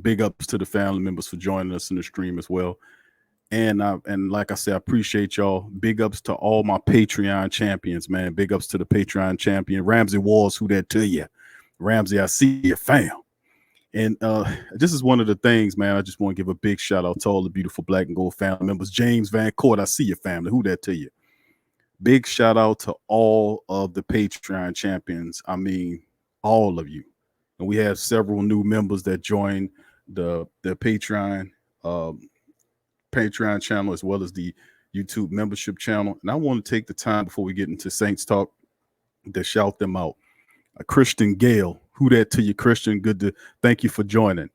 Big ups to the family members for joining us in the stream as well. And like I said, I appreciate y'all. Big ups to all my Patreon champions, man. Big ups to the Patreon champion. Ramsey Walls, who that to you? Ramsey, I see you, fam. And this is one of the things, man. I just want to give a big shout out to all the beautiful Black and Gold family members. James Van Court, I see your family. Who that to you? Big shout out to all of the Patreon champions. I mean, all of you. And we have several new members that joined the Patreon channel as well as the YouTube membership channel. And I want to take the time before we get into Saints Talk to shout them out. Christian Gale, who that to you, Christian? Good to thank you for joining.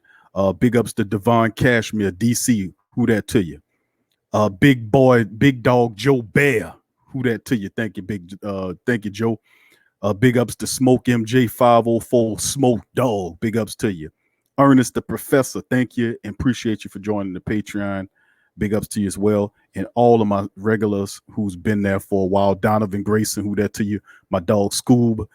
Big ups to Devon Cashmere, DC, who that to you? Big boy, big dog Joe Bear, who that to you? Thank you, thank you, Joe. Big ups to Smoke MJ 504 Smoke Dog. Big ups to you. Ernest the Professor, thank you and appreciate you for joining the Patreon. Big ups to you as well. And all of my regulars who's been there for a while. Donovan Grayson, who that to you? My dog Scoob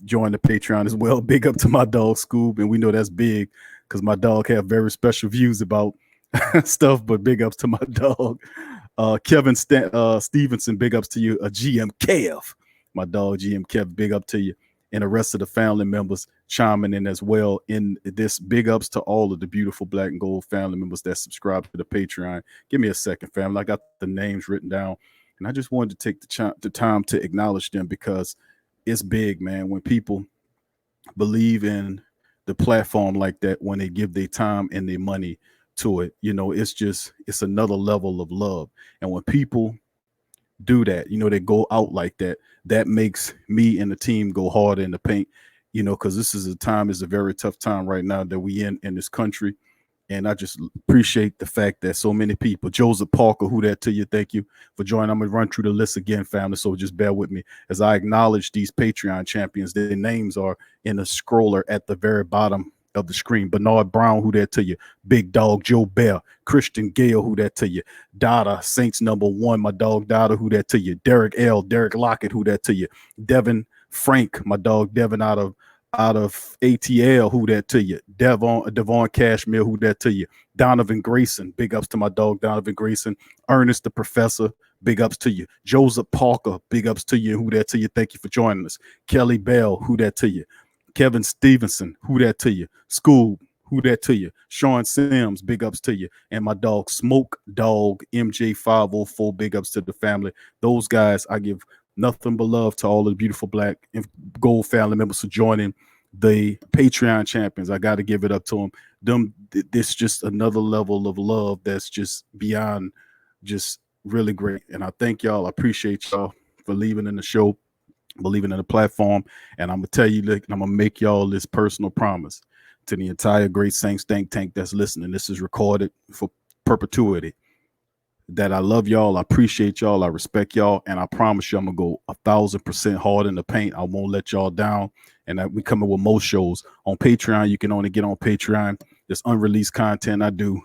joined the Patreon as well. Big up to my dog Scoob. And we know that's big because my dog have very special views about stuff, but big ups to my dog. Kevin Stevenson, big ups to you. GM Kev, my dog GM Kev, big up to you. And the rest of the family members chiming in as well in this. Big ups to all of the beautiful Black and Gold family members that subscribe to the Patreon. Give me a second, family. I got the names written down, and I just wanted to take the time to acknowledge them because it's big, man. When people believe in the platform like that, when they give their time and their money to it, it's another level of love. And when people do that, they go out like that, that makes me and the team go harder in the paint, because this is a very tough time right now that we in this country. And I just appreciate the fact that so many people, Joseph Parker, who that to you, thank you for joining. I'm going to run through the list again, family, so just bear with me as I acknowledge these Patreon champions. Their names are in a scroller at the very bottom of the screen. Bernard Brown, who that to you? Big dog Joe Bear. Christian Gale, who that to you? Dada, Saints #1, my dog Dada, who that to you? Derek Lockett, who that to you? Devin Frank, my dog Devin out of ATL, who that to you? Devon Cashmere, who that to you? Donovan Grayson, big ups to my dog Donovan Grayson. Ernest the Professor, big ups to you. Joseph Parker, big ups to you. Who that to you? Thank you for joining us. Kelly Bell, who that to you? Kevin Stevenson, who that to you? Scoob, who that to you? Sean Sims, big ups to you. And my dog Smoke Dog MJ504, big ups to the family. Those guys, I give nothing but love to all the beautiful Black and Gold family members for joining the Patreon champions. I got to give it up to them. This just another level of love that's just beyond just really great. And I thank y'all. I appreciate y'all for leaving in the show, believing in the platform. And I'm gonna tell you, look, I'm gonna make y'all this personal promise to the entire Great Saints Think Tank that's listening. This is recorded for perpetuity. That I love y'all, I appreciate y'all, I respect y'all, and I promise you I'm gonna go 1,000% hard in the paint. I won't let y'all down. And we coming with most shows on Patreon. You can only get on Patreon. There's unreleased content I do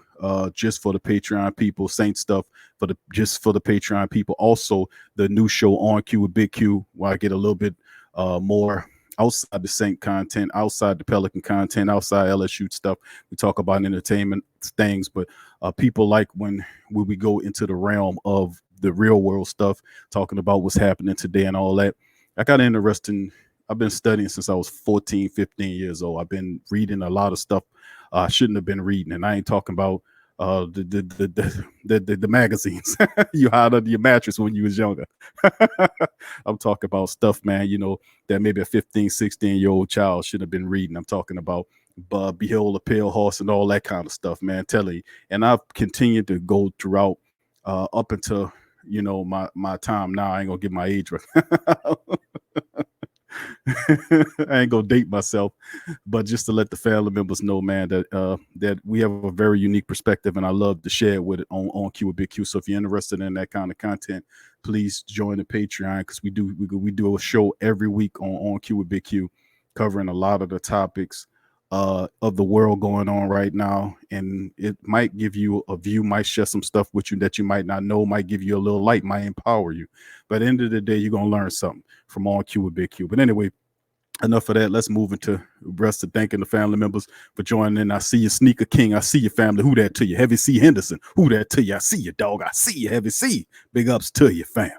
just for the Patreon people, Saint stuff for the Patreon people. Also, the new show On Q with Big Q, where I get a little bit more outside the Saint content, outside the Pelican content, outside LSU stuff. We talk about entertainment things, but people like when we go into the realm of the real world stuff, talking about what's happening today and all that. I got interested. I've been studying since I was 14, 15 years old. I've been reading a lot of stuff I shouldn't have been reading, and I ain't talking about the magazines you hide under your mattress when you was younger. I'm talking about stuff, man, that maybe a 15, 16-year-old child should have been reading. I'm talking about Behold the Pale Horse and all that kind of stuff, man. Tell you. And I've continued to go throughout up until my time now. I ain't gonna give my age right. I ain't gonna date myself, but just to let the family members know, man, that we have a very unique perspective, and I love to share with it on Q with Big Q. So if you're interested in that kind of content, please join the Patreon, because we do a show every week on Q with Big Q, covering a lot of the topics of the world going on right now, and it might give you a view, might share some stuff with you that you might not know, might give you a little light, might empower you. But at the end of the day, you're gonna learn something from On Q with Big Q. But anyway, enough of that. Let's move into the rest of thanking the family members for joining in. I see you, Sneaker King. I see you, family. Who that to you? Heavy C Henderson. Who that to you? I see you, dog. I see you, Heavy C. Big ups to you, fam.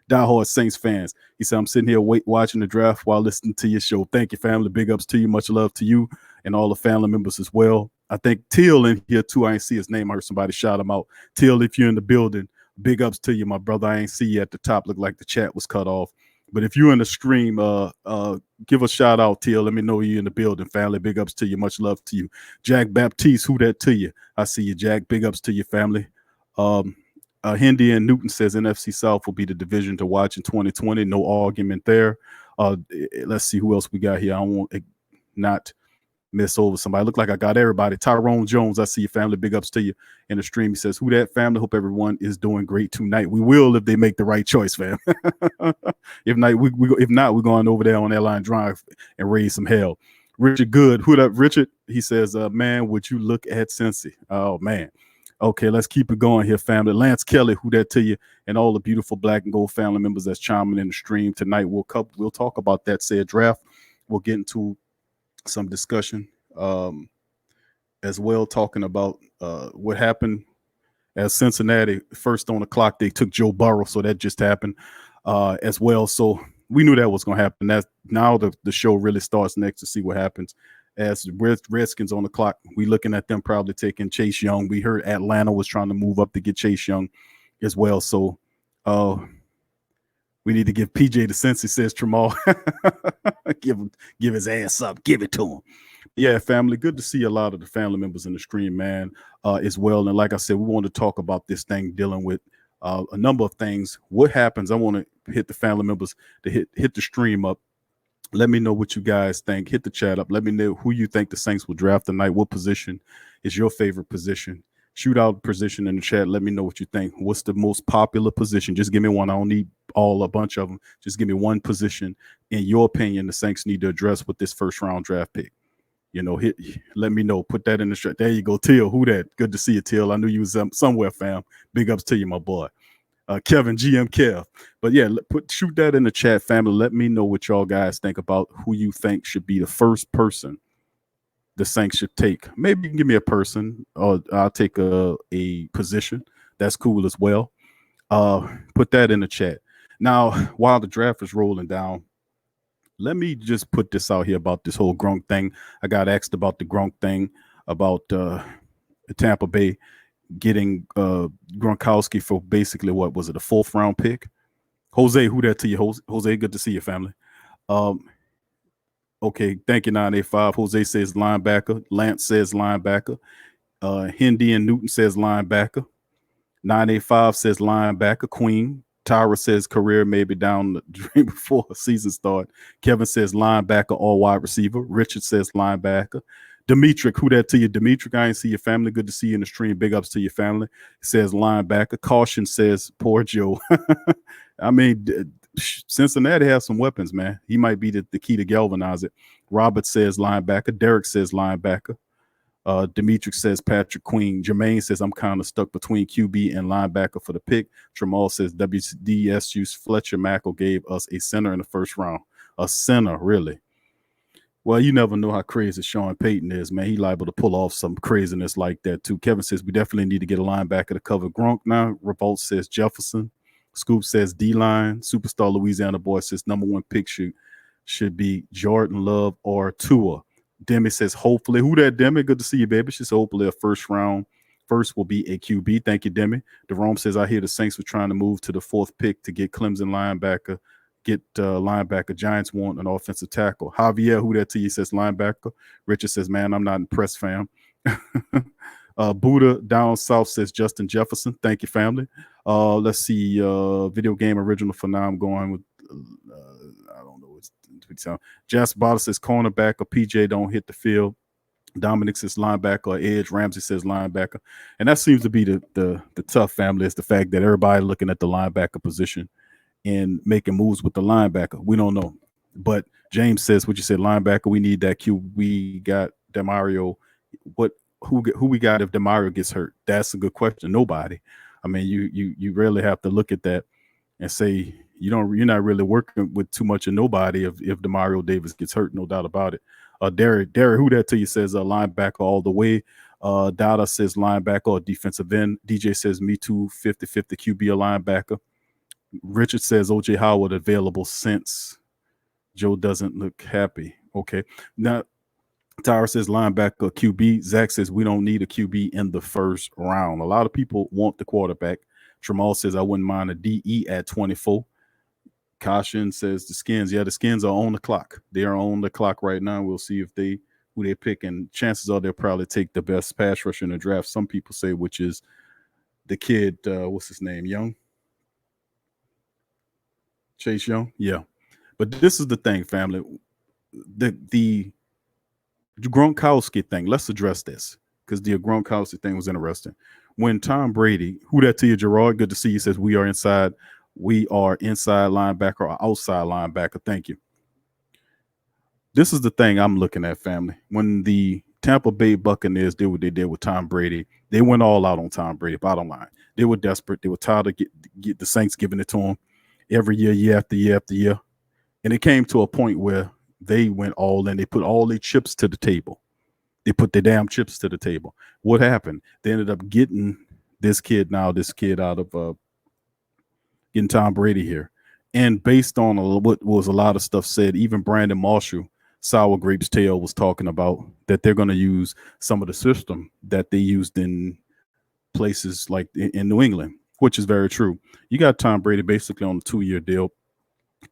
Diehard Saints fans. He said, I'm sitting here watching the draft while listening to your show. Thank you, family. Big ups to you. Much love to you and all the family members as well. I think Teal in here too. I ain't see his name. I heard somebody shout him out. Teal, if you're in the building, big ups to you, my brother. I ain't see you at the top. Looked like the chat was cut off. But if you're in the stream, give a shout out, Teal. Let me know you're in the building, family. Big ups to you. Much love to you. Jack Baptiste, who that to you? I see you, Jack. Big ups to your family. Hindi and Newton says NFC South will be the division to watch in 2020. No argument there. Let's see who else we got here. I want not miss over somebody. Look like I got everybody. Tyrone Jones, I see your family. Big ups to you in the stream. He says, who that, family? Hope everyone is doing great tonight. We will if they make the right choice, fam. If not, we're going over there on Airline Drive and raise some hell. Richard Good, who that? Richard, he says, man, would you look at Cincy? Oh, man. Okay, let's keep it going here, family. Lance Kelly, who that to you, and all the beautiful Black and Gold family members that's chiming in the stream tonight. We'll talk about that said draft. We'll get into some discussion as well, talking about what happened as Cincinnati first on the clock. They took Joe Burrow, so that just happened as well. So we knew that was going to happen. That now the show really starts next to see what happens. As Redskins on the clock, we looking at them probably taking Chase Young. We heard Atlanta was trying to move up to get Chase Young as well. So we need to give PJ the Cincy, says Tramal. give his ass up. Give it to him. Yeah, family. Good to see a lot of the family members in the stream, man, as well. And like I said, we want to talk about this thing dealing with a number of things. What happens? I want to hit the family members to hit the stream up. Let me know what you guys think. Hit the chat up. Let me know who you think the Saints will draft tonight. What position is your favorite position? Shoot out position in the chat. Let me know what you think. What's the most popular position? Just give me one. I don't need a bunch of them. Just give me one position in your opinion the Saints need to address with this first round draft pick. You know, let me know. Put that in the chat. There you go, Teal. Who that? Good to see you, Teal. I knew you was somewhere, fam. Big ups to you, my boy. Kevin, GM Kev. But yeah, shoot that in the chat, family. Let me know what y'all guys think about who you think should be the first person the Saints should take. Maybe you can give me a person, or I'll take a position. That's cool as well. Put that in the chat. Now, while the draft is rolling down, let me just put this out here about this whole Gronk thing. I got asked about the Gronk thing, about Tampa Bay getting Gronkowski for basically, what was it, a 4th round pick? Jose, who that to you? Jose, good to see you, family. Okay, thank you, 985. Jose says linebacker. Lance says linebacker. Hindi and Newton says linebacker. 985 says linebacker. Queen. Tyra says career maybe down the dream before the season start. Kevin says linebacker or wide receiver. Richard says linebacker. Demetric, who that to you? Demetric, I ain't see your family. Good to see you in the stream. Big ups to your family. Says linebacker. Caution says poor Joe. I mean, Cincinnati has some weapons, man. He might be the key to galvanize it. Robert says linebacker. Derek says linebacker. Demetric says Patrick Queen. Jermaine says I'm kind of stuck between QB and linebacker for the pick. Tramal says WDSU's Fletcher Mackel gave us a center in the first round. A center, really? Well, you never know how crazy Sean Payton is, man. He liable to pull off some craziness like that, too. Kevin says we definitely need to get a linebacker to cover Gronk now. Revolt says Jefferson. Scoop says D-line. Superstar Louisiana boy says number 1 pick should be Jordan Love or Tua. Demi says hopefully. Who that, Demi? Good to see you, baby. She says hopefully a first will be a QB. Thank you, Demi. Jerome says I hear the Saints were trying to move to the 4th pick to get Clemson linebacker. Get linebacker. Giants want an offensive tackle. Javier, who that to you, says linebacker. Richard says, man, I'm not impressed, fam. Buddha down south says Justin Jefferson. Thank you, family. Let's see. Video game original for now. I'm going with I don't know what's Jasper Bottle says cornerback or PJ don't hit the field. Dominic says linebacker or edge. Ramsey says linebacker. And that seems to be the tough, family, is the fact that everybody looking at the linebacker position and making moves with the linebacker. We don't know. But James says what you said, linebacker, we need that Q. We got DeMario. Who we got if DeMario gets hurt? That's a good question. Nobody. I mean, you really have to look at that and say, You're not really working with too much of nobody if Demario Davis gets hurt, no doubt about it. Derek, who that to you says linebacker all the way. Dada says linebacker or defensive end. DJ says me too, 50-50 QB or linebacker. Richard says OJ Howard available since Joe doesn't look happy. Okay. Now, Tyra says linebacker QB. Zach says we don't need a QB in the first round. A lot of people want the quarterback. Tramal says I wouldn't mind a DE at 24. Kashin says the Skins. Yeah, the Skins are on the clock. They are on the clock right now. We'll see if who they pick, and chances are they'll probably take the best pass rusher in the draft. Some people say, which is the kid, what's his name? Young? Chase Young? Yeah. But this is the thing, family. The Gronkowski thing, let's address this because the Gronkowski thing was interesting. When Tom Brady, who that to you, Gerard? Good to see you, says we are inside linebacker or outside linebacker. Thank you. This is the thing I'm looking at, family. When the Tampa Bay Buccaneers did what they did with Tom Brady, they went all out on Tom Brady, bottom line. They were desperate. They were tired of get the Saints giving it to them every year after year after year. And it came to a point where they went all in. They put all their chips to the table. They put their damn chips to the table. What happened? They ended up getting this kid out of getting Tom Brady here. And based on what was a lot of stuff said, even Brandon Marshall, Sour Grapes Tale, was talking about that they're going to use some of the system that they used in places like in New England, which is very true. You got Tom Brady basically on a 2-year deal,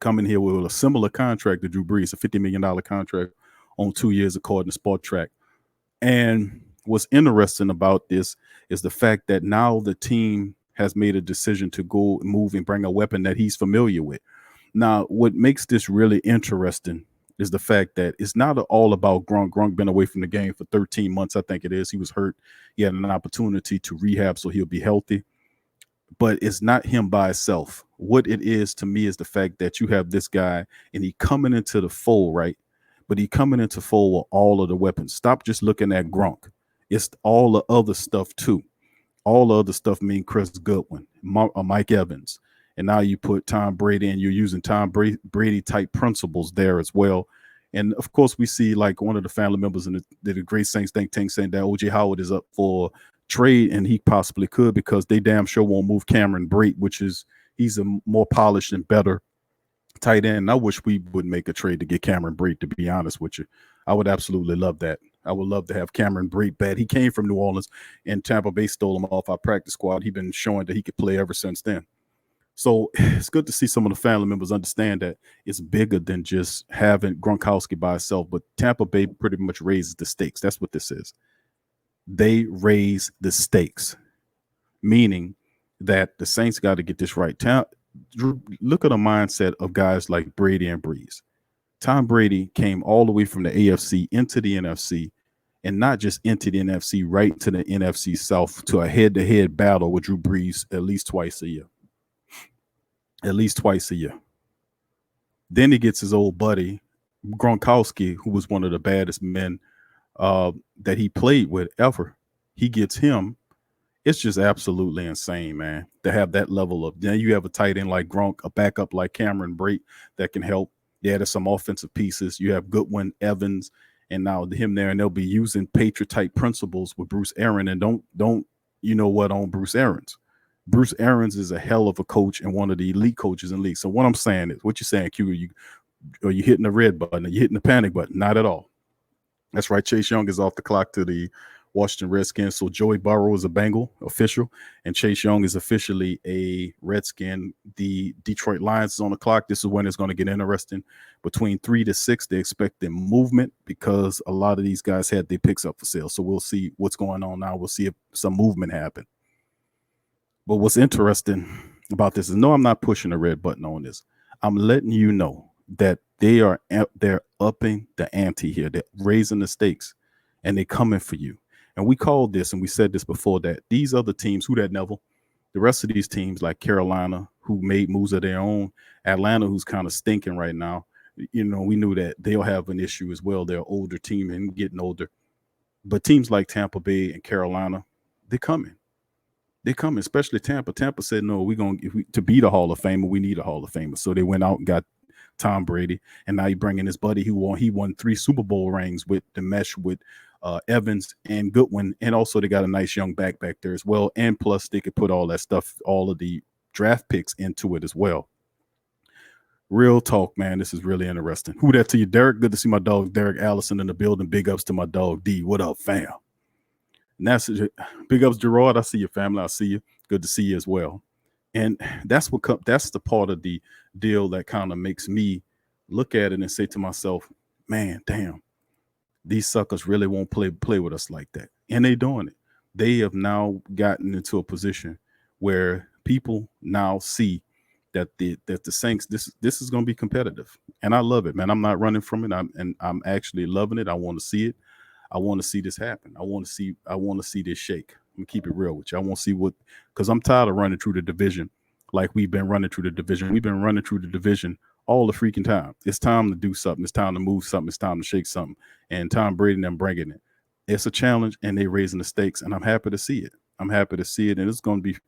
coming here with a similar contract to Drew Brees, a $50 million contract on 2 years, according to Spotrac. And what's interesting about this is the fact that now the team has made a decision to go move and bring a weapon that he's familiar with. Now, what makes this really interesting is the fact that it's not all about Gronk. Gronk been away from the game for 13 months, I think it is. He was hurt. He had an opportunity to rehab, so he'll be healthy. But it's not him by itself. What it is to me is the fact that you have this guy and he coming into the fold, right? But he coming into fold with all of the weapons. Stop just looking at Gronk. It's all the other stuff too. All the other stuff mean Chris Goodwin, Mike Evans. And now you put Tom Brady and you're using Tom Brady type principles there as well. And of course, we see like one of the family members in the Great Saints think tank saying that OJ Howard is up for trade, and he possibly could because they damn sure won't move Cameron Brate, he's a more polished and better tight end. I wish we would make a trade to get Cameron Brate, to be honest with you. I would absolutely love that. I would love to have Cameron Brate bad. He came from New Orleans and Tampa Bay stole him off our practice squad. He's been showing that he could play ever since then. So it's good to see some of the family members understand that it's bigger than just having Gronkowski by itself, but Tampa Bay pretty much raises the stakes. That's what this is. They raise the stakes, meaning that the Saints got to get this right. Look at the mindset of guys like Brady and Brees. Tom Brady came all the way from the AFC into the NFC, and not just into the NFC, right to the NFC South, to a head-to-head battle with Drew Brees at least twice a year. Then he gets his old buddy, Gronkowski, who was one of the baddest men that he played with ever. He gets him. It's just absolutely insane, man, to have that level of. Then you have a tight end like Gronk, a backup like Cameron Brate that can help. Yeah, there's some offensive pieces. You have Goodwin, Evans, and now him there, and they'll be using Patriot type principles with Bruce Arians. And don't you know what on Bruce Arians? Bruce Arians is a hell of a coach and one of the elite coaches in the league. So what I'm saying is, what you're saying, Q, are you hitting the red button? Are you hitting the panic button? Not at all. That's right. Chase Young is off the clock to the Washington Redskins. So Joey Burrow is a Bengal official, and Chase Young is officially a Redskin. The Detroit Lions is on the clock. This is when it's going to get interesting. Between 3 to 6, they expect the movement because a lot of these guys had their picks up for sale. So we'll see what's going on now. We'll see if some movement happen. But what's interesting about this is, no, I'm not pushing the red button on this. I'm letting you know that they're upping the ante here. They're raising the stakes, and they're coming for you. And we called this, and we said this before, that these other teams, who that, Neville? The rest of these teams like Carolina, who made moves of their own, Atlanta, who's kind of stinking right now, we knew that they'll have an issue as well. They're an older team and getting older. But teams like Tampa Bay and Carolina, they're coming. They come, especially Tampa. Tampa said, "No, we're gonna to be the Hall of Famer. We need a Hall of Famer." So they went out and got Tom Brady, and now you bring in his buddy who won 3 Super Bowl rings with the mesh with Evans and Goodwin, and also they got a nice young back there as well. And plus, they could put all that stuff, all of the draft picks into it as well. Real talk, man. This is really interesting. Who that to you, Derek? Good to see my dog Derek Allison in the building. Big ups to my dog D. What up, fam? And that's big ups, Gerard. I see your family. I see you. Good to see you as well. And that's the part of the deal that kind of makes me look at it and say to myself, man, damn, these suckers really won't play with us like that. And they doing it. They have now gotten into a position where people now see that the Saints, this is going to be competitive, and I love it, man. I'm not running from it. I'm actually loving it. I want to see it. I want to see this happen. I want to see this shake. I'm gonna keep it real with you. I want to see what, because I'm tired of running through the division like we've been running through the division. We've been running through the division all the freaking time. It's time to do something. It's time to move something. It's time to shake something. And Tom Brady and them bringing it. It's a challenge, and they're raising the stakes, and I'm happy to see it. I'm happy to see it, and it's gonna be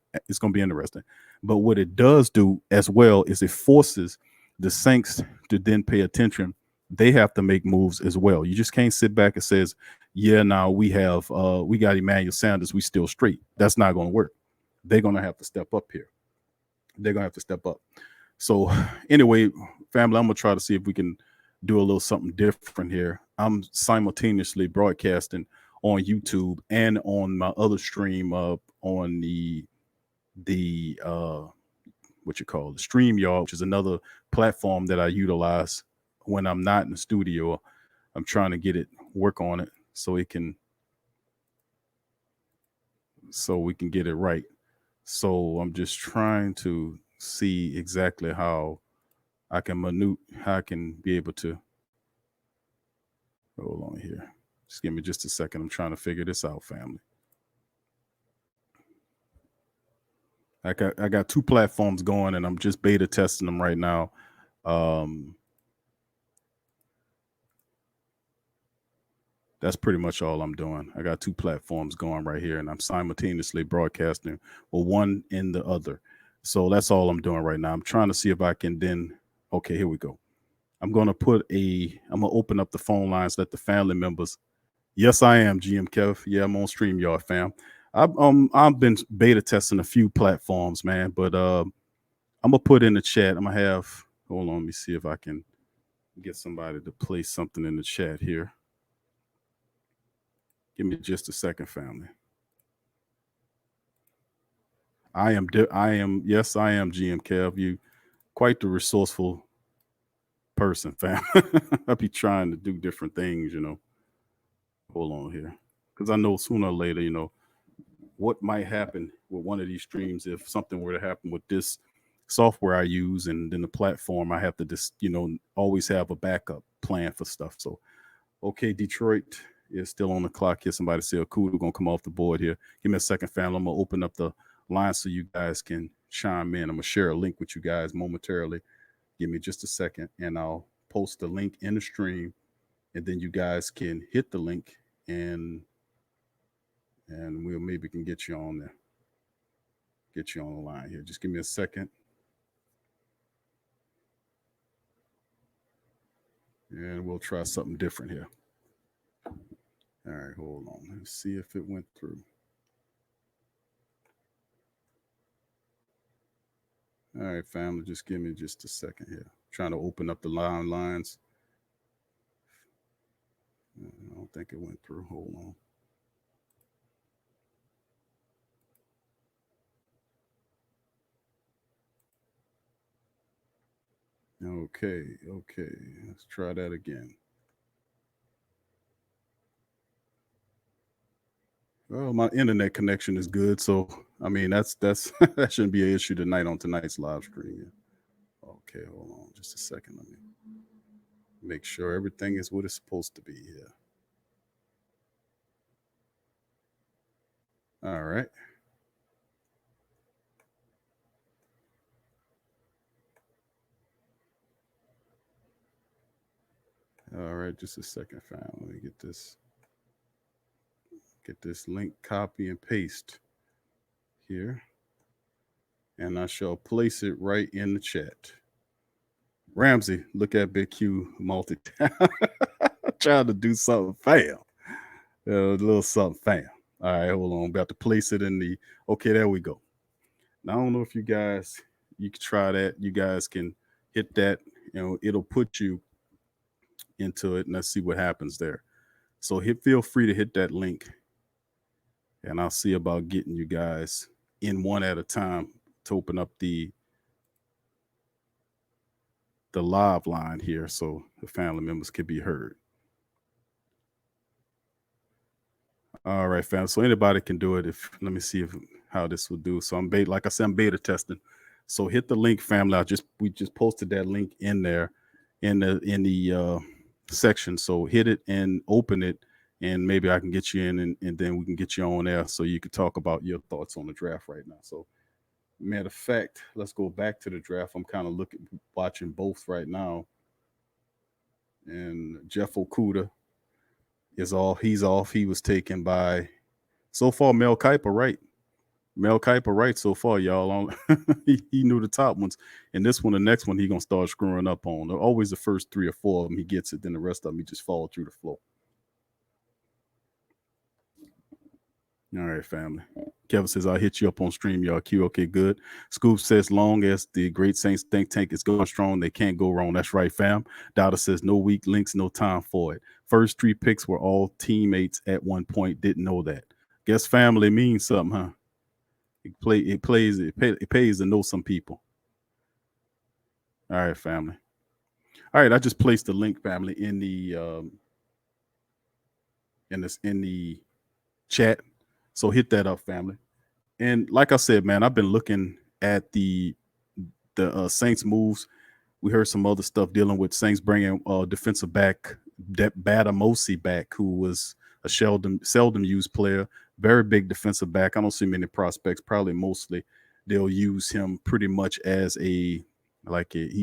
interesting. But what it does do as well is it forces the Saints to then pay attention. They have to make moves as well. You just can't sit back and says, yeah, now we got Emmanuel Sanders, we still straight. That's not going to work. They're going to have to step up here. They're going to have to step up. So anyway, family, I'm going to try to see if we can do a little something different here. I'm simultaneously broadcasting on YouTube and on my other stream on the what you call the StreamYard, which is another platform that I utilize when I'm not in the studio. I'm trying to get it, work on it so we can get it right. So I'm just trying to see exactly how I can how I can be able to hold on here. Just give me just a second. I'm trying to figure this out, family. I got 2 platforms going, and I'm just beta testing them right now. That's pretty much all I'm doing. I got 2 platforms going right here, and I'm simultaneously broadcasting one in the other. So that's all I'm doing right now. I'm trying to see if I can then. Okay, here we go. I'm gonna open up the phone lines, let the family members. Yes, I am GM Kev. Yeah, I'm on StreamYard, fam. I've been beta testing a few platforms, man, but I'm gonna put in the chat. I'm gonna have. Hold on, let me see if I can get somebody to place something in the chat here. Give me just a second, family. Yes, I am GM Kev. You quite the resourceful person, fam. I be trying to do different things, Hold on here. Because I know sooner or later, what might happen with one of these streams if something were to happen with this software I use and then the platform. I have to just, always have a backup plan for stuff. So, okay, Detroit is still on the clock here. Somebody said, cool, we're going to come off the board here. Give me a second, family. I'm going to open up the line so you guys can chime in. I'm going to share a link with you guys momentarily. Give me just a second, and I'll post the link in the stream, and then you guys can hit the link, and we'll maybe can get you on there, get you on the line here. Just give me a second. And we'll try something different here. All right, hold on. Let's see if it went through. All right, family, just give me just a second here. Trying to open up the lines. I don't think it went through. Hold on. Okay. Let's try that again. Well, my internet connection is good, so I mean that's that shouldn't be an issue tonight on tonight's live stream. Okay, hold on just a second. Let me make sure everything is what it's supposed to be here. All right. All right, just a second, fam. Let me get this link, copy and paste here, and I shall place it right in the chat. Ramsey, look at Big Q multi. Trying to do something fam. A little something fam. All right, hold on. I'm about to place it in the. Okay, there we go. Now, I don't know if you can try that. You guys can hit that. It'll put you into it, and let's see what happens there. So feel free to hit that link, and I'll see about getting you guys in one at a time to open up the live line here so the family members can be heard. All right, fam. So anybody can do it. Let me see how this will do. So I'm beta testing. So hit the link, family. We just posted that link in there in the section. So hit it and open it, and maybe I can get you in, and then we can get you on there so you can talk about your thoughts on the draft right now. So matter of fact, let's go back to the draft. I'm kind of watching both right now. And Jeff Okudah is off. He's off. He was taken by, so far, Mel Kiper, right? Mel Kiper, right? So far, y'all. He knew the top ones. And this one, the next one, he going to start screwing up on. Always the first 3 or 4 of them, he gets it. Then the rest of them, he just fall through the floor. All right, family. Kevin says, I'll hit you up on StreamYard Q. Okay, good. Scoop says, long as the Great Saints think tank is going strong, they can't go wrong. That's right, fam. Dada says, no weak links, no time for it. First 3 picks were all teammates at one point. Didn't know that. Guess family means something, huh? It pays to know some people. All right, family. All right, I just placed the link, family, in the chat. So hit that up, family. And like I said, man, I've been looking at the Saints moves. We heard some other stuff dealing with Saints bringing defensive back Badamosi back, who was a seldom used player, very big defensive back. I don't see many prospects. Probably mostly they'll use him pretty much as he's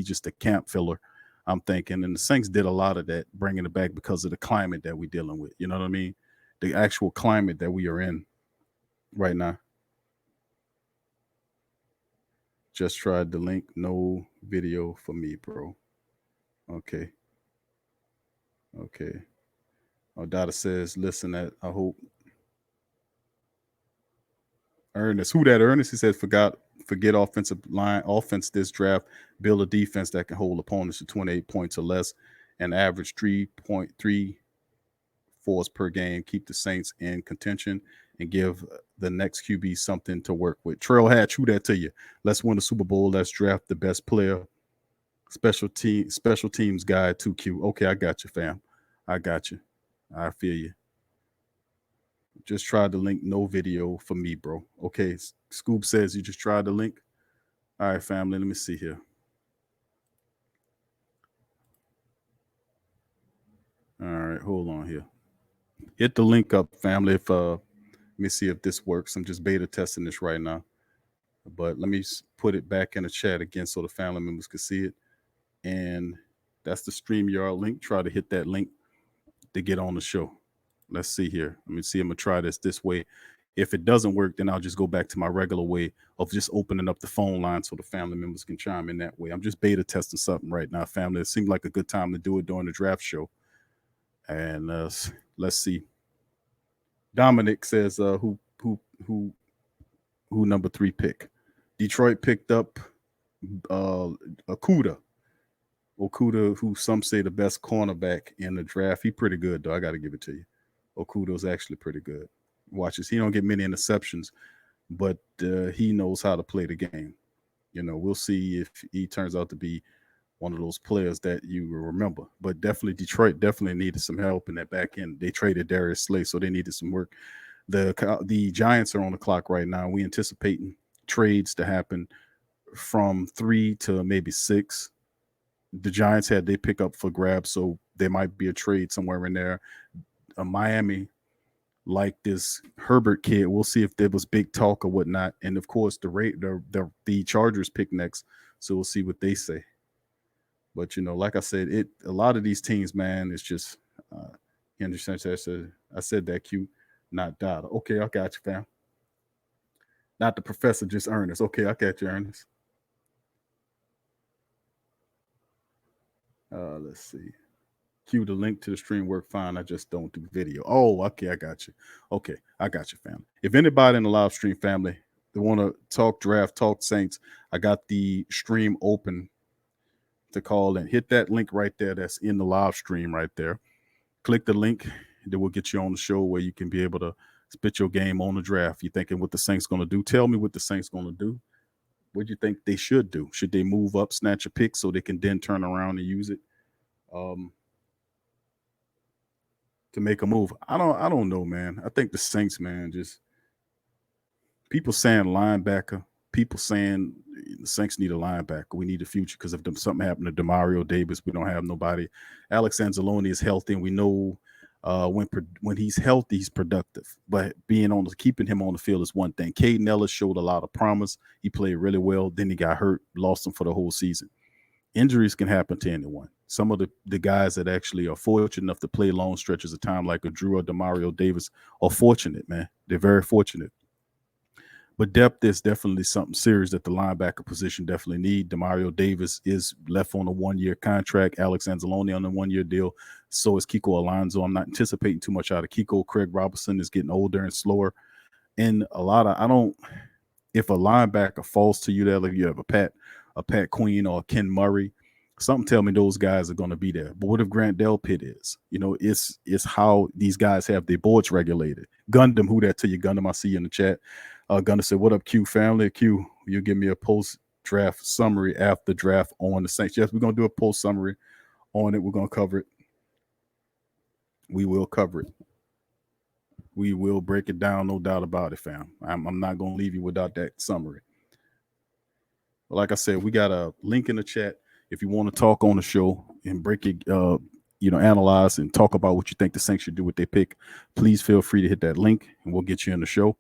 just a camp filler, I'm thinking. And the Saints did a lot of that, bringing it back because of the climate that we're dealing with. You know what I mean? The actual climate that we are in right now. Just tried the link. No video for me, bro. Okay. Dada says, listen, I hope. Ernest, who that Ernest? He says, forget offensive line, offense this draft, build a defense that can hold opponents to 28 points or less and average 3.3 force per game, keep the Saints in contention, and give the next QB something to work with. Trail Hatch, who that to you? Let's win the Super Bowl. Let's draft the best player. Special teams guy, 2Q. Okay, I got you, fam. I got you. I feel you. Just tried the link. No video for me, bro. Okay, Scoop says you just tried the link. All right, family. Let me see here. All right, hold on here. Hit the link up, family. Let me see if this works. I'm just beta testing this right now. But let me put it back in the chat again so the family members can see it. And that's the StreamYard link. Try to hit that link to get on the show. Let's see here. Let me see. I'm going to try this way. If it doesn't work, then I'll just go back to my regular way of just opening up the phone line so the family members can chime in that way. I'm just beta testing something right now, family. It seemed like a good time to do it during the draft show. And let's see. Dominic says, who number 3 pick? Detroit picked up Okudah, who some say the best cornerback in the draft. He pretty good, though. I got to give it to you. Okudah's actually pretty good. Watch this. He don't get many interceptions, but he knows how to play the game. We'll see if he turns out to be one of those players that you will remember. But definitely Detroit needed some help in that back end. They traded Darius Slay, so they needed some work. The Giants are on the clock right now. We anticipating trades to happen from 3 to maybe 6. The Giants had they pick up for grabs, so there might be a trade somewhere in there. Miami, like this Herbert kid, we'll see if there was big talk or whatnot. And of course, the Chargers pick next, so we'll see what they say. But like I said, a lot of these teams, man, it's just you understand. I said that cute, not Dada. Okay, I got you, fam. Not the professor, just Ernest. Okay, I got you, Ernest. Let's see. Cue the link to the stream work fine. I just don't do video. Oh, okay, I got you. Okay, I got you, family. If anybody in the live stream family they want to talk draft, talk Saints, I got the stream open to call and hit that link right there. That's in the live stream right there. Click the link, that will get you on the show where you can be able to spit your game on the draft. You're thinking what the Saints going to do? Tell me what the Saints going to do. What do you think they should do? Should they move up, snatch a pick so they can then turn around and use it? To make a move. I don't know, man. I think the Saints, man, just people saying linebacker, people saying the Saints need a linebacker. We need a future because if something happened to Demario Davis, we don't have nobody. Alex Anzalone is healthy, and we know when he's healthy, he's productive. But keeping him on the field is one thing. Caden Ellis showed a lot of promise. He played really well. Then he got hurt, lost him for the whole season. Injuries can happen to anyone. Some of the guys that actually are fortunate enough to play long stretches of time, like a Drew or Demario Davis, are fortunate, man. They're very fortunate. But depth is definitely something serious that the linebacker position definitely need. Demario Davis is left on a 1-year contract. Alex Anzalone on a 1-year deal. So is Kiko Alonso. I'm not anticipating too much out of Kiko. Craig Robertson is getting older and slower. And if a linebacker falls to you there, like you have a Pat Queen or a Ken Murray, something tell me those guys are going to be there. But what if Grant Delpit is? It's how these guys have their boards regulated. Gundam, who that to you? Gundam, I see you in the chat. Gunnar said, what up, Q family? Q, you give me a post-draft summary after draft on the Saints. Yes, we're going to do a post summary on it. We're going to cover it. We will cover it. We will break it down, no doubt about it, fam. I'm not going to leave you without that summary. But like I said, we got a link in the chat. If you want to talk on the show and break it, analyze and talk about what you think the Saints should do with their pick, please feel free to hit that link and we'll get you in the show.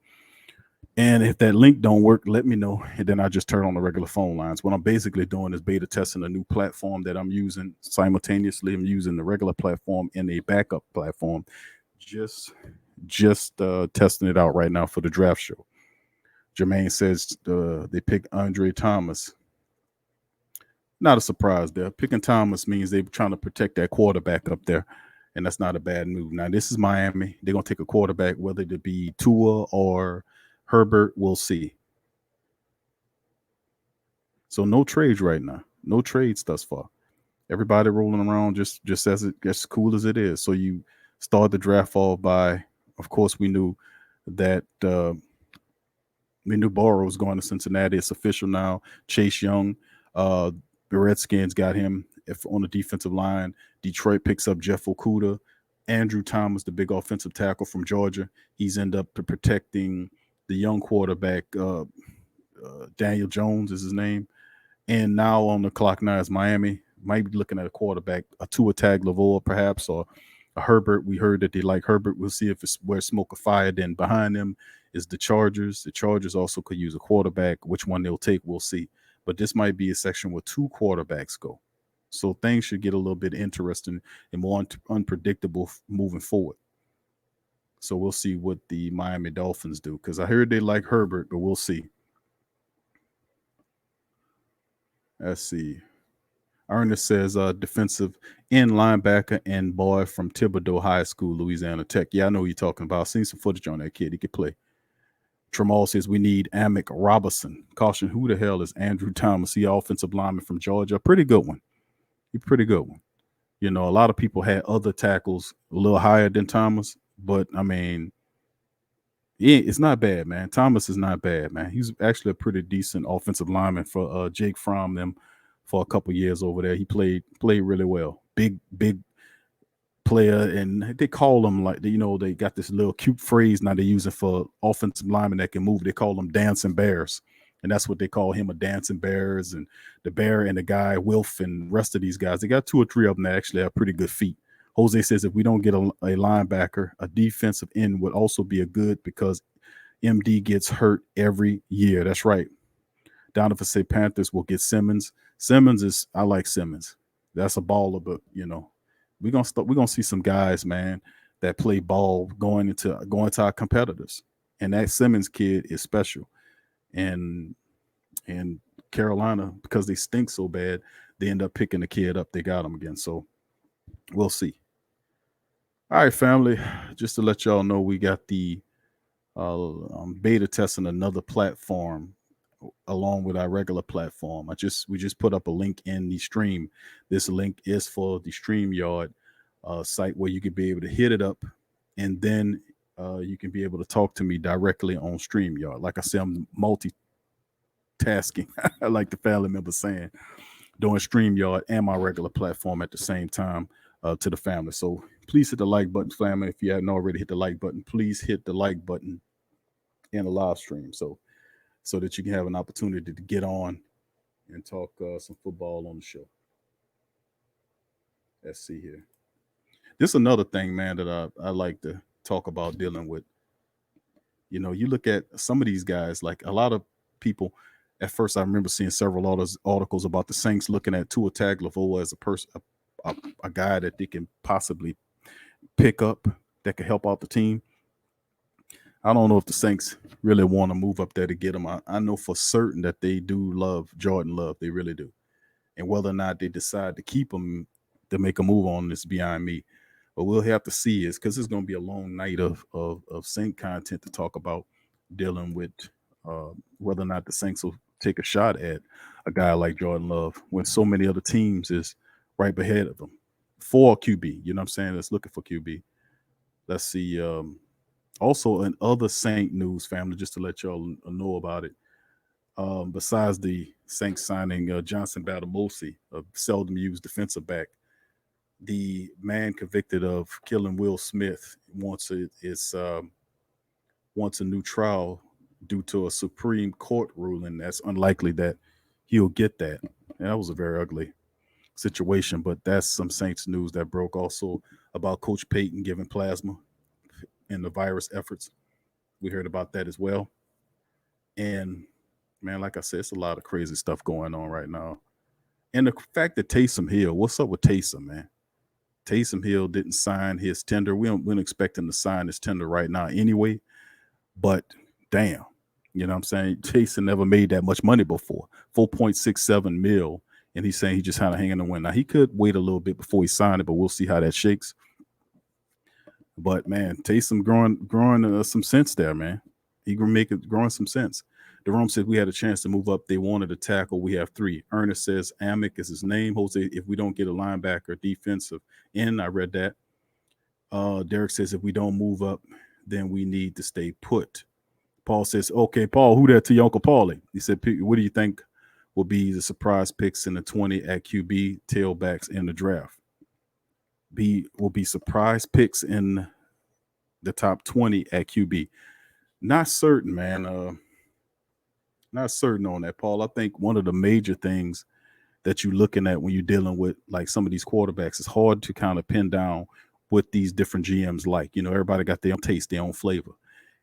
And if that link don't work, let me know. And then I just turn on the regular phone lines. What I'm basically doing is beta testing a new platform that I'm using simultaneously. I'm using the regular platform and a backup platform. Just testing it out right now for the draft show. Jermaine says they pick Andre Thomas. Not a surprise there. Picking Thomas means they're trying to protect that quarterback up there. And that's not a bad move. Now, this is Miami. They're going to take a quarterback, whether it be Tua or Herbert, we'll see. So no trades right now. No trades thus far. Everybody rolling around just as cool as it is. So you start the draft off by, of course, we knew that Burrow was going to Cincinnati. It's official now. Chase Young, the Redskins got him on the defensive line. Detroit picks up Jeff Okudah. Andrew Thomas, the big offensive tackle from Georgia, he's ended up protecting the young quarterback, Daniel Jones is his name. And now on the clock now is Miami. Might be looking at a quarterback, a Tua Tagovailoa perhaps, or a Herbert. We heard that they like Herbert. We'll see if it's where smoke or fire. Then behind them is the Chargers. The Chargers also could use a quarterback. Which one they'll take, we'll see. But this might be a section where 2 quarterbacks go. So things should get a little bit interesting and more unpredictable moving forward. So we'll see what the Miami Dolphins do, because I heard they like Herbert, but we'll see. Let's see. Ernest says defensive end linebacker and boy from Thibodeau High School, Louisiana Tech. Yeah, I know who you're talking about. I've seen some footage on that kid. He could play. Tramal says we need Amick Robertson. Caution, who the hell is Andrew Thomas? He offensive lineman from Georgia. Pretty good one. He's pretty good one. A lot of people had other tackles a little higher than Thomas, but I mean, it's not bad, man. Thomas is not bad, man. He's actually a pretty decent offensive lineman for Jake Fromm them for a couple years over there. He played really well. Big player, and they call them they got this little cute phrase now they're using for offensive linemen that can move. They call them dancing bears. And that's what they call him, a dancing bears, and the bear and the guy, Wilf, and the rest of these guys. They got 2 or 3 of them that actually have pretty good feet. Jose says if we don't get a linebacker, a defensive end would also be a good, because MD gets hurt every year. That's right. Donovan say Panthers will get Simmons. I like Simmons. That's a baller, but we're gonna see some guys, man, that play ball going to our competitors. And that Simmons kid is special. and Carolina, because they stink so bad, they end up picking the kid up. They got him again. So we'll see. All right, family. Just to let y'all know, we got the beta testing another platform along with our regular platform. We just put up a link in the stream. This link is for the StreamYard site where you could be able to hit it up, and then you can be able to talk to me directly on StreamYard. Like I said, I'm multitasking, like the family member saying, doing StreamYard and my regular platform at the same time to the family. So please hit the like button, family. If you hadn't already hit the like button, please hit the like button in a live stream so that you can have an opportunity to get on and talk some football on the show. Let's see here. This is another thing, man, that I like to talk about dealing with. You know, you look at some of these guys, like a lot of people. At first, I remember seeing several articles about the Saints looking at Tua Tagovailoa as a person, a guy that they can possibly pick up that could help out the team. I don't know if the Saints really want to move up there to get him. I know for certain that they do love Jordan Love. They really do. And whether or not they decide to keep him to make a move on is beyond me. But we'll have to see is because it's going to be a long night of Saint content to talk about dealing with whether or not the Saints will take a shot at a guy like Jordan Love when so many other teams is right ahead of them for QB. You know what I'm saying? That's looking for QB. Let's see. Also, in other Saint news, family, just to let y'all know about it. Besides the Saints signing Johnson Batamosi, a seldom used defensive back, the man convicted of killing Will Smith wants a new trial due to a Supreme Court ruling. That's unlikely that he'll get that. And that was a very ugly situation, but that's some Saints news that broke. Also about Coach Payton giving plasma in the virus efforts. We heard about that as well. And man, like I said, it's a lot of crazy stuff going on right now. And the fact that Taysom Hill, what's up with Taysom, man? Taysom Hill didn't sign his tender. We don't expect him to sign his tender right now anyway. But damn, you know what I'm saying? Taysom never made that much money before. 4.67 mil. And he's saying he just kind of hanging the wind. Now he could wait a little bit before he signed it, but we'll see how that shakes. But man, Taysom growing some sense there, man. He growing some sense. Jerome said we had a chance to move up. They wanted a tackle. We have three. Ernest says Amick is his name. Jose, if we don't get a linebacker, defensive end, I read that. Derek says if we don't move up, then we need to stay put. Paul says, okay, Paul, who that to your Uncle Paulie? He said, what do you think will be the surprise picks in the 20 at QB, tailbacks in the draft? Will be surprise picks in the top 20 at QB. Not certain, man. Not certain on that, Paul. I think one of the major things that you're looking at when you're dealing with like some of these quarterbacks is hard to kind of pin down what these different GMs like. You know, everybody got their own taste, their own flavor.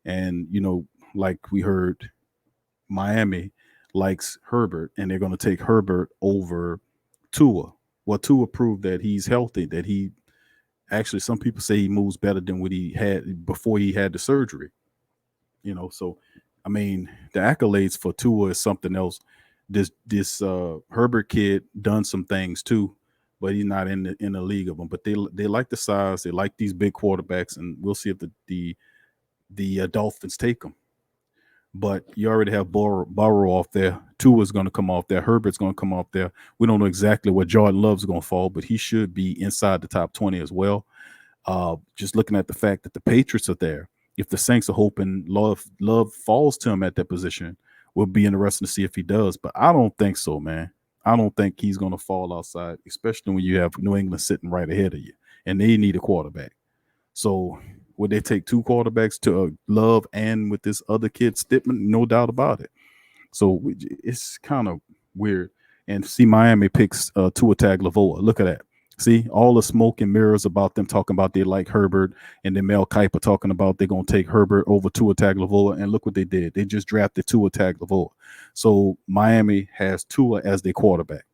And, you know, like we heard, Miami likes Herbert, and they're going to take Herbert over Tua. Well, Tua proved that he's healthy, that he actually, some people say he moves better than what he had before he had the surgery. You know, so I mean, the accolades for Tua is something else. This Herbert kid done some things too, but he's not in the league of them. But they like the size, they like these big quarterbacks, and we'll see if the Dolphins take them. But you already have Burrow off there. Tua's going to come off there. Herbert's going to come off there. We don't know exactly where Jordan Love's going to fall, but he should be inside the top 20 as well. Just looking at the fact that the Patriots are there. If the Saints are hoping Love falls to him at that position, we'll be interested to see if he does. But I don't think so, man. I don't think he's going to fall outside, especially when you have New England sitting right ahead of you, and they need a quarterback. So would they take two quarterbacks to Love and with this other kid, Stidham? No doubt about it. So it's kind of weird. And see, Miami picks Tua Tagovailoa. Look at that. See, all the smoke and mirrors about them talking about they like Herbert, and then Mel Kiper talking about they're going to take Herbert over Tua Tagovailoa, and look what they did. They just drafted Tua Tagovailoa. So Miami has Tua as their quarterback.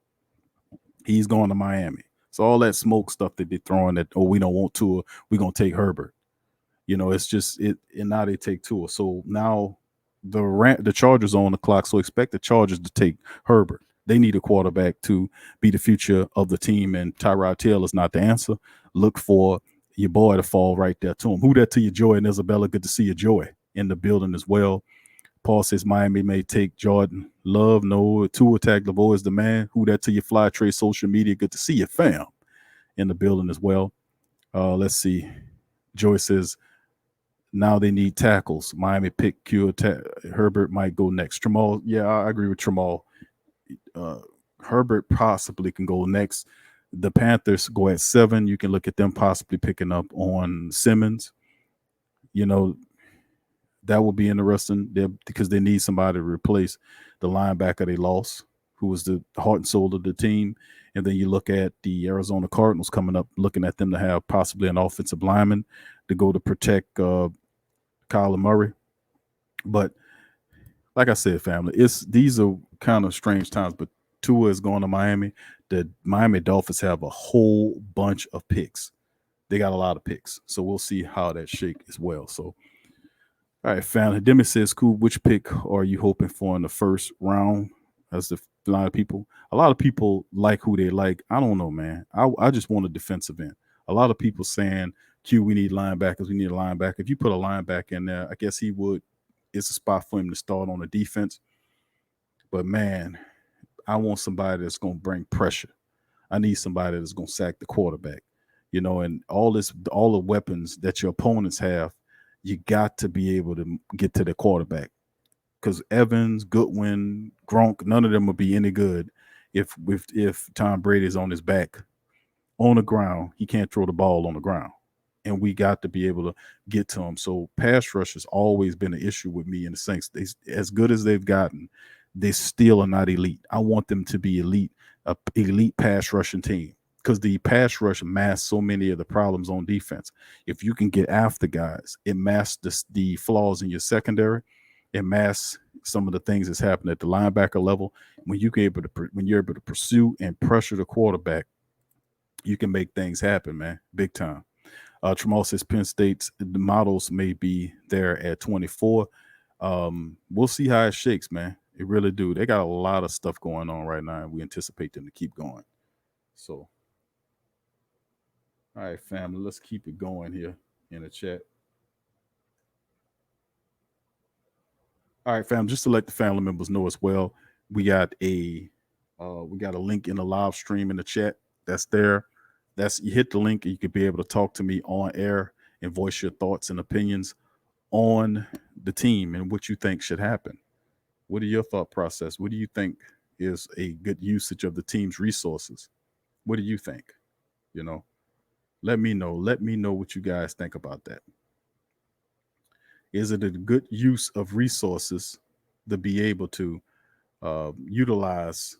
He's going to Miami. So all that smoke stuff that they're throwing that, oh, we don't want Tua, we're going to take Herbert. You know, it's just it, and now they take Tua. So now the Chargers are on the clock, so expect the Chargers to take Herbert. They need a quarterback to be the future of the team, and Tyrod Taylor is not the answer. Look for your boy to fall right there to him. Who that to you, Joy and Isabella? Good to see you, Joy, in the building as well. Paul says Miami may take Jordan Love. No, Tua Tagovailoa is the man. Who that to you, Fly Trade Social Media? Good to see you, fam, in the building as well. Let's see. Joy says now they need tackles. Miami pick Q. Herbert might go next. Tramal, yeah, I agree with Tramal. Herbert possibly can go next. The Panthers go at 7. You can look at them possibly picking up on Simmons. You know, that will be interesting because they need somebody to replace the linebacker they lost, who was the heart and soul of the team. And then you look at the Arizona Cardinals coming up, looking at them to have possibly an offensive lineman to go to protect Kyler Murray. But like I said, family, these are kind of strange times, but Tua is going to Miami. The Miami Dolphins have a whole bunch of picks. They got a lot of picks. So we'll see how that shake as well. So, all right, family. Demi says, cool, which pick are you hoping for in the first round? That's a lot of people like who they like. I don't know, man. I just want a defensive end. A lot of people saying, Q, we need linebackers. We need a linebacker. If you put a linebacker in there, I guess he would. It's a spot for him to start on the defense. But, man, I want somebody that's going to bring pressure. I need somebody that's going to sack the quarterback. And all the weapons that your opponents have, you got to be able to get to the quarterback. Because Evans, Goodwin, Gronk, none of them will be any good if Tom Brady is on his back on the ground. He can't throw the ball on the ground. And we got to be able to get to him. So pass rush has always been an issue with me in the Saints. As good as they've gotten, they still are not elite. I want them to be elite pass rushing team because the pass rush masks so many of the problems on defense. If you can get after guys, it masks the flaws in your secondary. It masks some of the things that's happening at the linebacker level. When you're able to pursue and pressure the quarterback, you can make things happen, man, big time. Tramal says Penn State's the models may be there at 24. We'll see how it shakes, man. It really do. They got a lot of stuff going on right now, and we anticipate them to keep going. So, all right, family, let's keep it going here in the chat. All right, fam. Just to let the family members know as well, we got a link in the live stream in the chat. That's there. You hit the link and you could be able to talk to me on air and voice your thoughts and opinions on the team and what you think should happen. What are your thought process? What do you think is a good usage of the team's resources? What do you think? Let me know. Let me know what you guys think about that. Is it a good use of resources to be able to utilize,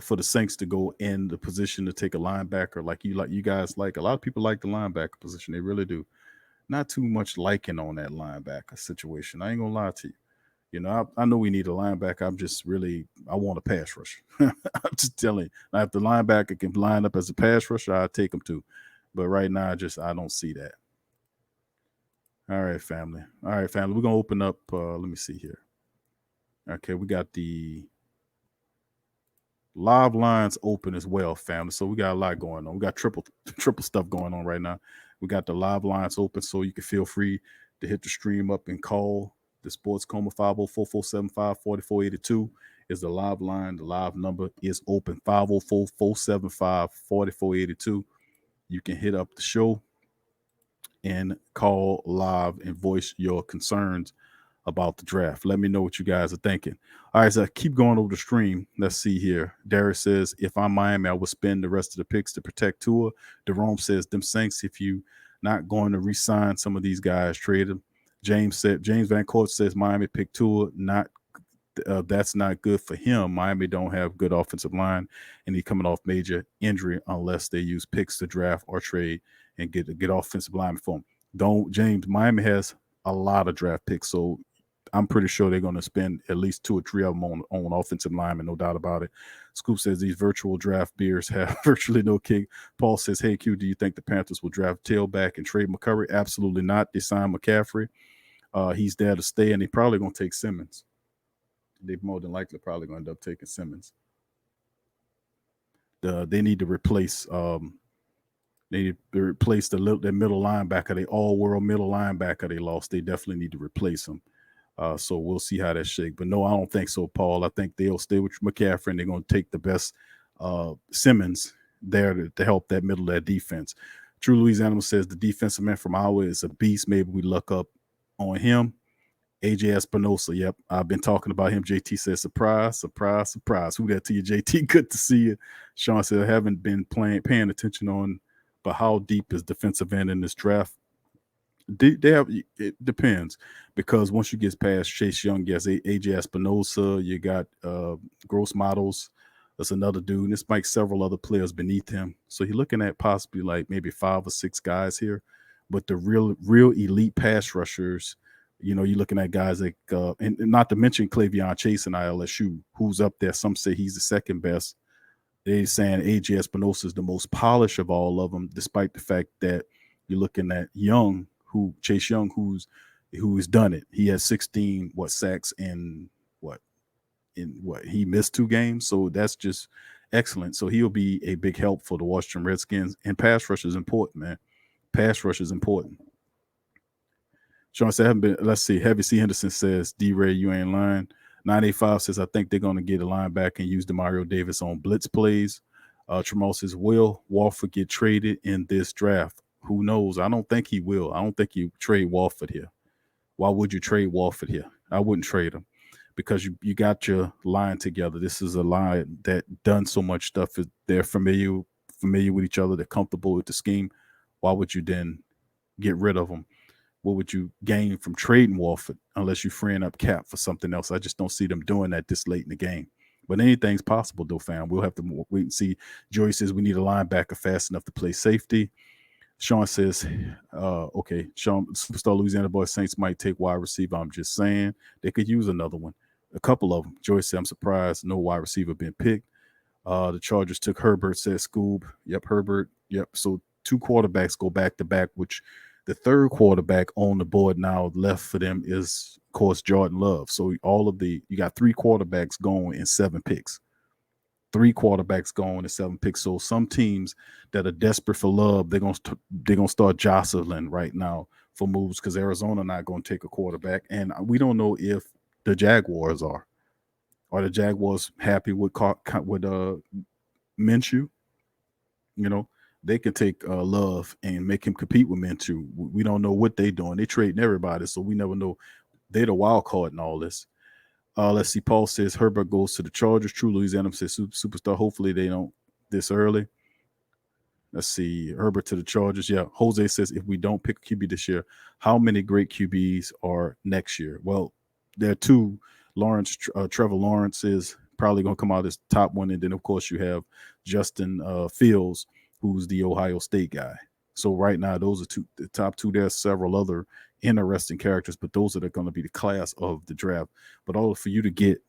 for the Saints to go in the position to take a linebacker like you guys like? A lot of people like the linebacker position. They really do. Not too much liking on that linebacker situation. I ain't gonna lie to you. I know we need a linebacker. I want a pass rusher. I'm just telling you. Now, if the linebacker can line up as a pass rusher, I'll take him too. But right now, I don't see that. All right, family. We're gonna open up. Let me see here. Okay, we got the live lines open as well, family. So we got a lot going on. We got triple stuff going on right now. We got the live lines open, so you can feel free to hit the stream up and call the Sports Coma 504-475-4482 is the live line. The live number is open 504-475-4482. You can hit up the show and call live and voice your concerns about the draft. Let me know what you guys are thinking. All right, so keep going over the stream. Let's see here. Darius says, if I'm Miami, I would spend the rest of the picks to protect Tua. Jerome says, them Saints, if you not going to re-sign some of these guys, trade them. James Van Court says, Miami pick Tua. That's not good for him. Miami don't have good offensive line, and he's coming off major injury unless they use picks to draft or trade and get offensive lineman for him. Miami has a lot of draft picks, so I'm pretty sure they're going to spend at least 2 or 3 of them on offensive linemen, no doubt about it. Scoop says these virtual draft beers have virtually no kick. Paul says, hey, Q, do you think the Panthers will draft tailback and trade McCurry? Absolutely not. They signed McCaffrey. he's there to stay, and they probably gonna take Simmons. They more than likely probably gonna end up taking Simmons. They need to replace they need to replace their middle linebacker, the all-world middle linebacker they lost. They definitely need to replace him. So we'll see how that shake. But no, I don't think so, Paul. I think they'll stay with McCaffrey, and they're going to take the best Simmons there to help that middle of that defense. True Louisiana says the defensive man from Iowa is a beast. Maybe we luck up on him. AJ Espinosa. Yep, I've been talking about him. JT says, surprise, surprise, surprise. Who that to you, JT? Good to see you. Sean said, I haven't been paying attention on, but how deep is defensive end in this draft? It depends, because once you get past Chase Young, yes, AJ Espinosa, you got Gross Models. That's another dude. And this might several other players beneath him. So you're looking at possibly like maybe 5 or 6 guys here. But the real elite pass rushers, you're looking at guys like, and not to mention Clavion Chase and ILSU, who's up there. Some say he's the second best. They're saying AJ Espinosa is the most polished of all of them, despite the fact that you're looking at Chase Young, who's done it. He has 16 sacks in he missed 2 games, so that's just excellent. So he'll be a big help for the Washington Redskins. And pass rush is important, man. Pass rush is important. Sean said, let's see. Heavy C. Henderson says, D-Ray, you ain't lying. 985 says, I think they're going to get a linebacker and use Demario Davis on blitz plays. Tramal says, will Walford get traded in this draft? Who knows? I don't think he will. I don't think you trade Walford here. Why would you trade Walford here? I wouldn't trade him, because you got your line together. This is a line that done so much stuff. They're familiar with each other. They're comfortable with the scheme. Why would you then get rid of them? What would you gain from trading Walford unless you're freeing up cap for something else? I just don't see them doing that this late in the game. But anything's possible, though, fam. We'll have to wait and see. Joey says we need a linebacker fast enough to play safety. Sean says, okay, Sean, Superstar Louisiana Boys Saints might take wide receiver. I'm just saying they could use another one. A couple of them. Joey said, I'm surprised no wide receiver been picked. The Chargers took Herbert, says Scoob. Yep, Herbert. Yep. So 2 quarterbacks go back to back, which the third quarterback on the board now left for them is, of course, Jordan Love. So you got 3 quarterbacks going in 7 picks. 3 quarterbacks going in 7 picks. So some teams that are desperate for Love, they're gonna start jostling right now for moves, because Arizona not going to take a quarterback, and we don't know if the Jaguars are. Are the Jaguars happy with Minshew? They can take Love and make him compete with Minshew. We don't know what they're doing. They're trading everybody, so we never know. They're the wild card in all this. Let's see. Paul says Herbert goes to the Chargers. True Louisiana says Superstar. Hopefully they don't this early. Let's see. Herbert to the Chargers. Yeah. Jose says if we don't pick a QB this year, how many great QBs are next year? Well, there are 2. Trevor Lawrence is probably going to come out as top one, and then of course you have Justin Fields, who's the Ohio State guy. So right now, those are the top 2. There's several other interesting characters, but those are going to be the class of the draft. But for you to get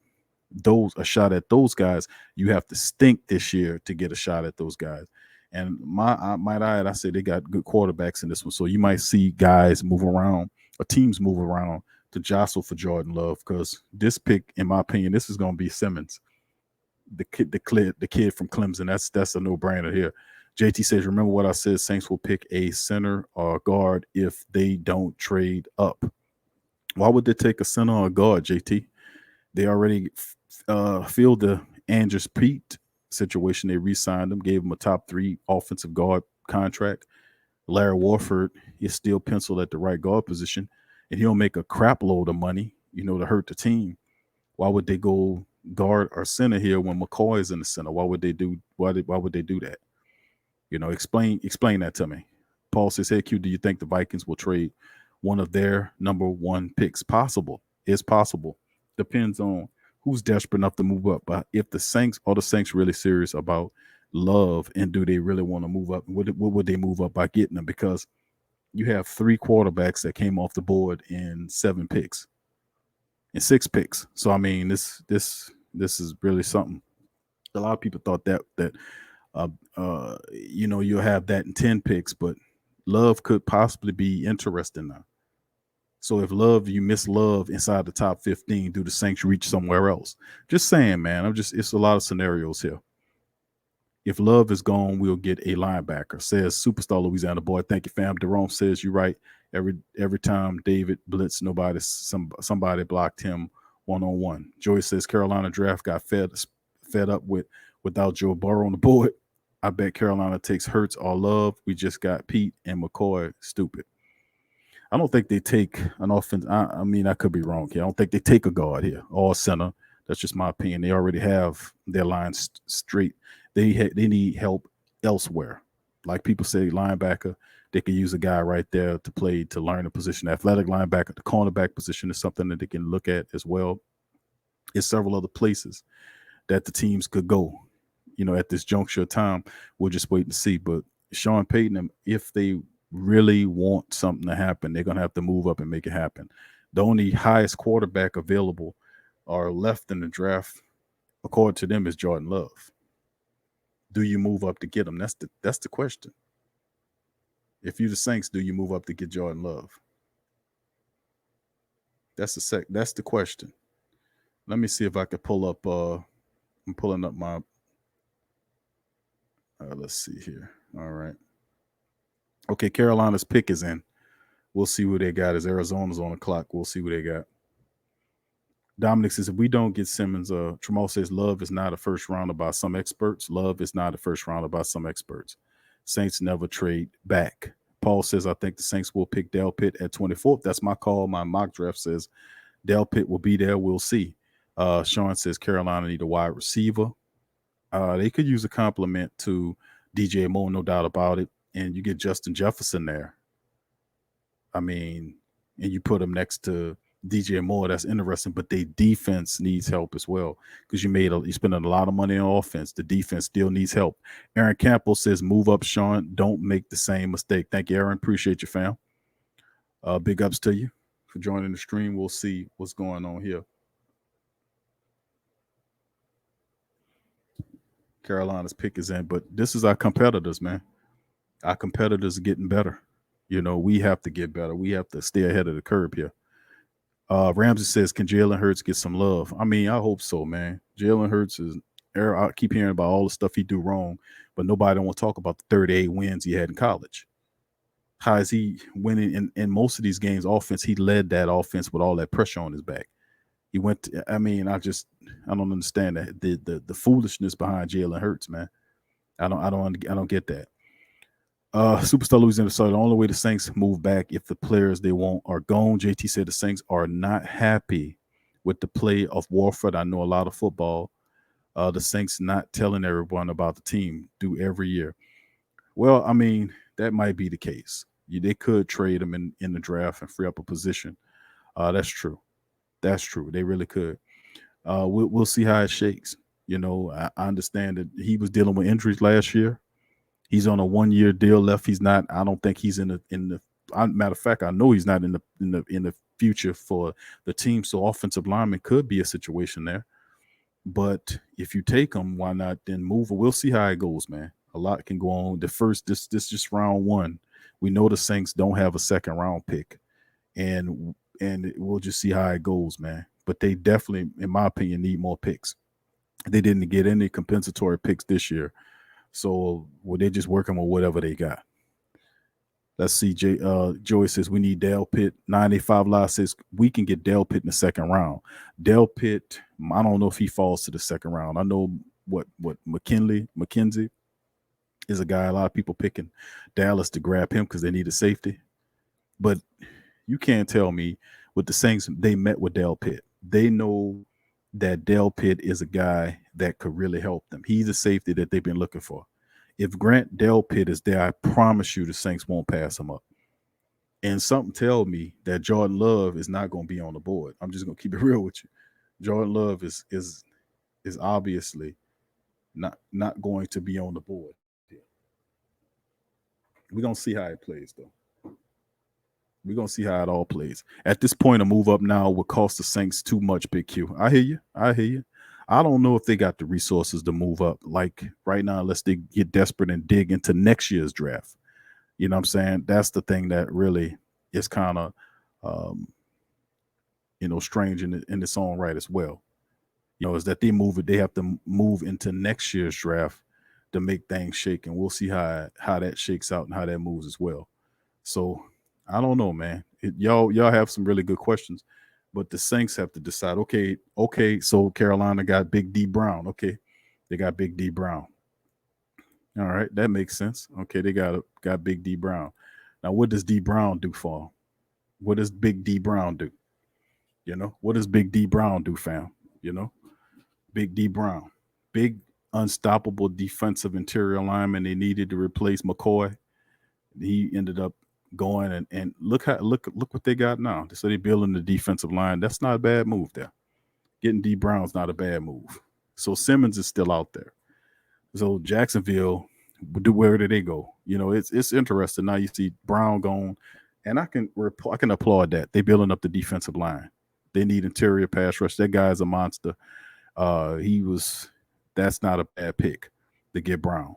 a shot at those guys, you have to stink this year to get a shot at those guys. And I say they got good quarterbacks in this one. So you might see guys move around, or teams move around to jostle for Jordan Love, because this pick, in my opinion, this is going to be Simmons, the kid from Clemson. That's a no-brainer here. JT says, remember what I said, Saints will pick a center or guard if they don't trade up. Why would they take a center or a guard, JT? They already filled the Andrews Pete situation. They re-signed him, gave him a top 3 offensive guard contract. Larry Warford is still penciled at the right guard position, and he'll make a crap load of money, to hurt the team. Why would they go guard or center here when McCoy is in the center? Why would they do that? Explain that to me. Paul says, hey, Q, do you think the Vikings will trade one of their number 1 picks? Possible. It's possible. Depends on who's desperate enough to move up. But if the Saints really serious about Love, and do they really want to move up? What would they move up by getting them? Because you have 3 quarterbacks that came off the board in 7 picks, in 6 picks. So I mean, this is really something. A lot of people thought that you'll have that in 10 picks, but Love could possibly be interesting now. So if Love, you miss Love inside the top 15, do the Saints reach somewhere else? Just saying, man. It's a lot of scenarios here. If Love is gone, we'll get a linebacker, says Superstar Louisiana boy. Thank you, fam. Jerome says you're right. Every time David blitzed, somebody blocked him one-on-one. Joy says Carolina draft got fed up without Joe Burrow on the board. I bet Carolina takes Hurts or Love. We just got Pete and McCoy. Stupid. I don't think they take an offense. I mean, I could be wrong here. I don't think they take a guard here or a center. That's just my opinion. They already have their lines straight. They need help elsewhere. Like people say, linebacker, they could use a guy right there to learn a position. Athletic linebacker, the cornerback position is something that they can look at as well. There's several other places that the teams could go. At this juncture of time, we'll just wait and see. But Sean Payton, if they really want something to happen, they're going to have to move up and make it happen. The only highest quarterback available or left in the draft, according to them, is Jordan Love. Do you move up to get him? That's the question. If you're the Saints, do you move up to get Jordan Love? That's the question. Let me see if I can pull up. I'm pulling up my. Let's see here. All right. Okay, Carolina's pick is in. We'll see who they got. As Arizona's on the clock, we'll see who they got. Dominic says, if we don't get Simmons, Tramal says Love is not a first rounder by some experts. Love is not a first rounder by some experts. Saints never trade back. Paul says, I think the Saints will pick Del Pitt at 24th. That's my call. My mock draft says Del Pitt will be there. We'll see. Sean says Carolina need a wide receiver. They could use a compliment to DJ Moore, no doubt about it. And you get Justin Jefferson there. I mean, and you put him next to DJ Moore. That's interesting, but their defense needs help as well because you spending a lot of money on offense. The defense still needs help. Aaron Campbell says, move up, Sean. Don't make the same mistake. Thank you, Aaron. Appreciate you, fam. Big ups to you for joining the stream. We'll see what's going on here. Carolina's pick is in, but this is our competitors, man. Our competitors are getting better. We have to get better. We have to stay ahead of the curve here. Ramsey says, can Jalen Hurts get some love? I mean, I hope so, man. Jalen Hurts I keep hearing about all the stuff he do wrong, but nobody don't want to talk about the 38 wins he had in college. How is he winning in most of these games? Offense, he led that offense with all that pressure on his back. He went. I don't understand that the foolishness behind Jalen Hurts, man. I don't get that. Superstar Louisiana. So the only way the Saints move back if the players they want are gone. JT said the Saints are not happy with the play of Warford. I know a lot of football. The Saints not telling everyone about the team do every year. Well, I mean, that might be the case. They could trade him in the draft and free up a position. That's true. That's true. They really could. We'll see how it shakes. I understand that he was dealing with injuries last year. He's on a 1-year deal left. He's not. I don't think he's in the. Matter of fact, I know he's not in the future for the team. So offensive lineman could be a situation there. But if you take him, why not then move? We'll see how it goes, man. A lot can go on. This just round one. We know the Saints don't have a second round pick, and we'll just see how it goes, man. But they definitely, in my opinion, need more picks. They didn't get any compensatory picks this year. So they're just working with whatever they got. Let's see. Joey says we need Del Pitt. 985 Live says we can get Del Pitt in the second round. Del Pitt, I don't know if he falls to the second round. I know what McKenzie is a guy a lot of people picking Dallas to grab him because they need a safety. But you can't tell me with the Saints, they met with Del Pitt. They know that Del Pitt is a guy that could really help them. He's a safety that they've been looking for. If Grant Del Pitt is there, I promise you the Saints won't pass him up. And something tell me that Jordan Love is not going to be on the board. I'm just going to keep it real with you. Jordan Love is obviously not going to be on the board. We're going to see how it plays, though. We're going to see how it all plays. At this point, a move up now would cost the Saints too much, Big Q. I hear you. I don't know if they got the resources to move up. Like right now, unless they get desperate and dig into next year's draft. You know what I'm saying? That's the thing that really is kind of um, strange in its own right as well. Is that they have to move into next year's draft to make things shake, and we'll see how that shakes out and how that moves as well. So I don't know, man. Y'all have some really good questions, but the Saints have to decide. Okay. So Carolina got Big D Brown. Okay, they got Big D Brown. All right, that makes sense. Okay, they got Big D Brown. Now, what does D Brown do for them? What does Big D Brown do? What does Big D Brown do, fam? You know, Big D Brown, big unstoppable defensive interior lineman. They needed to replace McCoy. He ended up going and look what they got now. So they're building the defensive line. That's not a bad move there. Getting D Brown's not a bad move. So Simmons is still out there. So Jacksonville, where did they go? It's interesting. Now you see Brown gone, and I can applaud that. They building up the defensive line. They need interior pass rush. That guy's a monster. That's not a bad pick to get Brown.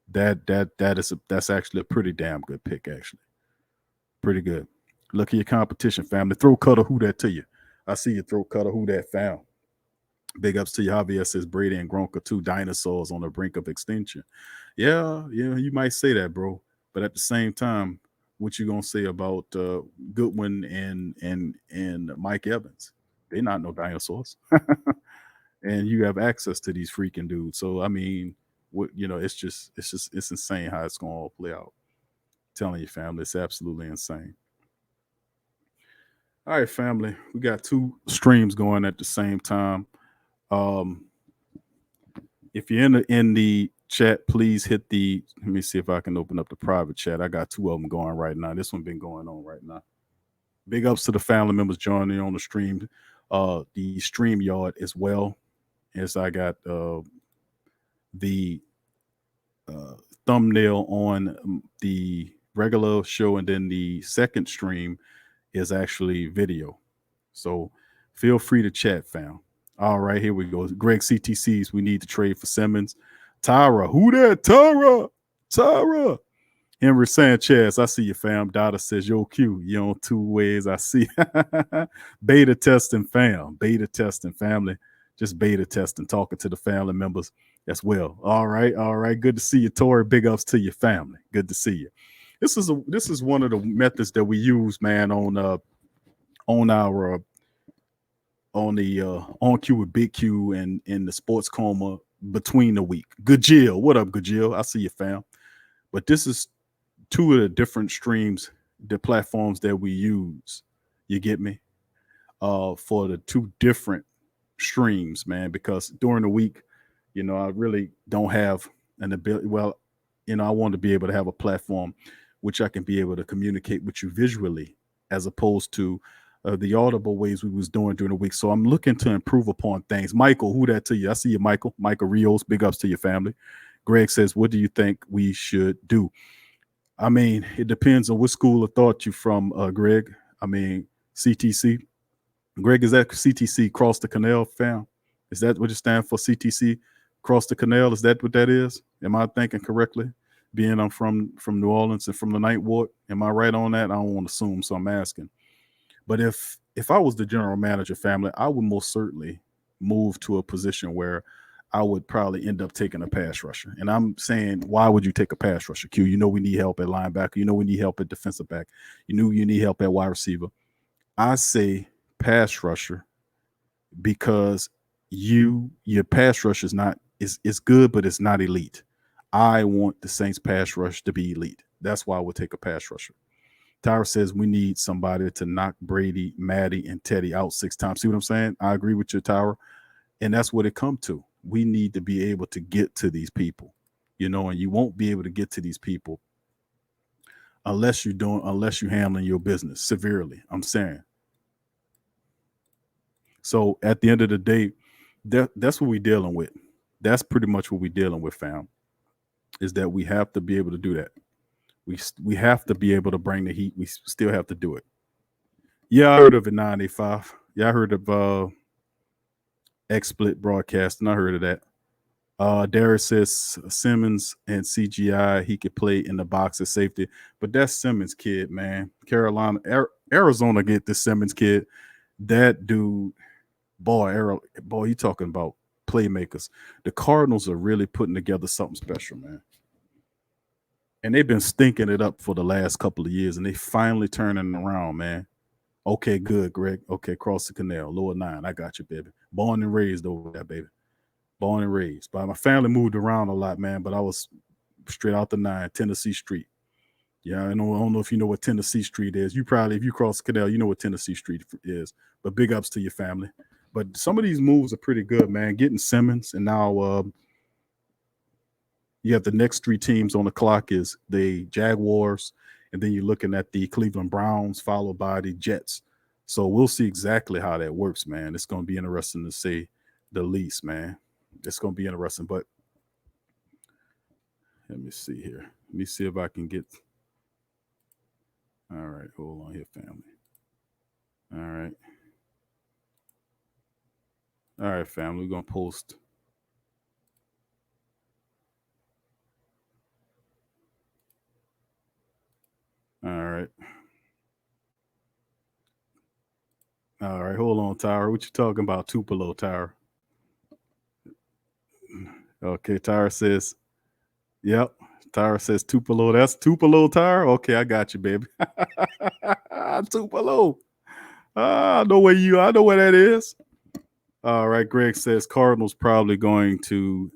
That's actually a pretty damn good pick, actually. Pretty good. Look at your competition, family. Throw Cutter Who that to you. I see you throw Cutter Who that, fam. Big ups to you. Javier says Brady and Gronk are two dinosaurs on the brink of extinction. Yeah, you might say that, bro. But at the same time, what you gonna say about Goodwin and Mike Evans? They're not no dinosaurs. And you have access to these freaking dudes. So I mean, it's insane how it's gonna all play out. I'm telling you, family, it's absolutely insane. All right, family, we got two streams going at the same time. If you're in the chat, please hit the. Let me see if I can open up the private chat. I got two of them going right now. This one been going on right now. Big ups to the family members joining on the stream, the stream yard as well. As I got the thumbnail on the regular show, and then the second stream is actually video. So feel free to chat, fam. All right, here we go. Greg CTCs, we need to trade for Simmons. Tyra, who that? Tyra. Henry Sanchez, I see you, fam. Dada says, yo, Q, you on two ways. I see. Beta testing, fam. Beta testing, family. Just beta testing, talking to the family members as well. All right. Good to see you, Tori. Big ups to your family. Good to see you. This is one of the methods that we use, man, on the On Q with Big Q and in the Sports Coma between the week. Good Jill. What up, Good Jill? I see you, fam. But this is two of the different streams, the platforms that we use. You get me? For the two different streams, man, because during the week, I really don't have an ability. Well, I want to be able to have a platform which I can be able to communicate with you visually, as opposed to the audible ways we was doing during the week. So I'm looking to improve upon things. Michael, who that to you? I see you, Michael. Michael Rios, big ups to your family. Greg says, what do you think we should do? I mean, it depends on what school of thought you from, Greg. I mean, CTC. Greg, is that CTC, Cross the Canal, fam? Is that what it stands for, CTC, Cross the Canal? Is that what that is? Am I thinking correctly? Being I'm from New Orleans and from the Ninth Ward, am I right on that? I don't want to assume, so I'm asking. But if I was the general manager, family, I would most certainly move to a position where I would probably end up taking a pass rusher. And I'm saying, why would you take a pass rusher, Q? We need help at linebacker. We need help at defensive back. You need help at wide receiver. I say pass rusher because your pass rush is good, but it's not elite. I want the Saints pass rush to be elite. That's why I would take a pass rusher. Tyra says we need somebody to knock Brady, Maddie, and Teddy out 6 times. See what I'm saying? I agree with you, Tyra. And that's what it come to. We need to be able to get to these people, and you won't be able to get to these people unless you're handling your business severely. I'm saying. So at the end of the day, that's what we're dealing with. That's pretty much what we're dealing with, fam. Is that we have to be able to do that. We have to be able to bring the heat. We still have to do it. Yeah, I heard of it, 985. Yeah, I heard of XSplit Broadcasting. I heard of that. Darius says Simmons and CGI, he could play in the box as safety, but that's Simmons kid, man. Carolina, Arizona get this Simmons kid. That dude, boy, you talking about playmakers. The Cardinals are really putting together something special, man. And they've been stinking it up for the last couple of years, and they finally turning around, man. Okay, good, Greg. Okay, cross the canal, lower 9. I got you, baby. Born and raised over there, baby. Born and raised. But my family moved around a lot, man. But I was straight out the 9, Tennessee Street. Yeah, I don't know if you know what Tennessee Street is. You probably, if you cross the canal, you know what Tennessee Street is. But big ups to your family. But some of these moves are pretty good, man. Getting Simmons, and now you have the next 3 teams on the clock is the Jaguars, and then you're looking at the Cleveland Browns, followed by the Jets. So we'll see exactly how that works, man. It's going to be interesting to say the least, man. It's going to be interesting. But let me see here. Let me see if I can get. All right, hold on here, family. All right. All right, family. We're going to post. All right. All right, hold on, Tyra. What you talking about, Tupelo, Tyra? Okay, Tyra says, yep. Tyra says Tupelo. That's Tupelo, Tyra? Okay, I got you, baby. Tupelo. I know where that is. All right, Greg says Cardinals probably going to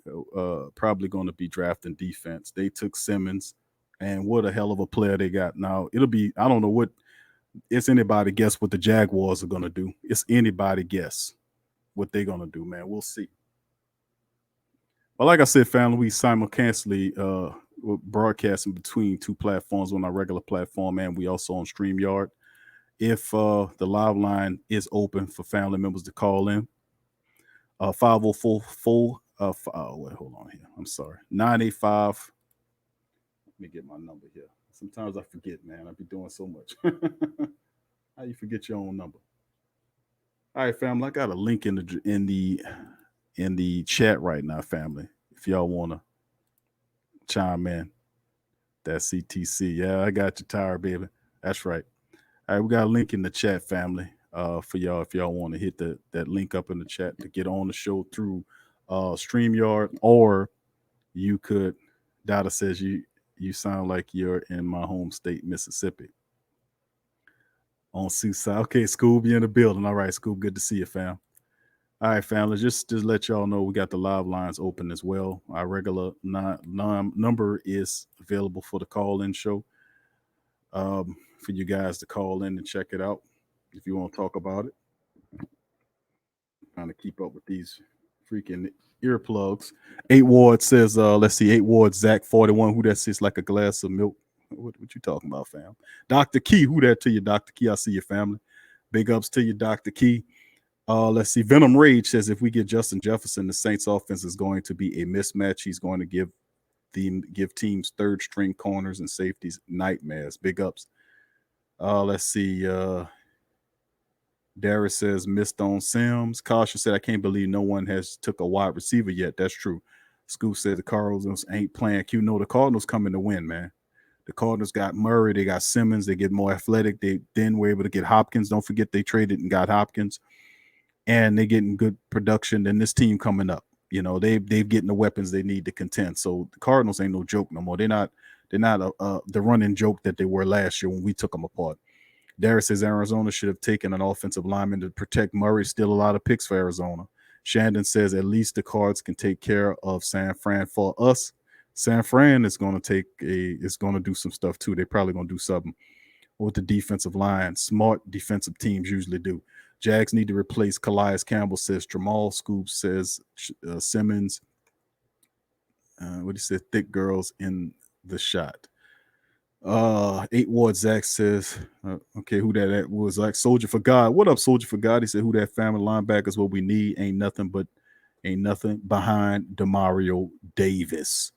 be drafting defense. They took Simmons, and what a hell of a player they got. Now it'll be, I don't know what, it's anybody guess what the Jaguars are gonna do. It's anybody guess what they're gonna do, man. We'll see. But like I said, family, we simultaneously broadcasting between 2 platforms on our regular platform, and we also on StreamYard. If the live line is open for family members to call in, 5044 wait, hold on here. I'm sorry. 985. Let me get my number here. Sometimes I forget, man. I be doing so much. How you forget your own number? All right, family. I got a link in the chat right now, family. If y'all wanna chime in. That's CTC. Yeah, I got you, Tyra, baby. That's right. All right, we got a link in the chat, family, for y'all if y'all want to hit that link up in the chat to get on the show through StreamYard, or you could. Dada says you sound like you're in my home state, Mississippi. On Seaside. Okay, Scoob, you in the building. All right, Scoob, good to see you, fam. All right, family, just let y'all know we got the live lines open as well. Our regular number is available for the call-in show. For you guys to call in and check it out if you want to talk about it. Trying to keep up with these freaking earplugs. 8 Ward says, let's see, 8 Ward, Zach 41, who that sits like a glass of milk. What you talking about, fam? Dr. Key, who that to you, Dr. Key? I see your family. Big ups to you, Dr. Key. Let's see. Venom Rage says if we get Justin Jefferson, the Saints offense is going to be a mismatch. He's going to give teams third string corners and safeties nightmares. Big ups. Let's see. Darius says missed on Sims. Caution said I can't believe no one has took a wide receiver yet. That's true. Scoop said the Cardinals ain't playing Q. No, the Cardinals coming to win, man. The Cardinals got Murray, they got Simmons, they get more athletic. They then were able to get Hopkins. Don't forget they traded and got Hopkins, and they're getting good production. And this team coming up, they've getting the weapons they need to contend. So the Cardinals ain't no joke no more. They're not the running joke that they were last year when we took them apart. Darius says Arizona should have taken an offensive lineman to protect Murray. Still a lot of picks for Arizona. Shandon says at least the Cards can take care of San Fran for us. San Fran is going to do some stuff too. They're probably going to do something with the defensive line. Smart defensive teams usually do. Jags need to replace Calais Campbell, says Jamal. Scoop says Simmons. What he said, thick girls in the shot. 8 Ward Zach says, okay, who that was, like Soldier for God. What up, Soldier for God? He said, who that family linebacker is what we need. Ain't nothing behind Demario Davis.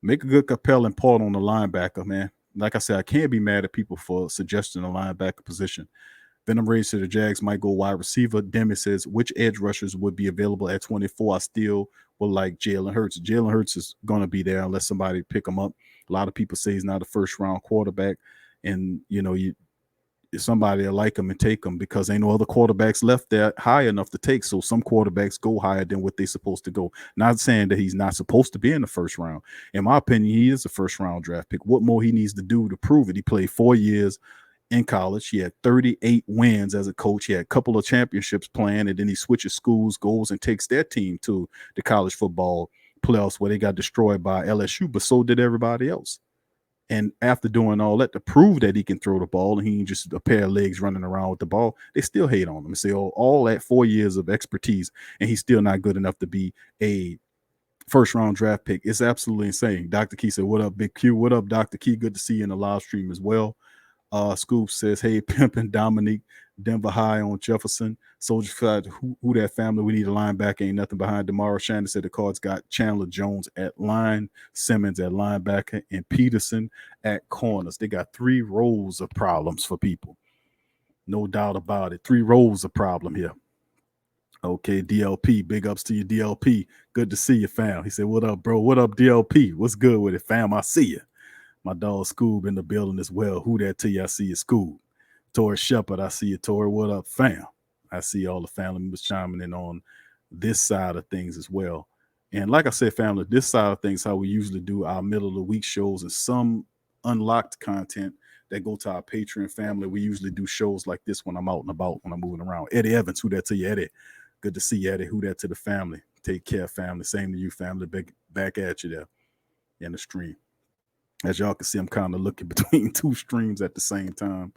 Make a good compelling part on the linebacker, man. Like I said, I can't be mad at people for suggesting a linebacker position. Venom Rage said the Jags might go wide receiver. Demi says, which edge rushers would be available at 24? I still would like Jalen Hurts. Jalen Hurts is going to be there unless somebody pick him up. A lot of people say he's not a first-round quarterback. And, somebody will like him and take him because ain't no other quarterbacks left there high enough to take. So some quarterbacks go higher than what they're supposed to go. Not saying that he's not supposed to be in the first round. In my opinion, he is a first-round draft pick. What more he needs to do to prove it? He played 4 years in college. He had 38 wins as a coach. He had a couple of championships playing, and then he switches schools, goes and takes their team to the college football playoffs where they got destroyed by LSU, but so did everybody else. And after doing all that to prove that he can throw the ball and he ain't just a pair of legs running around with the ball, they still hate on him and say, oh, all that 4 years of expertise, and he's still not good enough to be a first-round draft pick. It's absolutely insane. Dr. Key said, what up, Big Q? What up, Dr. Key? Good to see you in the live stream as well. Scoop says, hey, Pimpin' Dominique, Denver High on Jefferson. Soldier Flat, who that family? We need a linebacker. Ain't nothing behind Demaro. Shannon said the Cards got Chandler Jones at line, Simmons at linebacker, and Peterson at corners. They got 3 rows of problems for people. No doubt about it. 3 rows of problem here. Okay, DLP, big ups to you, DLP. Good to see you, fam. He said, what up, bro? What up, DLP? What's good with it, fam? I see you. My dog Scoob in the building as well. Who that to you? I see you, Scoob. Tori Shepard, I see you, Tori. What up, fam? I see all the family members chiming in on this side of things as well. And like I said, family, this side of things, how we usually do our middle of the week shows and some unlocked content that go to our Patreon family. We usually do shows like this when I'm out and about, when I'm moving around. Eddie Evans, who that to you, Eddie? Good to see you, Eddie. Who that to the family? Take care, family. Same to you, family. Back at you there in the stream. As y'all can see, I'm kind of looking between 2 streams at the same time.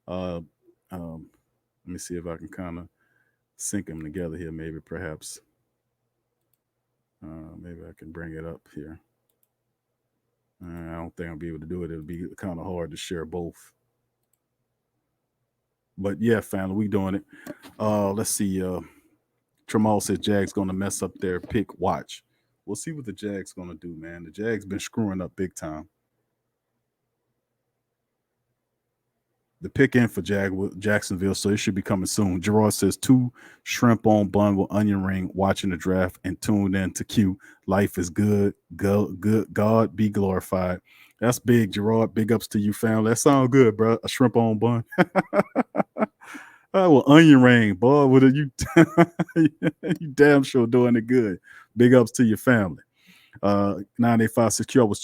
Let me see if I can kind of sync them together here, maybe, perhaps. Maybe I can bring it up here. I don't think I'll be able to do it. It'll be kind of hard to share both. But yeah, family, we doing it. Let's see. Tramal said Jags going to mess up their pick. Watch. We'll see what the Jags going to do, man. The Jags been screwing up big time. The pick in for Jacksonville, so it should be coming soon. Gerard says 2 shrimp on bun with onion ring, watching the draft and tuned in to Q. Life is good. God be glorified. That's big, Gerard. Big ups to you, family. That sounds good, bro. A shrimp on bun. Well, onion ring, boy. What are you? You damn sure doing it good. Big ups to your family. 9856Q. I was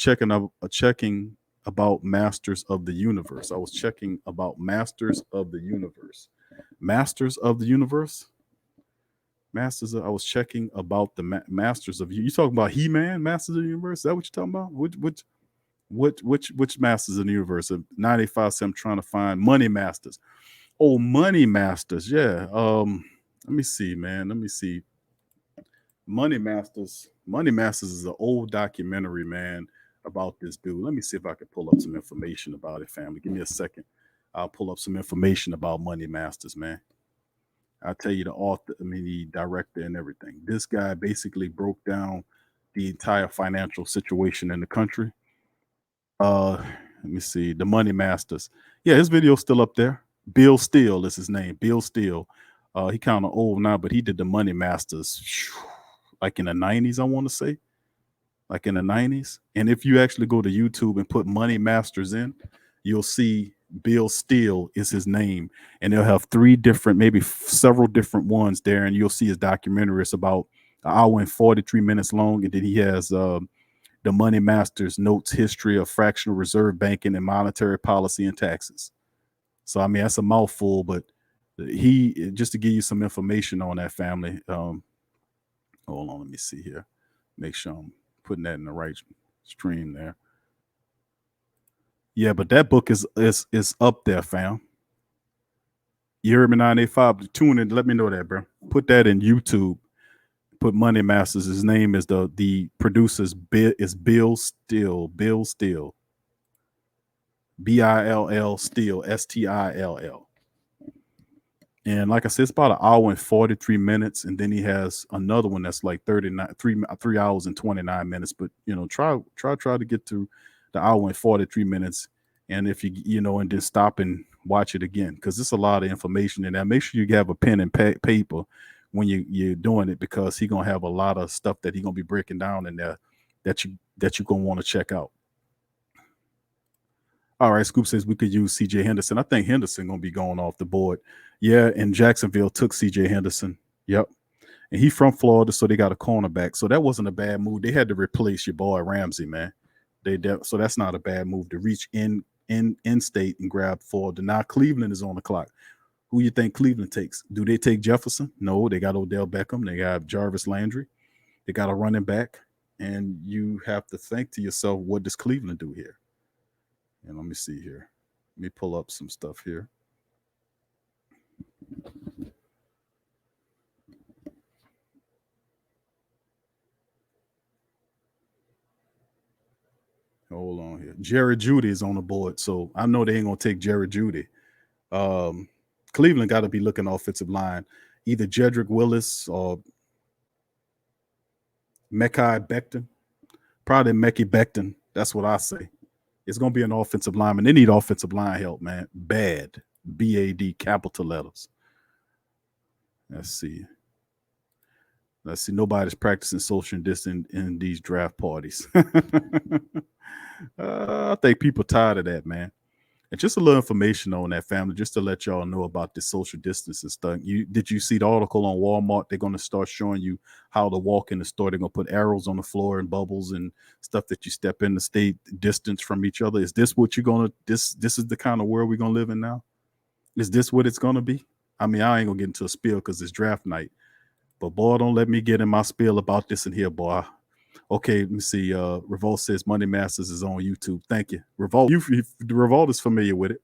checking about Masters of the Universe. I was checking about Masters of the Universe. Masters of the Universe? I was checking about the Masters of you talking about He-Man, Masters of the Universe? Is that what you're talking about? Which Masters of the Universe? 95 I'm trying to find Money Masters. Oh, Money Masters. Yeah. Let me see, man. Let me see. Money Masters is an old documentary, man, about this dude. Let me see if I can pull up some information about it, family. Give me a second. I'll pull up some information about Money Masters, man. I'll tell you the author, the director and everything. This guy basically broke down the entire financial situation in the country. Let me see. The Money Masters. Yeah, his video's still up there. Bill Steele is his name. Bill Steele. He kind of old now, but he did the Money Masters like in the 90s, I want to say. Like in the 90s. And if you actually go to YouTube and put Money Masters in, you'll see Bill Steele is his name. And they'll have 3 different, maybe several different ones there. And you'll see his documentary. It's about an hour and 43 minutes long. And then he has the Money Masters Notes History of Fractional Reserve Banking and Monetary Policy and Taxes. So, that's a mouthful, but just to give you some information on that, family. Hold on, let me see here. Make sure I'm putting that in the right stream there. Yeah, but that book is up there, fam. You heard me, 985. Tune in. Let me know that, bro. Put that in YouTube. Put Money Masters. His name is the producer's Bill Steele. Bill Steele. Bill Steele. Still. And like I said, it's about an hour and 43 minutes. And then he has another one that's like 3 hours and 29 minutes. But try to get to the hour and 43 minutes And if you know, and then stop and watch it again, because it's a lot of information in there. Make sure you have a pen and paper when you're doing it, because he's gonna have a lot of stuff that he's gonna be breaking down in there that you're gonna want to check out. All right, Scoop says we could use CJ Henderson. I think Henderson gonna be going off the board. Yeah, and Jacksonville took CJ Henderson. Yep. And he from Florida, so they got a cornerback. So that wasn't a bad move. They had to replace your boy Ramsey, man. So that's not a bad move to reach in state and grab Florida. Now Cleveland is on the clock. Who you think Cleveland takes? Do they take Jefferson? No, they got Odell Beckham. They got Jarvis Landry. They got a running back. And you have to think to yourself, what does Cleveland do here? And let me see here. Let me pull up some stuff here. Hold on here. Jerry Jeudy is on the board, so I know they ain't gonna take Jerry Jeudy. Cleveland got to be looking offensive line, either Jedrick Willis or Mekhi Becton. Probably Mekhi Becton. That's what I say. It's gonna be an offensive lineman. They need offensive line help, man. Bad. BAD, capital letters. Let's see. Nobody's practicing social distance in these draft parties. I think people tired of that, man. And just a little information on that, family, just to let y'all know about this social distance and stuff. Did you see the article on Walmart? They're going to start showing you how to walk in the store. They're going to put arrows on the floor and bubbles and stuff that you step in to stay distance from each other. Is this what you're going to, this is the kind of world we're going to live in now? Is this what it's going to be? I mean, I ain't going to get into a spiel because it's draft night. But boy, don't let me get in my spiel about this in here, boy. Okay, let me see. Revolt says Money Masters is on YouTube. Thank you. Revolt, Revolt is familiar with it.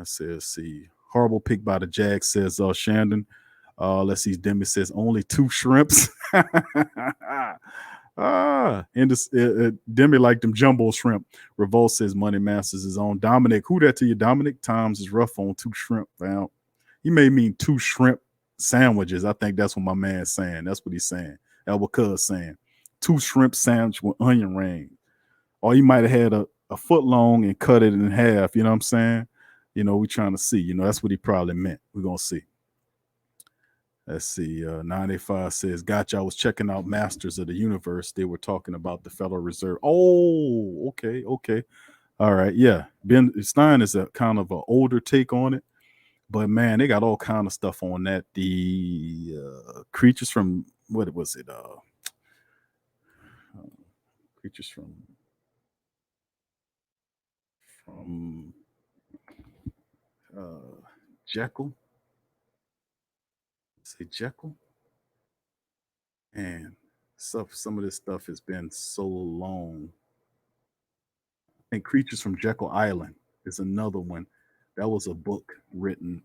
Says, see. Horrible pick by the Jags, says Shandon. Let's see. Demi says only 2 shrimps. And this, Demi like them jumbo shrimp. Revolt says Money Masters is on. Dominic, who that to you, Dominic? Times is rough on 2 shrimp. Well, he may mean 2 shrimp sandwiches. I think that's what my man's saying. That's what he's saying. That's what Cuz saying. 2 shrimp sandwich with onion ring. Or he might have had a foot long and cut it in half. You know what I'm saying? You know, we're trying to see. You know, that's what he probably meant. We're going to see. Let's see. 985 says, gotcha. I was checking out Masters of the Universe. They were talking about the Federal Reserve. Oh, okay. All right. Yeah. Ben Stein is a kind of an older take on it. But man, they got all kind of stuff on that. The creatures from, what was it? Creatures from Jekyll. Say Jekyll. And some of this stuff has been so long. And Creatures from Jekyll Island is another one. That was a book written.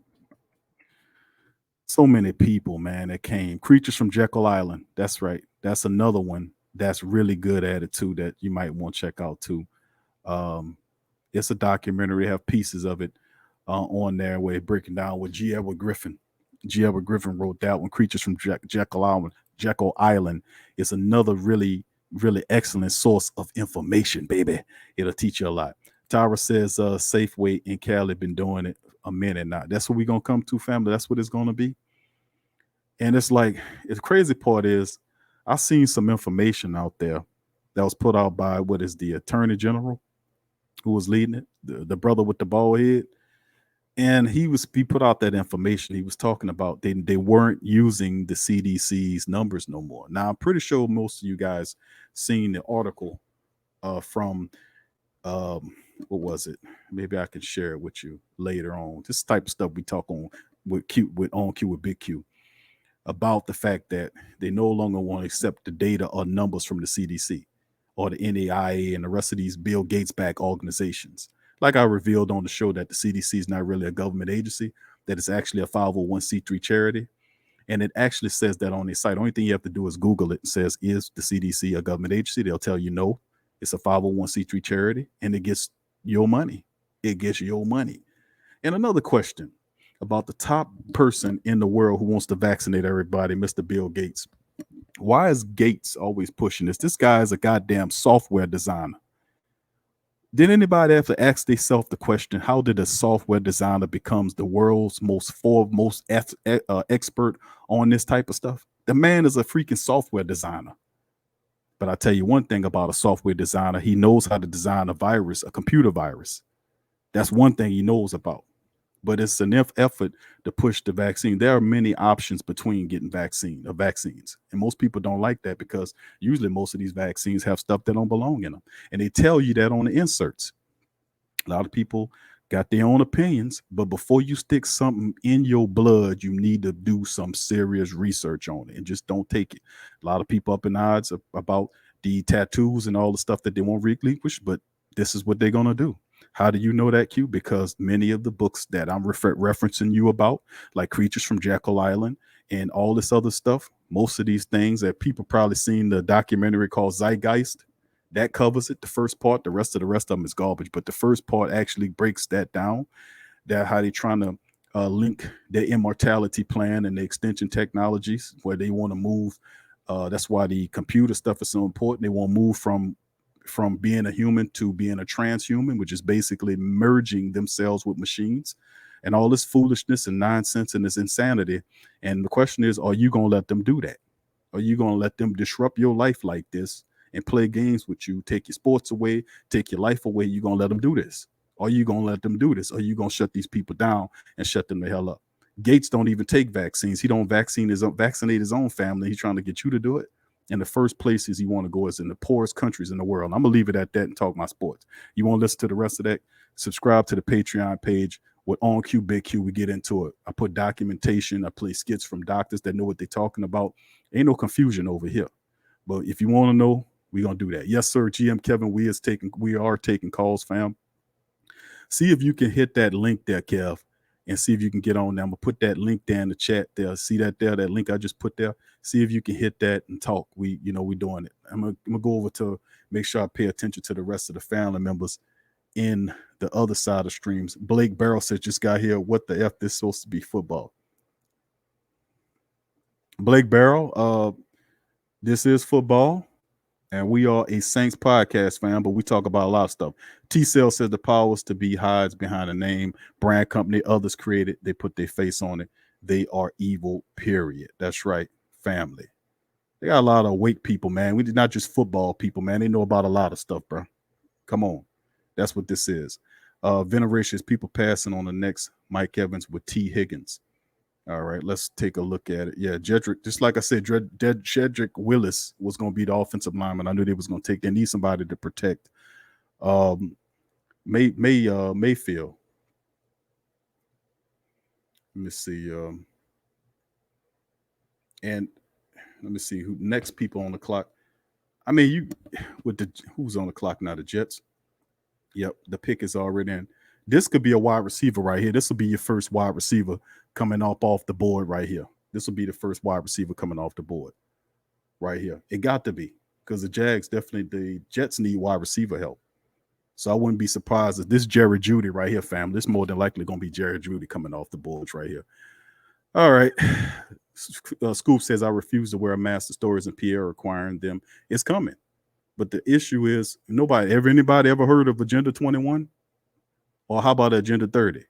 So many people, man, that came. Creatures from Jekyll Island. That's right. That's another one that's really good at it too, that you might want to check out too. It's a documentary. Have pieces of it on there where it's breaking down with G. Edward Griffin. G. Edward Griffin wrote that one. Creatures from Jekyll Island. Jekyll Island is another really, really excellent source of information, baby. It'll teach you a lot. Tyra says Safeway in Cali been doing it a minute now. That's what we're going to come to, family. That's what it's going to be. And it's like, the crazy part is I seen some information out there that was put out by, what is the Attorney General who was leading it, the brother with the bald head. And he put out that information. He was talking about they weren't using the CDC's numbers no more. Now, I'm pretty sure most of you guys seen the article from, what was it? Maybe I can share it with you later on. This type of stuff we talk on with On Q with Big Q about the fact that they no longer want to accept the data or numbers from the CDC or the NAIA and the rest of these Bill Gates backed organizations. Like I revealed on the show that the CDC is not really a government agency, that it's actually a 501c3 charity. And it actually says that on their site. Only thing you have to do is Google it and says, is the CDC a government agency? They'll tell you no, it's a 501c3 charity and it gets your money. It gets your money. And another question about the top person in the world who wants to vaccinate everybody, Mr. Bill Gates. Why is Gates always pushing this? This guy is a goddamn software designer. Did anybody ever ask themselves the question, how did a software designer becomes the world's most foremost expert on this type of stuff? The man is a freaking software designer. But I tell you one thing about a software designer, he knows how to design a virus, a computer virus. That's one thing he knows about. But it's an effort to push the vaccine. There are many options between getting vaccines. And most people don't like that because usually most of these vaccines have stuff that don't belong in them. And they tell you that on the inserts. A lot of people got their own opinions, but before you stick something in your blood, you need to do some serious research on it and just don't take it. A lot of people up in odds about the tattoos and all the stuff that they won't relinquish, but this is what they're going to do. How do you know that, Q? Because many of the books that I'm referencing you about, like Creatures from Jekyll Island and all this other stuff, most of these things that people probably seen the documentary called Zeitgeist, that covers it. The first part, the rest of them is garbage. But the first part actually breaks that down. That how they trying to link their immortality plan and the extension technologies where they want to move. That's why the computer stuff is so important. They want to move from being a human to being a transhuman, which is basically merging themselves with machines, and all this foolishness and nonsense and this insanity. And the question is, are you going to let them do that? Are you going to let them disrupt your life like this and play games with you, take your sports away, take your life away? You going to let them do this? Are you going to let them do this? Are you going to shut these people down and shut them the hell up? Gates don't even take vaccines. He don't vaccinate his own family. He's trying to get you to do it. And the first places he want to go is in the poorest countries in the world. I'm going to leave it at that and talk my sports. You want to listen to the rest of that? Subscribe to the Patreon page with On Q, Big Q. We get into it. I put documentation. I play skits from doctors that know what they're talking about. Ain't no confusion over here. But if you want to know, we're going to do that. Yes, sir. GM Kevin, we are taking calls, fam. See if you can hit that link there, Kev, and see if you can get on there. I'm going to put that link there in the chat there. See that there, that link I just put there? See if you can hit that and talk. We're doing it. I'm going to go over to make sure I pay attention to the rest of the family members in the other side of streams. Blake Barrel says, just got here. What the F, this supposed to be football? Blake Barrel, this is football. And we are a Saints podcast, fam, but we talk about a lot of stuff. T-Cell says the powers to be hides behind a name, brand company, others created. They put their face on it. They are evil, period. That's right, family. They got a lot of awake people, man. We did not just football people, man. They know about a lot of stuff, bro. Come on. That's what this is. Veneration is people passing on the next Mike Evans with T. Higgins. All right, let's take a look at it. Yeah, Jedrick, just like I said, Jedrick Willis was going to be the offensive lineman. I knew they was going to take. They need somebody to protect Mayfield. Let me see. And let me see who next people on the clock. I mean, who's on the clock now? The Jets. Yep, the pick is already in. This could be a wide receiver right here. This will be your first wide receiver coming off the board right here. This will be the first wide receiver coming off the board right here. It got to be because the Jets need wide receiver help. So I wouldn't be surprised if this Jerry Jeudy right here, fam. This more than likely going to be Jerry Jeudy coming off the boards right here. All right. Scoop says, I refuse to wear a mask. The stories in Pierre requiring them. It's coming. But the issue is anybody ever heard of Agenda 21? Or how about Agenda 30?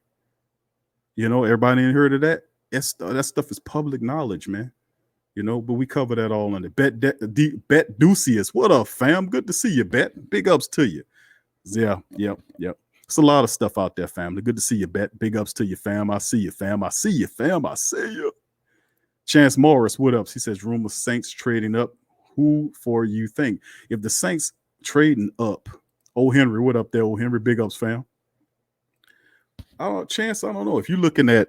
Everybody ain't heard of that? That stuff is public knowledge, man. But we cover that all in it. Bet Ducius. What up, fam? Good to see you, Bet. Big ups to you. Yeah, yep. It's a lot of stuff out there, family. Good to see you, Bet. Big ups to you, fam. I see you, fam. I see you, fam. I see you. Chance Morris, what up? He says, rumors Saints trading up. Who for you think? If the Saints trading up, Henry, what up there, Henry? Big ups, fam. Chance, I don't know. If you're looking at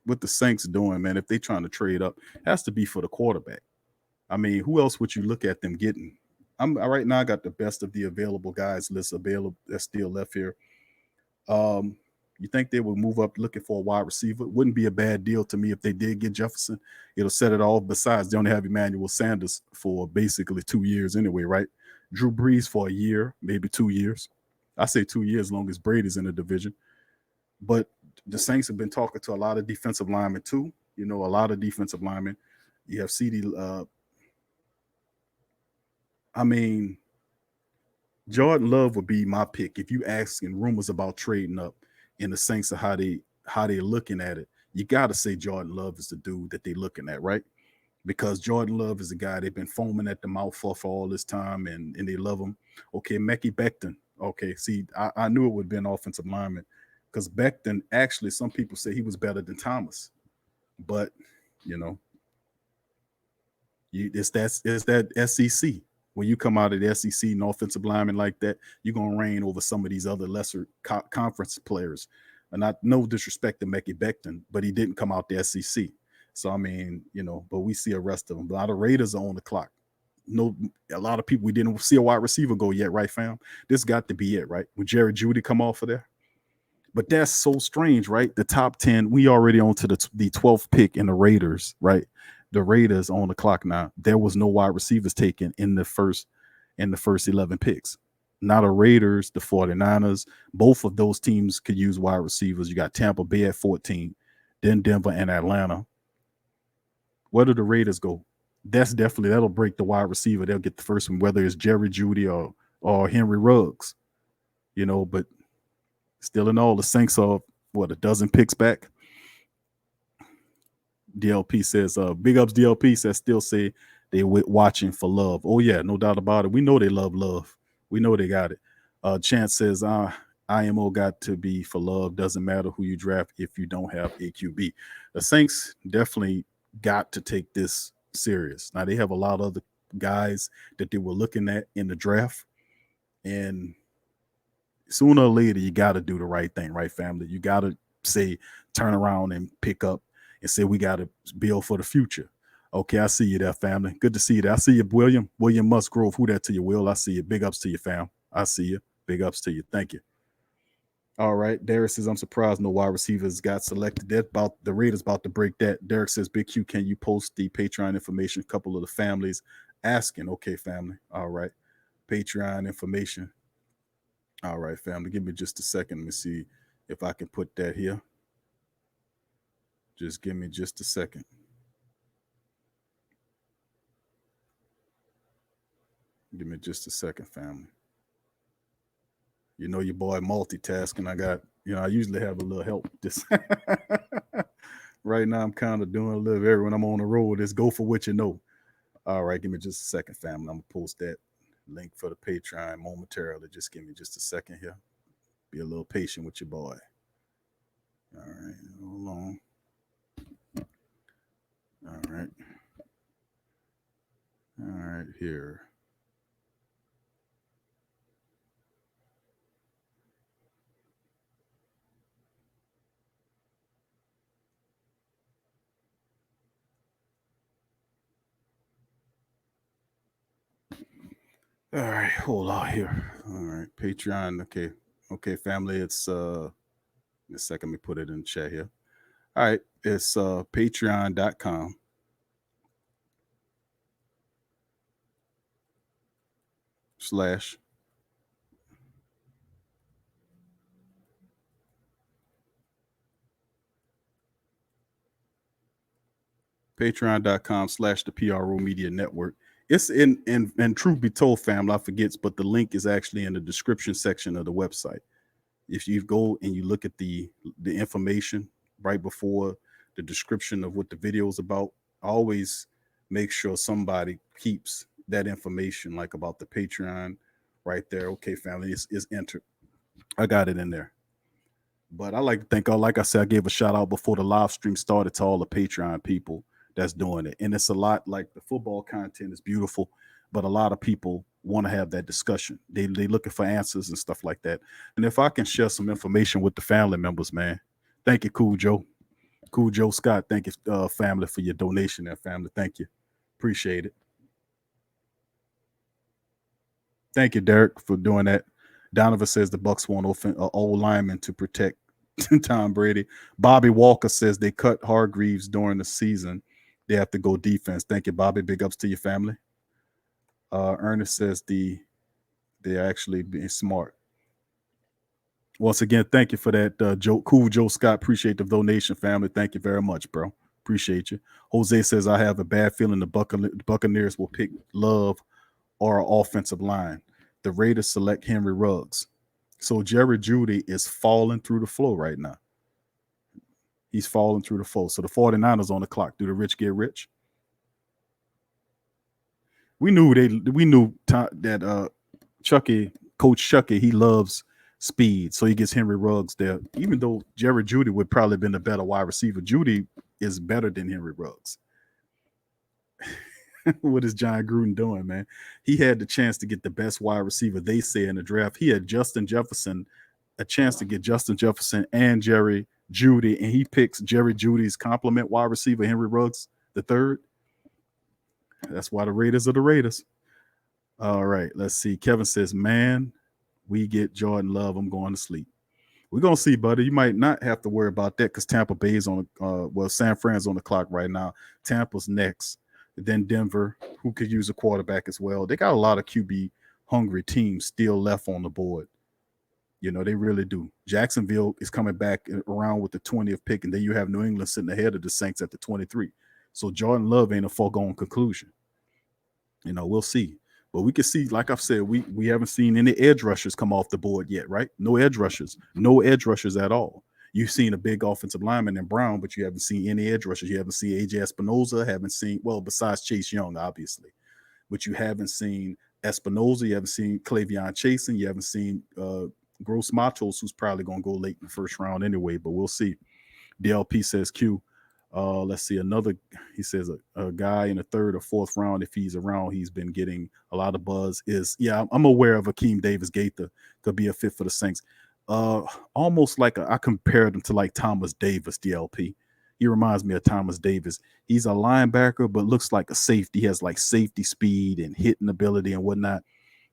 what the Saints doing, man, if they trying to trade up, it has to be for the quarterback. I mean, who else would you look at them getting? Right now I got the best of the available guys list available that's still left here. You think they would move up looking for a wide receiver? It wouldn't be a bad deal to me if they did get Jefferson. It'll set it off. Besides, they only have Emmanuel Sanders for basically 2 years anyway, right? Drew Brees for a year, maybe 2 years. I say 2 years, as long as Brady's in the division. But the Saints have been talking to a lot of defensive linemen too. A lot of defensive linemen. You have CD. Jordan Love would be my pick if you asking rumors about trading up in the sense of how they looking at it. You got to say Jordan Love is the dude that they looking at, right? Because Jordan Love is a guy they've been foaming at the mouth for all this time, and they love him. Okay, Mekhi Becton. Okay, see, I knew it would be an offensive lineman because Becton actually, some people say he was better than Thomas, but you know, it's that SEC. When you come out of the SEC and offensive lineman like that, you're gonna reign over some of these other lesser conference players. And not no disrespect to Mekhi Becton, but he didn't come out the SEC. So I mean, but we see a rest of them. A lot of Raiders are on the clock. No, a lot of people we didn't see a wide receiver go yet, right, fam? This got to be it, right? Would Jerry Jeudy come off of there? But that's so strange, right? The top 10, we already on to the 12th pick in the Raiders, right? The Raiders on the clock now. There was no wide receivers taken in the first 11 picks. Now the Raiders, the 49ers, both of those teams could use wide receivers. You got Tampa Bay at 14, then Denver and Atlanta. Where do the Raiders go? That'll break the wide receiver. They'll get the first one, whether it's Jerry Jeudy or Henry Ruggs, but still in all, the Saints are a dozen picks back. DLP says, big ups DLP says still say they watching for love. Oh yeah, no doubt about it. We know they love. We know they got it. Chance says, IMO got to be for love. Doesn't matter who you draft if you don't have a QB. The Saints definitely got to take this serious. Now they have a lot of other guys that they were looking at in the draft, and sooner or later you got to do the right thing, right, family? You got to say turn around and pick up and say we got to build for the future. Okay, I see you there, family. Good to see you there. I see you, William Musgrove. Who that to you, Will? I see you. Big ups to you, fam. I see you. Big ups to you. Thank you. All right. Derek says, I'm surprised no wide receivers got selected. The Raiders about to break that. Derek says, Big Q, can you post the Patreon information? A couple of the families asking. Okay, family. All right. Patreon information. All right, family. Give me just a second. Let me see if I can put that here. Just give me just a second. Give me just a second, family. Your boy multitasking. I usually have a little help. This right now, I'm kind of doing a little of everything. When I'm on the road, it's go for what you know. All right, give me just a second, family. I'm gonna post that link for the Patreon momentarily. Just give me just a second here. Be a little patient with your boy. All right, hold on. All right, here. All right, hold on here. All right, Patreon. Okay, family. It's a second. Let me put it in the chat here. All right, it's patreon.com slash the PRO Media Network. It's and truth be told, family, I forgets, but the link is actually in the description section of the website. If you go and you look at the information right before the description of what the video is about, always make sure somebody keeps that information, like about the Patreon, right there. Okay, family, is entered. I got it in there. But I like to thank, like I said, I gave a shout out before the live stream started to all the Patreon people that's doing it. And it's a lot, like the football content is beautiful, but a lot of people want to have that discussion. They looking for answers and stuff like that. And if I can share some information with the family members, man, thank you, Cool Joe. Cool Joe Scott, thank you, family, for your donation there, family. Thank you. Appreciate it. Thank you, Derek, for doing that. Donovan says the Bucks want old lineman to protect Tom Brady. Bobby Walker says they cut Hargreaves during the season. They have to go defense. Thank you, Bobby. Big ups to your family. Ernest says they're actually being smart. Once again, thank you for that, Cool Joe Scott. Appreciate the donation, family. Thank you very much, bro. Appreciate you. Jose says, I have a bad feeling the Buccaneers will pick Love or offensive line. The Raiders select Henry Ruggs. So Jerry Jeudy is falling through the floor right now. He's falling through the floor. So the 49ers on the clock. Do the rich get rich? We knew that Coach Chucky, he loves speed, so he gets Henry Ruggs there. Even though Jerry Jeudy would probably have been a better wide receiver, Jeudy is better than Henry Ruggs. What is John Gruden doing, man? He had the chance to get the best wide receiver, they say, in the draft. He had Justin Jefferson, a chance to get Justin Jefferson and Jerry Jeudy, and he picks Jerry Jeudy's complement wide receiver, Henry Ruggs, the third. That's why the Raiders are the Raiders. All right, let's see. Kevin says, man, we get Jordan Love. I'm going to sleep. We're going to see, buddy. You might not have to worry about that because Tampa Bay's on San Fran's on the clock right now. Tampa's next. Then Denver, who could use a quarterback as well. They got a lot of QB hungry teams still left on the board. You know, they really do. Jacksonville is coming back around with the 20th pick, and then you have New England sitting ahead of the Saints at the 23. So Jordan Love ain't a foregone conclusion. You know, we'll see. But we can see, like I've said, we haven't seen any edge rushers come off the board yet, right? No edge rushers. No edge rushers at all. You've seen a big offensive lineman in Brown, but you haven't seen any edge rushers. You haven't seen A.J. Espinoza, haven't seen, well, besides Chase Young, obviously. But you haven't seen Espinoza, you haven't seen Clavion Chasen, you haven't seen Gross Matos, who's probably going to go late in the first round anyway, but we'll see. DLP says Q. Let's see, he says a guy in the third or fourth round, if he's around, he's been getting a lot of buzz. I'm aware of Akeem Davis-Gaither, could be a fit for the Saints. Almost like I compared him to like Thomas Davis, DLP. He reminds me of Thomas Davis. He's a linebacker, but looks like a safety. He has like safety speed and hitting ability and whatnot.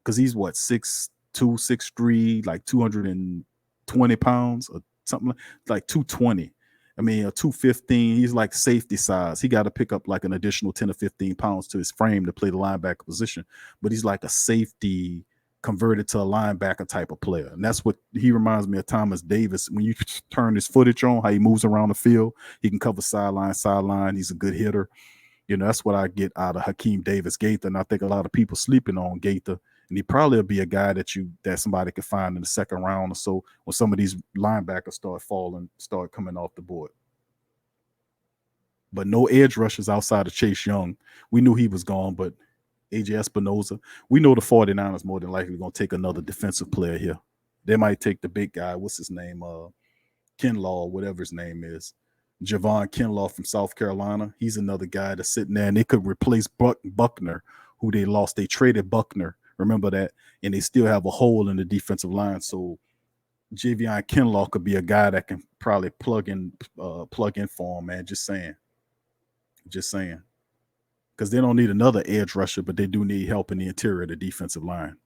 Because he's 6'2", 6'3", like 220 pounds or something like 220. I mean, 215, he's like safety size. He got to pick up like an additional 10 or 15 pounds to his frame to play the linebacker position. But he's like a safety converted to a linebacker type of player. And that's what he reminds me of Thomas Davis. When you turn his footage on, how he moves around the field, he can cover sideline. He's a good hitter. You know, that's what I get out of Hakeem Davis-Gaither. And I think a lot of people sleeping on Gaither. And he probably will be a guy that somebody could find in the second round or so when some of these linebackers start coming off the board. But no edge rushers outside of Chase Young. We knew he was gone, but A.J. Espinoza, we know the 49ers more than likely going to take another defensive player here. They might take the big guy. What's his name? Kinlaw, whatever his name is. Javon Kinlaw from South Carolina. He's another guy that's sitting there, and they could replace Buckner, who they lost. They traded Buckner. Remember that? And they still have a hole in the defensive line. So Javion Kinlaw could be a guy that can probably plug in for him, man. Just saying. Because they don't need another edge rusher, but they do need help in the interior of the defensive line.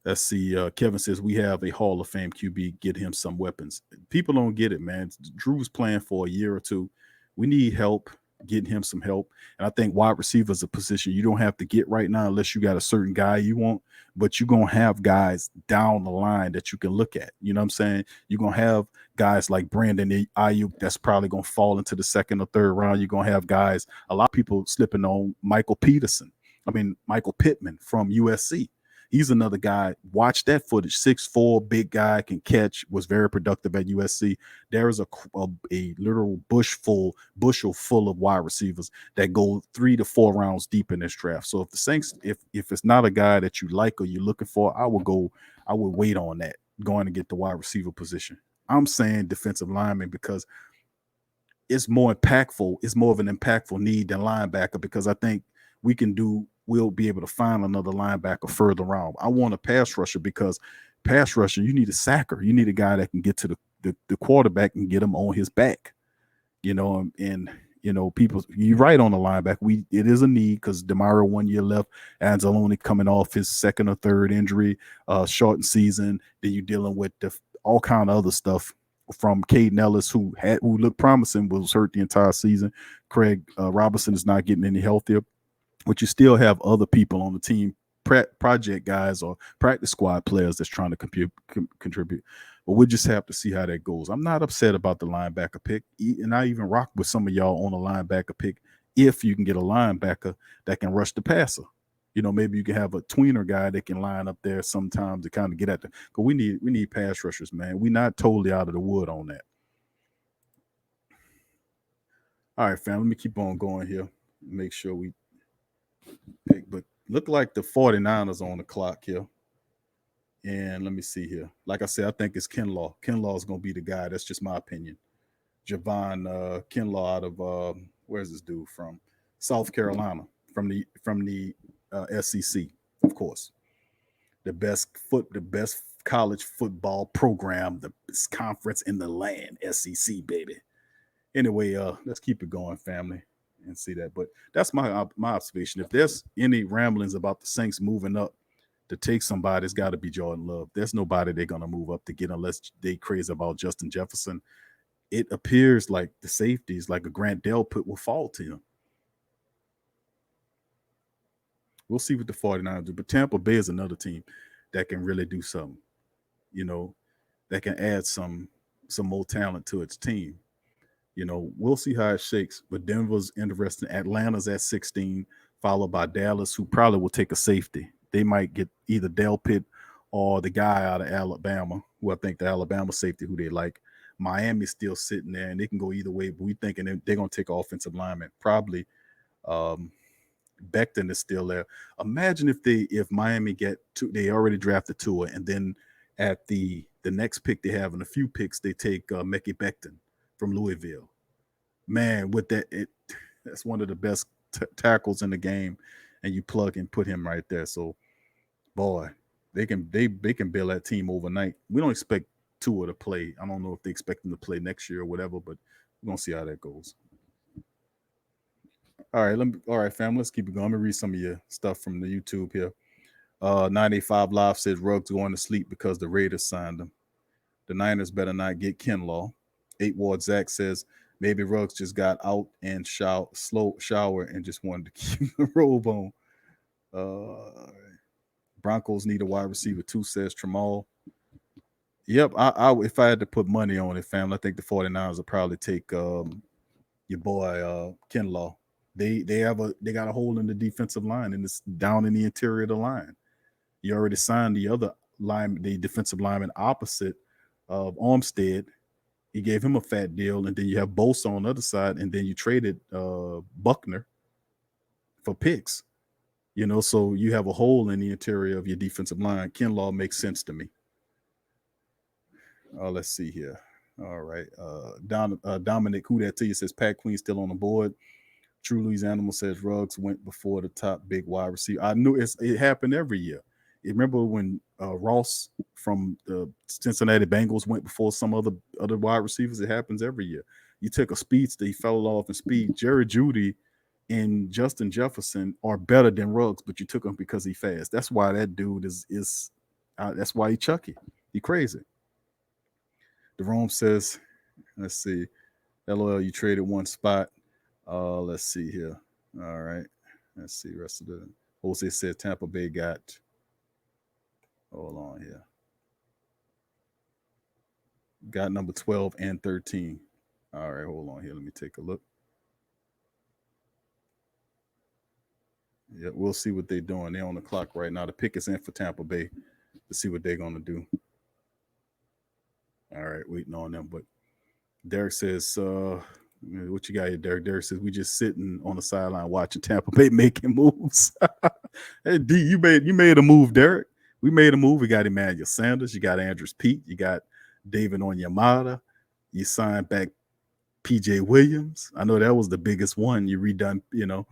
Let's see. Kevin says we have a Hall of Fame QB. Get him some weapons. People don't get it, man. Drew's playing for a year or two. We need help. Getting him some help. And I think wide receiver is a position you don't have to get right now unless you got a certain guy you want, but you're going to have guys down the line that you can look at. You know what I'm saying? You're going to have guys like Brandon Ayuk that's probably going to fall into the second or third round. You're going to have guys, a lot of people slipping on Michael Pittman from USC. He's another guy. Watch that footage. 6'4", big guy, can catch, was very productive at USC. There is a literal bushel full of wide receivers that go 3 to 4 rounds deep in this draft. So if the Saints, if it's not a guy that you like or you're looking for, I would wait on that, going to get the wide receiver position. I'm saying defensive lineman because it's more impactful. It's more of an impactful need than linebacker because I think we'll be able to find another linebacker further on. I want a pass rusher because pass rusher, you need a sacker. You need a guy that can get to the quarterback and get him on his back. You know, and you know, you're right on the linebacker. It is a need because DeMario 1 year left, Anzalone coming off his second or third injury, shortened season. Then you're dealing with all kind of other stuff from Caden Ellis, who looked promising, was hurt the entire season. Craig Robinson is not getting any healthier. But you still have other people on the team, project guys or practice squad players that's trying to contribute. But we'll just have to see how that goes. I'm not upset about the linebacker pick, and I even rock with some of y'all on the linebacker pick if you can get a linebacker that can rush the passer. You know, maybe you can have a tweener guy that can line up there sometimes to kind of get at the. Because we need pass rushers, man. We're not totally out of the wood on that. All right, fam. Let me keep on going here. Make sure we pick. But look like the 49ers on the clock here. And let me see here. Like I said, I think it's Kinlaw. Kinlaw is going to be the guy. That's just my opinion. Javon Kinlaw out of where's this dude from? South Carolina, from the SEC, of course. The best college football program, the best conference in the land, SEC baby. Anyway, let's keep it going, family, and see that. But that's my observation. If there's any ramblings about the Saints moving up to take somebody, it's got to be Jordan Love. There's nobody they're gonna move up to get unless they crazy about Justin Jefferson. It appears like the safeties, like a Grant Delpit, will fall to him. We'll see what the 49ers do. But Tampa Bay is another team that can really do something, you know, that can add some more talent to its team. You know, we'll see how it shakes. But Denver's interesting. Atlanta's at 16, followed by Dallas, who probably will take a safety. They might get either Delpit or the guy out of Alabama, who I think the Alabama safety, who they like. Miami's still sitting there, and they can go either way. But we thinking they're going to take offensive lineman. Probably um, Becton is still there. Imagine if Miami they already drafted Tua, and then at the next pick they have in a few picks they take Mekhi Becton from Louisville. Man, with that's one of the best tackles in the game, and you plug and put him right there. So, boy, they can build that team overnight. We don't expect Tua to play. I don't know if they expect him to play next year or whatever, but we're gonna see how that goes. All right, fam. Let's keep it going. Let me read some of your stuff from the YouTube here. 95 Live says Ruggs going to sleep because the Raiders signed him. The Niners better not get Kinlaw. 8 Ward Zach says maybe Ruggs just got out and shower and just wanted to keep the robe on. Broncos need a wide receiver too, says Tramal. Yep, if I had to put money on it, fam, I think the 49ers will probably take your boy Kinlaw. They got a hole in the defensive line and it's down in the interior of the line. You already signed the other line, the defensive lineman opposite of Armstead. You gave him a fat deal, and then you have Bosa on the other side, and then you traded Buckner for picks. You know, so you have a hole in the interior of your defensive line. Kinlaw makes sense to me. Let's see here. All right. Dominic, who that to you, says Pat Queen still on the board. True Louis Animal says Ruggs went before the top big wide receiver. I knew it happened every year. You remember when Ross from the Cincinnati Bengals went before some other wide receivers? It happens every year. You took a speedster, he fell off in speed. Jerry Jeudy and Justin Jefferson are better than Ruggs, but you took him because he fast. That's why that dude is that's why he Chucky. He crazy. Jerome says, let's see. LOL, you traded one spot. Let's see here. All right. Let's see. Rest of the Jose said Tampa Bay got. Hold on here. Got number 12 and 13. All right, hold on here. Let me take a look. Yeah, we'll see what they're doing. They're on the clock right now. The pick is in for Tampa Bay to see what they're going to do. All right, waiting on them. But Derek says, what you got here, Derek? Derek says we just sitting on the sideline watching Tampa Bay making moves. Hey, D, you made a move, Derek. We made a move. We got Emmanuel Sanders. You got Andrews Pete. You got David Onyemata. You signed back PJ Williams. I know that was the biggest one you redone. You know,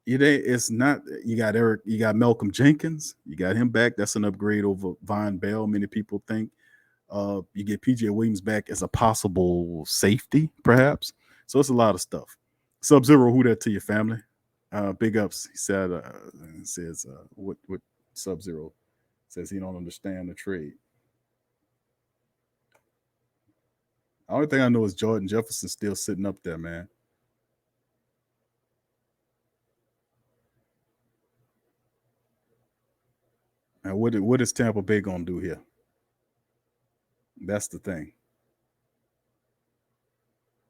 it's not. You got Eric. You got Malcolm Jenkins. You got him back. That's an upgrade over Von Bell. Many people think. You get PJ Williams back as a possible safety, perhaps. So it's a lot of stuff. Sub-Zero, who that to your family? Big ups. He said, says, what Sub-Zero says he don't understand the trade. The only thing I know is Jordan Jefferson still sitting up there, man. And what is Tampa Bay gonna do here? That's the thing.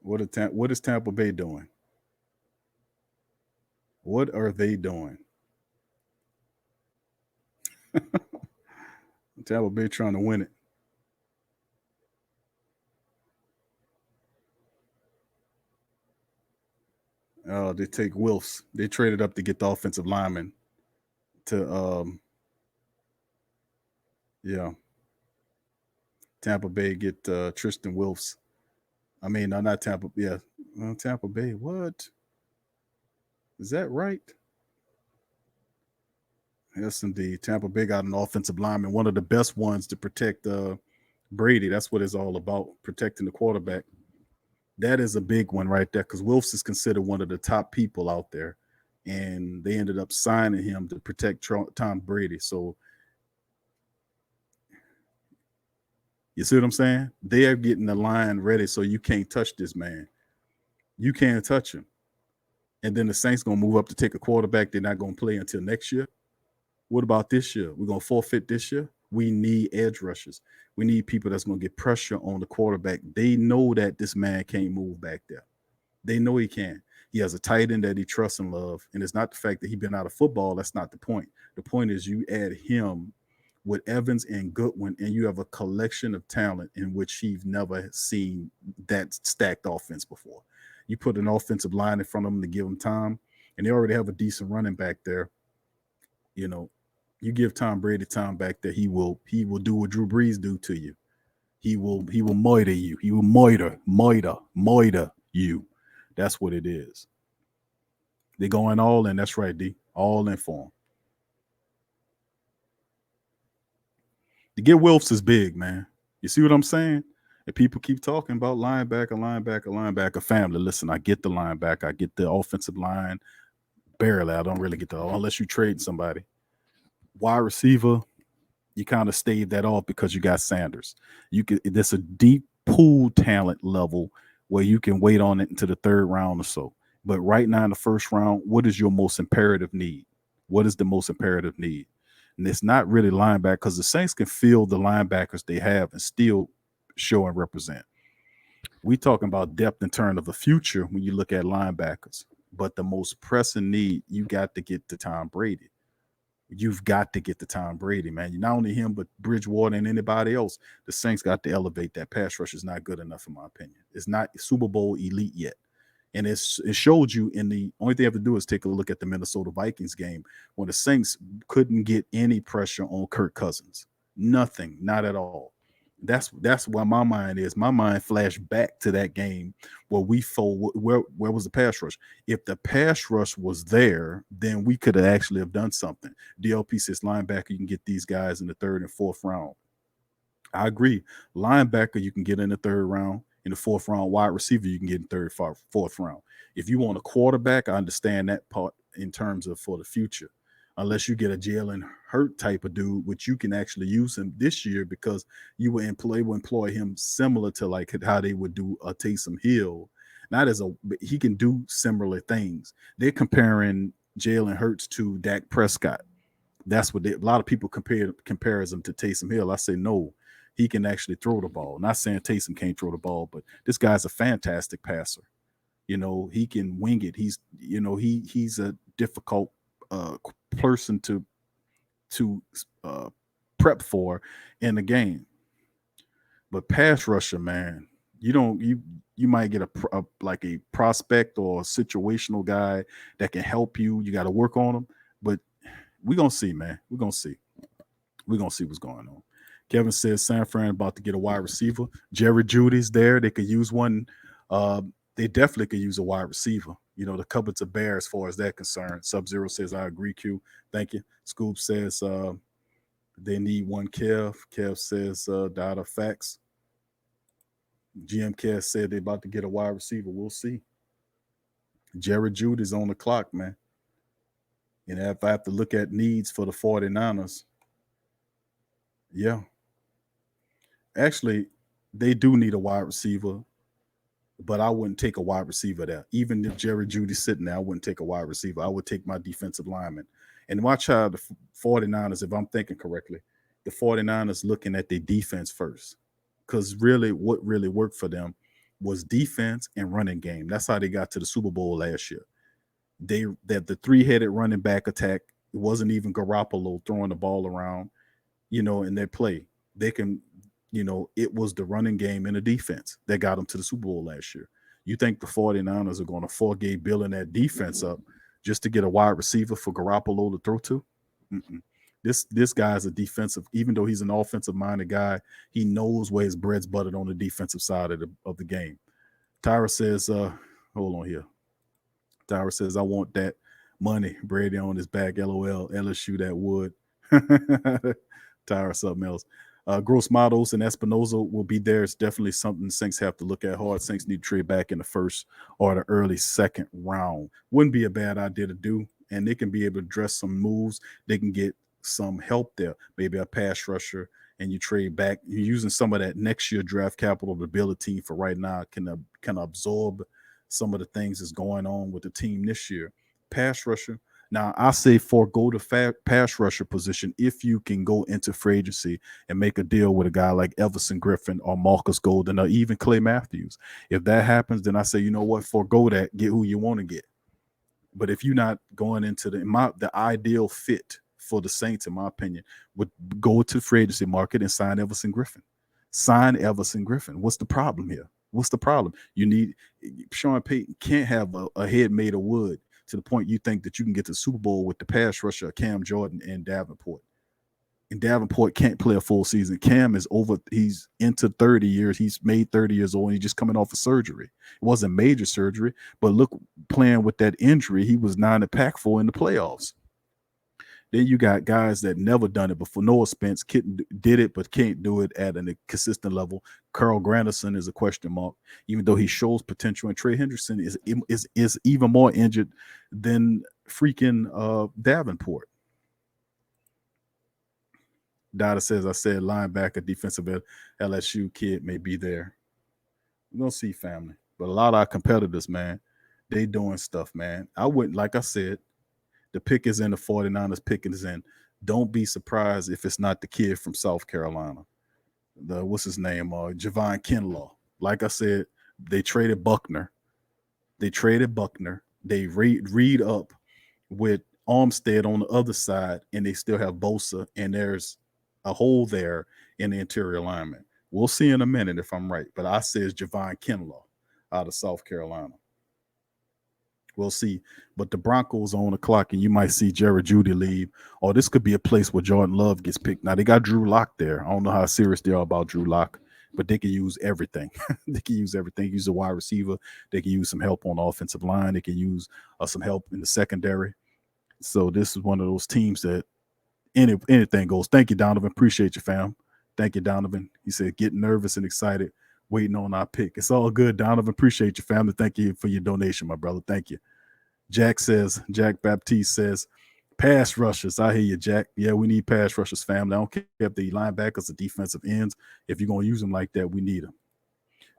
What is Tampa Bay doing? What are they doing? Tampa Bay trying to win it. They take Wilfs. They traded up to get the offensive lineman to yeah. Tampa Bay get Tristan Wilfs. I mean, no, not Tampa. Yeah, Tampa Bay. What is that right? Yes, indeed. Tampa Bay got an offensive lineman, one of the best ones to protect Brady. That's what it's all about, protecting the quarterback. That is a big one right there because Wilfs is considered one of the top people out there, and they ended up signing him to protect Tom Brady. So you see what I'm saying? They are getting the line ready, so you can't touch this man. You can't touch him. And then the Saints gonna move up to take a quarterback. They're not gonna play until next year. What about this year? We're gonna forfeit this year. We need edge rushers. We need people that's gonna get pressure on the quarterback. They know that this man can't move back there. They know he can. He has a tight end that he trusts and love. And it's not the fact that he's been out of football. That's not the point. The point is you add him with Evans and Goodwin, and you have a collection of talent in which he's never seen that stacked offense before. You put an offensive line in front of them to give them time, and they already have a decent running back there. You know, you give Tom Brady time back there, he will do what Drew Brees do to you. He will moiter you. He will moiter you. That's what it is. They're going all in. That's right, D. All in for him. To get Wilfs is big, man. You see what I'm saying? And people keep talking about linebacker family. Listen, I get the linebacker. I get the offensive line. Barely. I don't really get the unless you trade somebody. Wide receiver, you kind of stave that off because you got Sanders. You can there's a deep pool talent level where you can wait on it into the third round or so. But right now in the first round, what is your most imperative need? What is the most imperative need? And it's not really linebacker because the Saints can field the linebackers they have and still show and represent. We talking about depth in terms of the future when you look at linebackers. But the most pressing need, you got to get to Tom Brady. You've got to get to Tom Brady, man. Not only him, but Bridgewater and anybody else. The Saints got to elevate that pass rush. Is not good enough, in my opinion. It's not Super Bowl elite yet. And it showed you in the only thing you have to do is take a look at the Minnesota Vikings game when the Saints couldn't get any pressure on Kirk Cousins. Nothing, not at all. That's why my mind is. My mind flashed back to that game where we fold. Where was the pass rush? If the pass rush was there, then we could have actually have done something. DLP says linebacker, you can get these guys in the third and fourth round. I agree. Linebacker, you can get in the third round. In the fourth round, wide receiver, you can get in third, fourth round. If you want a quarterback, I understand that part in terms of for the future. Unless you get a Jalen Hurt type of dude, which you can actually use him this year because you will employ him similar to like how they would do a Taysom Hill. Not as but he can do similar things. They're comparing Jalen Hurts to Dak Prescott. That's what a lot of people compares him to Taysom Hill. I say no, he can actually throw the ball. Not saying Taysom can't throw the ball, but this guy's a fantastic passer. He can wing it. He's a difficult person to prep for in the game. But pass rusher, man, you might get like a prospect or a situational guy that can help you. You got to work on them, but we're gonna see, man. We're gonna see. We're gonna see what's going on. Kevin says San Fran about to get a wide receiver. Jerry Judy's there. They could use one. They definitely could use a wide receiver. The cupboards are bare as far as that concerned. Sub-Zero says, I agree, Q. Thank you. Scoop says they need one Kev. Kev says data facts. GM Kev said they're about to get a wide receiver. We'll see. Jerry Judy's on the clock, man. And if I have to look at needs for the 49ers, yeah. Actually, they do need a wide receiver, but I wouldn't take a wide receiver there. Even if Jerry Judy's sitting there, I wouldn't take a wide receiver. I would take my defensive lineman. And watch how the 49ers, if I'm thinking correctly, the 49ers looking at their defense first. Because really, what really worked for them was defense and running game. That's how they got to the Super Bowl last year. That the three-headed running back attack It wasn't even Garoppolo throwing the ball around, in their play. They can, it was the running game and the defense that got them to the Super Bowl last year. You think the 49ers are going to forgave building that defense up just to get a wide receiver for Garoppolo to throw to? Mm-mm. This guy is a defensive, even though he's an offensive minded guy, he knows where his bread's buttered on the defensive side of the game. Tyra says, hold on here. Tyra says, I want that money. Brady on his back. LOL. LSU that would. Tyra, something else. Gross Matos and Espinoza will be there. It's definitely something Saints have to look at hard. Saints need to trade back in the first or the early second round. Wouldn't be a bad idea to do. And they can be able to address some moves. They can get some help there. Maybe a pass rusher, and you trade back. You're using some of that next year draft capital to build a team for right now. Can absorb some of the things that's going on with the team this year. Pass rusher. Now, I say forego the pass rusher position if you can go into free agency and make a deal with a guy like Everson Griffin or Marcus Golden or even Clay Matthews. If that happens, then I say, you know what, forego that, get who you want to get. But if you're not going into the ideal fit for the Saints, in my opinion, would go to free agency market and sign Everson Griffin. Sign Everson Griffin. What's the problem here? What's the problem? You need Sean Payton can't have a head made of wood to the point you think that you can get to the Super Bowl with the pass rusher Cam Jordan and Davenport. And Davenport can't play a full season. Cam is over. He's into 30 years. He's made 30 years old. And he's just coming off of surgery. It wasn't major surgery, but look, playing with that injury, he was not impactful in the playoffs. Then you got guys that never done it before. Noah Spence did it, but can't do it at a consistent level. Carl Granderson is a question mark, even though he shows potential. And Trey Hendrickson is even more injured than freaking Davenport. Dada says, I said linebacker, defensive LSU kid may be there. We're going to see, family. But a lot of our competitors, man, they doing stuff, man. I wouldn't, like I said, the pick is in, the 49ers pick is in. Don't be surprised if it's not the kid from South Carolina. What's his name? Javon Kinlaw. Like I said, they traded Buckner. They read up with Armstead on the other side, and they still have Bosa, and there's a hole there in the interior alignment. We'll see in a minute if I'm right, but I says Javon Kinlaw out of South Carolina. We'll see. But the Broncos are on the clock, and you might see Jerry Jeudy leave. Or this could be a place where Jordan Love gets picked. Now, they got Drew Lock there. I don't know how serious they are about Drew Lock, but they can use everything. They can use everything. Use a wide receiver. They can use some help on the offensive line. They can use some help in the secondary. So this is one of those teams that anything goes. Thank you, Donovan. Appreciate you, fam. Thank you, Donovan. He said, getting nervous and excited, waiting on our pick. It's all good, Donovan. Appreciate you, family. Thank you for your donation, my brother. Thank you. Jack Baptiste says, pass rushers. I hear you, Jack. Yeah, we need pass rushers, family. I don't care if the linebackers or defensive ends. If you're going to use them like that, we need them.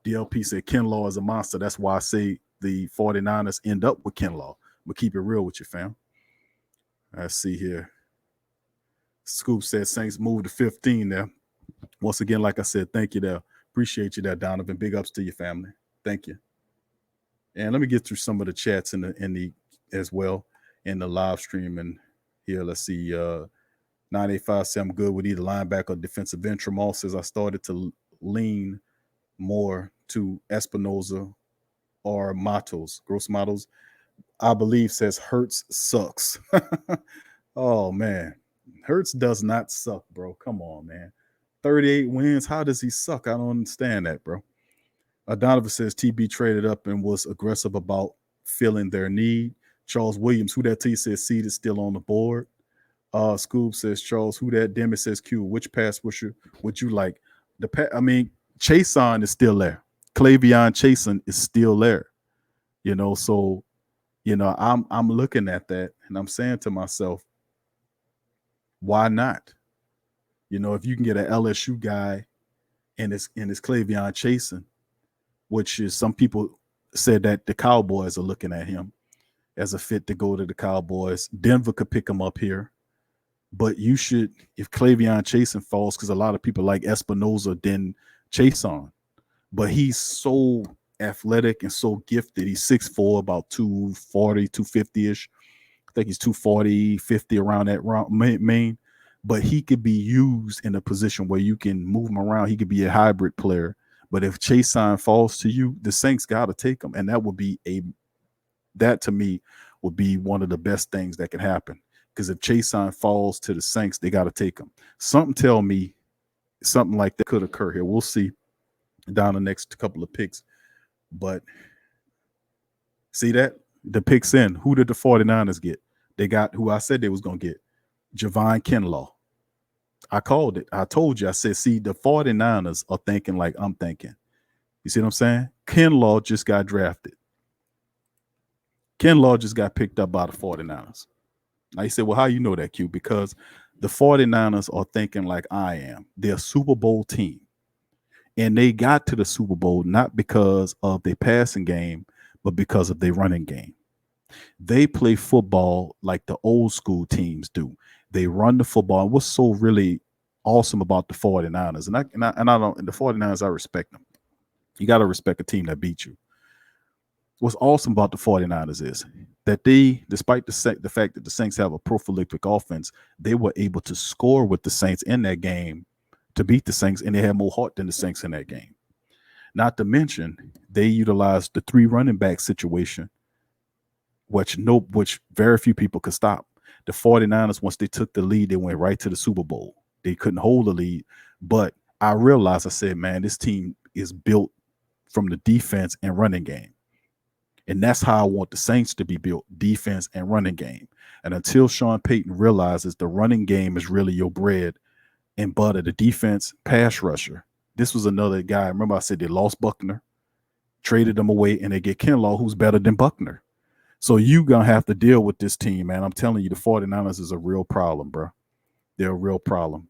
DLP said, Kinlaw is a monster. That's why I say the 49ers end up with Kinlaw. But keep it real with you, fam. Let's see here. Scoop said Saints moved to 15 there. Once again, like I said, thank you there. Appreciate you there, Donovan. Big ups to your family. Thank you. And let me get through some of the chats in the as well in the live stream. And here, let's see. 985 said I'm good with either linebacker or defensive end. Tramal says I started to lean more to Espinoza or Matos. Gross Matos, I believe, says Hurts sucks. Oh, man. Hurts does not suck, bro. Come on, man. 38 wins. How does he suck? I don't understand that, bro. Donovan says TB traded up and was aggressive about filling their need. Charles Williams, who that T says seed is still on the board. Scoob says Charles, who that Demi says Q. Which pass rusher would you like? Chason is still there. Clavion Chason is still there. So I'm looking at that and I'm saying to myself, why not? If you can get an LSU guy and it's Clavion Chason, which is some people said that the Cowboys are looking at him as a fit to go to the Cowboys. Denver could pick him up here. But you should, if Clavion Chason falls, because a lot of people like Espinoza, then Chason. But he's so athletic and so gifted. He's 6'4", about 240, 250-ish. think he's 240, 50 around that main. But he could be used in a position where you can move him around. He could be a hybrid player. But if Chason falls to you, the Saints got to take him. And that to me would be one of the best things that can happen. Because if Chason falls to the Saints, they got to take him. Something tell me something like that could occur here. We'll see down the next couple of picks. But see that? The picks in. Who did the 49ers get? They got who I said they was going to get. Javon Kinlaw. I called it. I told you. I said, see, the 49ers are thinking like I'm thinking. You see what I'm saying? Kinlaw just got drafted. Kinlaw just got picked up by the 49ers. Now you said, well, how you know that, Q? Because the 49ers are thinking like I am. They're a Super Bowl team. And they got to the Super Bowl not because of their passing game, but because of their running game. They play football like the old school teams do. They run the football. And what's so really awesome about the 49ers, and I don't, and the 49ers, I respect them. You got to respect a team that beat you. What's awesome about the 49ers is that they, despite the fact that the Saints have a prolific offense, they were able to score with the Saints in that game to beat the Saints, and they had more heart than the Saints in that game. Not to mention, they utilized the 3 running back situation, which very few people could stop. The 49ers, once they took the lead, they went right to the Super Bowl. They couldn't hold the lead. But I realized, I said, man, this team is built from the defense and running game. And that's how I want the Saints to be built, defense and running game. And until Sean Payton realizes the running game is really your bread and butter, the defense, pass rusher. This was another guy. Remember I said they lost Buckner, traded him away, and they get Kinlaw, who's better than Buckner. So you're going to have to deal with this team, man. I'm telling you, the 49ers is a real problem, bro. They're a real problem.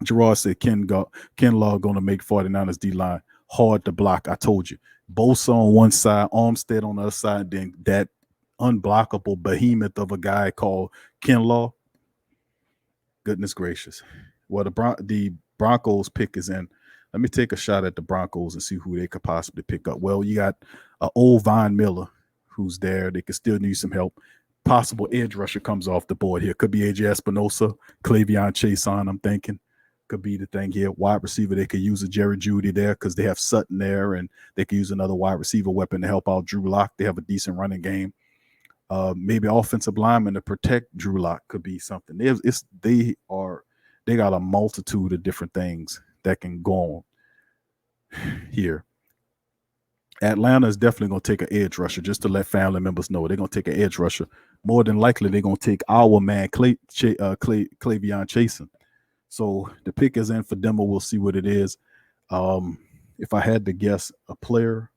Gerard said Kinlaw going to make 49ers D-line hard to block. I told you. Bosa on one side, Armstead on the other side, then that unblockable behemoth of a guy called Kinlaw. Goodness gracious. Well, the Broncos pick is in. Let me take a shot at the Broncos and see who they could possibly pick up. Well, you got old Von Miller who's there. They could still need some help. Possible edge rusher comes off the board here. Could be AJ Espinosa, Clavion Chason, I'm thinking. Could be the thing here. Wide receiver, they could use a Jerry Jeudy there because they have Sutton there, and they could use another wide receiver weapon to help out Drew Lock. They have a decent running game. Maybe offensive lineman to protect Drew Lock could be something. They got a multitude of different things that can go on here. Atlanta is definitely going to take an edge rusher, just to let family members know. They're going to take an edge rusher. More than likely, they're going to take our man, Clavion Chason. So the pick is in for Denver. We'll see what it is. If I had to guess a player,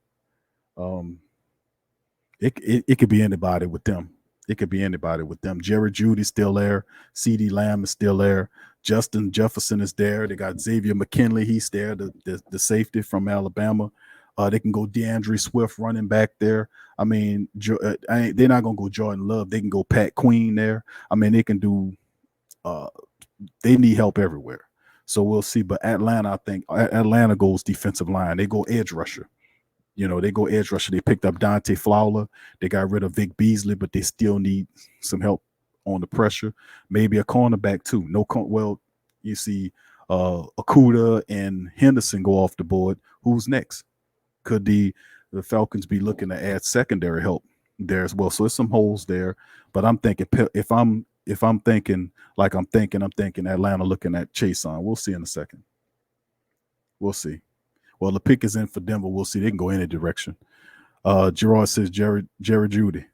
it could be anybody with them. It could be anybody with them. Jerry Jeudy's still there. CeeDee Lamb is still there. Justin Jefferson is there. They got Xavier McKinley. He's there, the safety from Alabama. They can go DeAndre Swift running back there. I mean, they're not going to go Jordan Love. They can go Pat Queen there. I mean, they can do they need help everywhere. So we'll see. But Atlanta, I think Atlanta goes defensive line. They go edge rusher. They go edge rusher. They picked up Dante Fowler. They got rid of Vic Beasley, but they still need some help on the pressure. Maybe a cornerback too. Well, you see Okudah and Henderson go off the board. Who's next? Could the Falcons be looking to add secondary help there as well? So there's some holes there. But I'm thinking if I'm thinking like I'm thinking Atlanta looking at Chason. We'll see in a second. We'll see. Well, the pick is in for Denver. We'll see. They can go any direction. Gerard says Jerry Jeudy.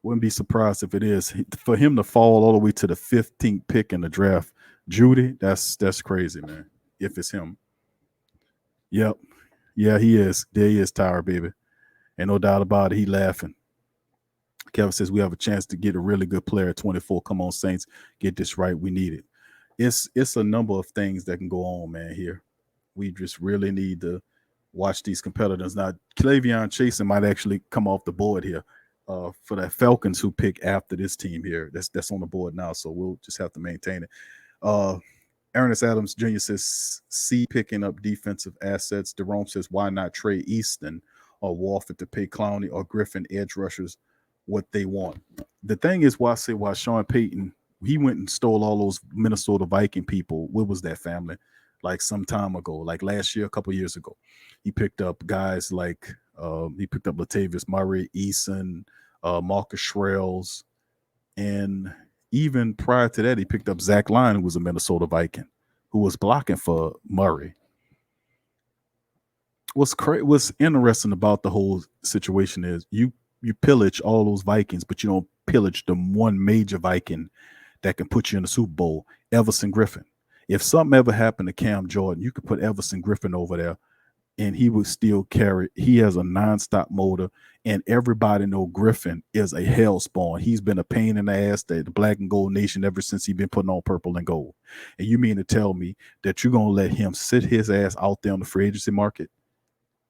Wouldn't be surprised if it is. For him to fall all the way to the 15th pick in the draft, Jeudy, that's crazy, man. If it's him. Yep. Yeah, he is. There he is, Tyra, baby. Ain't no doubt about it. He laughing. Kevin says we have a chance to get a really good player at 24. Come on, Saints. Get this right. We need it. It's a number of things that can go on, man, here. We just really need to watch these competitors. Now, Clavion Chason might actually come off the board here for the Falcons who pick after this team here. That's on the board now, so we'll just have to maintain it. Ernest Adams Jr. says C picking up defensive assets. Jerome says why not trade Easton or Wolford to pay Clowney or Griffin edge rushers what they want. the thing is why I say why Sean Payton, he went and stole all those Minnesota Viking people. What was that family? Like some time ago, like last year, a couple years ago. He picked up guys like he picked up Latavius Murray, Eason, Marcus Shrells, and even prior to that, he picked up Zach Line, who was a Minnesota Viking, who was blocking for Murray. What's interesting about the whole situation is you pillage all those Vikings, but you don't pillage the one major Viking that can put you in the Super Bowl, Everson Griffin. If something ever happened to Cam Jordan, you could put Everson Griffin over there and he would still carry. He has a nonstop motor, and everybody know Griffin is a hell spawn. He's been a pain in the ass to the Black and Gold Nation ever since he's been putting on purple and gold. And you mean to tell me that you're gonna let him sit his ass out there on the free agency market?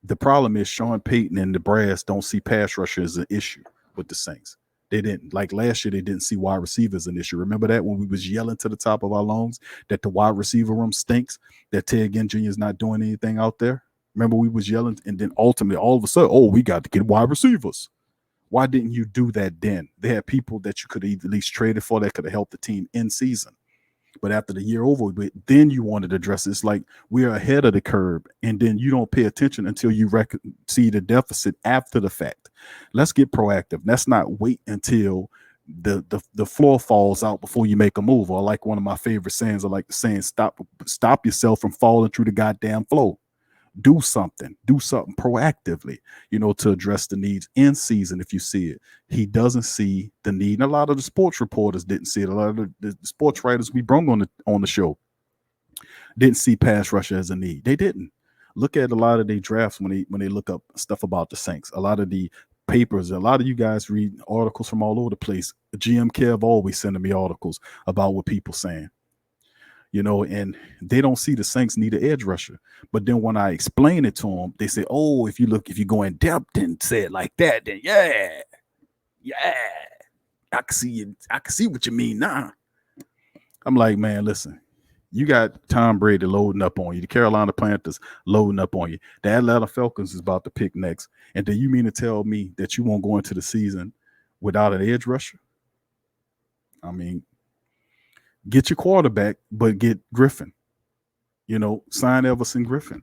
The problem is Sean Payton and the brass don't see pass rusher as an issue with the Saints. They didn't. Like last year, they didn't see wide receivers an issue. Remember that when we was yelling to the top of our lungs that the wide receiver room stinks, that Ted Ginn Jr. is not doing anything out there? Remember we was yelling, and then ultimately, all of a sudden, oh, we got to get wide receivers. Why didn't you do that then? They had people that you could have at least traded for that could have helped the team in season. But after the year over, then you wanted to address it. It's like we're ahead of the curve, and then you don't pay attention until you see the deficit after the fact. Let's get proactive. Let's not wait until the floor falls out before you make a move. Or like one of my favorite sayings, I like the saying, stop yourself from falling through the goddamn floor. Do something proactively, to address the needs in season. If you see it, he doesn't see the need. And a lot of the sports reporters didn't see it. A lot of the sports writers we brought on the show didn't see pass rusher as a need. They didn't. Look at a lot of their drafts when they look up stuff about the Saints. A lot of the papers, a lot of you guys read articles from all over the place. GM Kev always sending me articles about what people saying. And they don't see the Saints need an edge rusher. But then when I explain it to them, they say, oh, if you go in depth and say it like that, then yeah, I can see you. I can see what you mean now. I'm like, man, listen, you got Tom Brady loading up on you. The Carolina Panthers loading up on you. The Atlanta Falcons is about to pick next. And then you mean to tell me that you won't go into the season without an edge rusher? I mean, get your quarterback, but get Griffin. Sign Everson Griffin.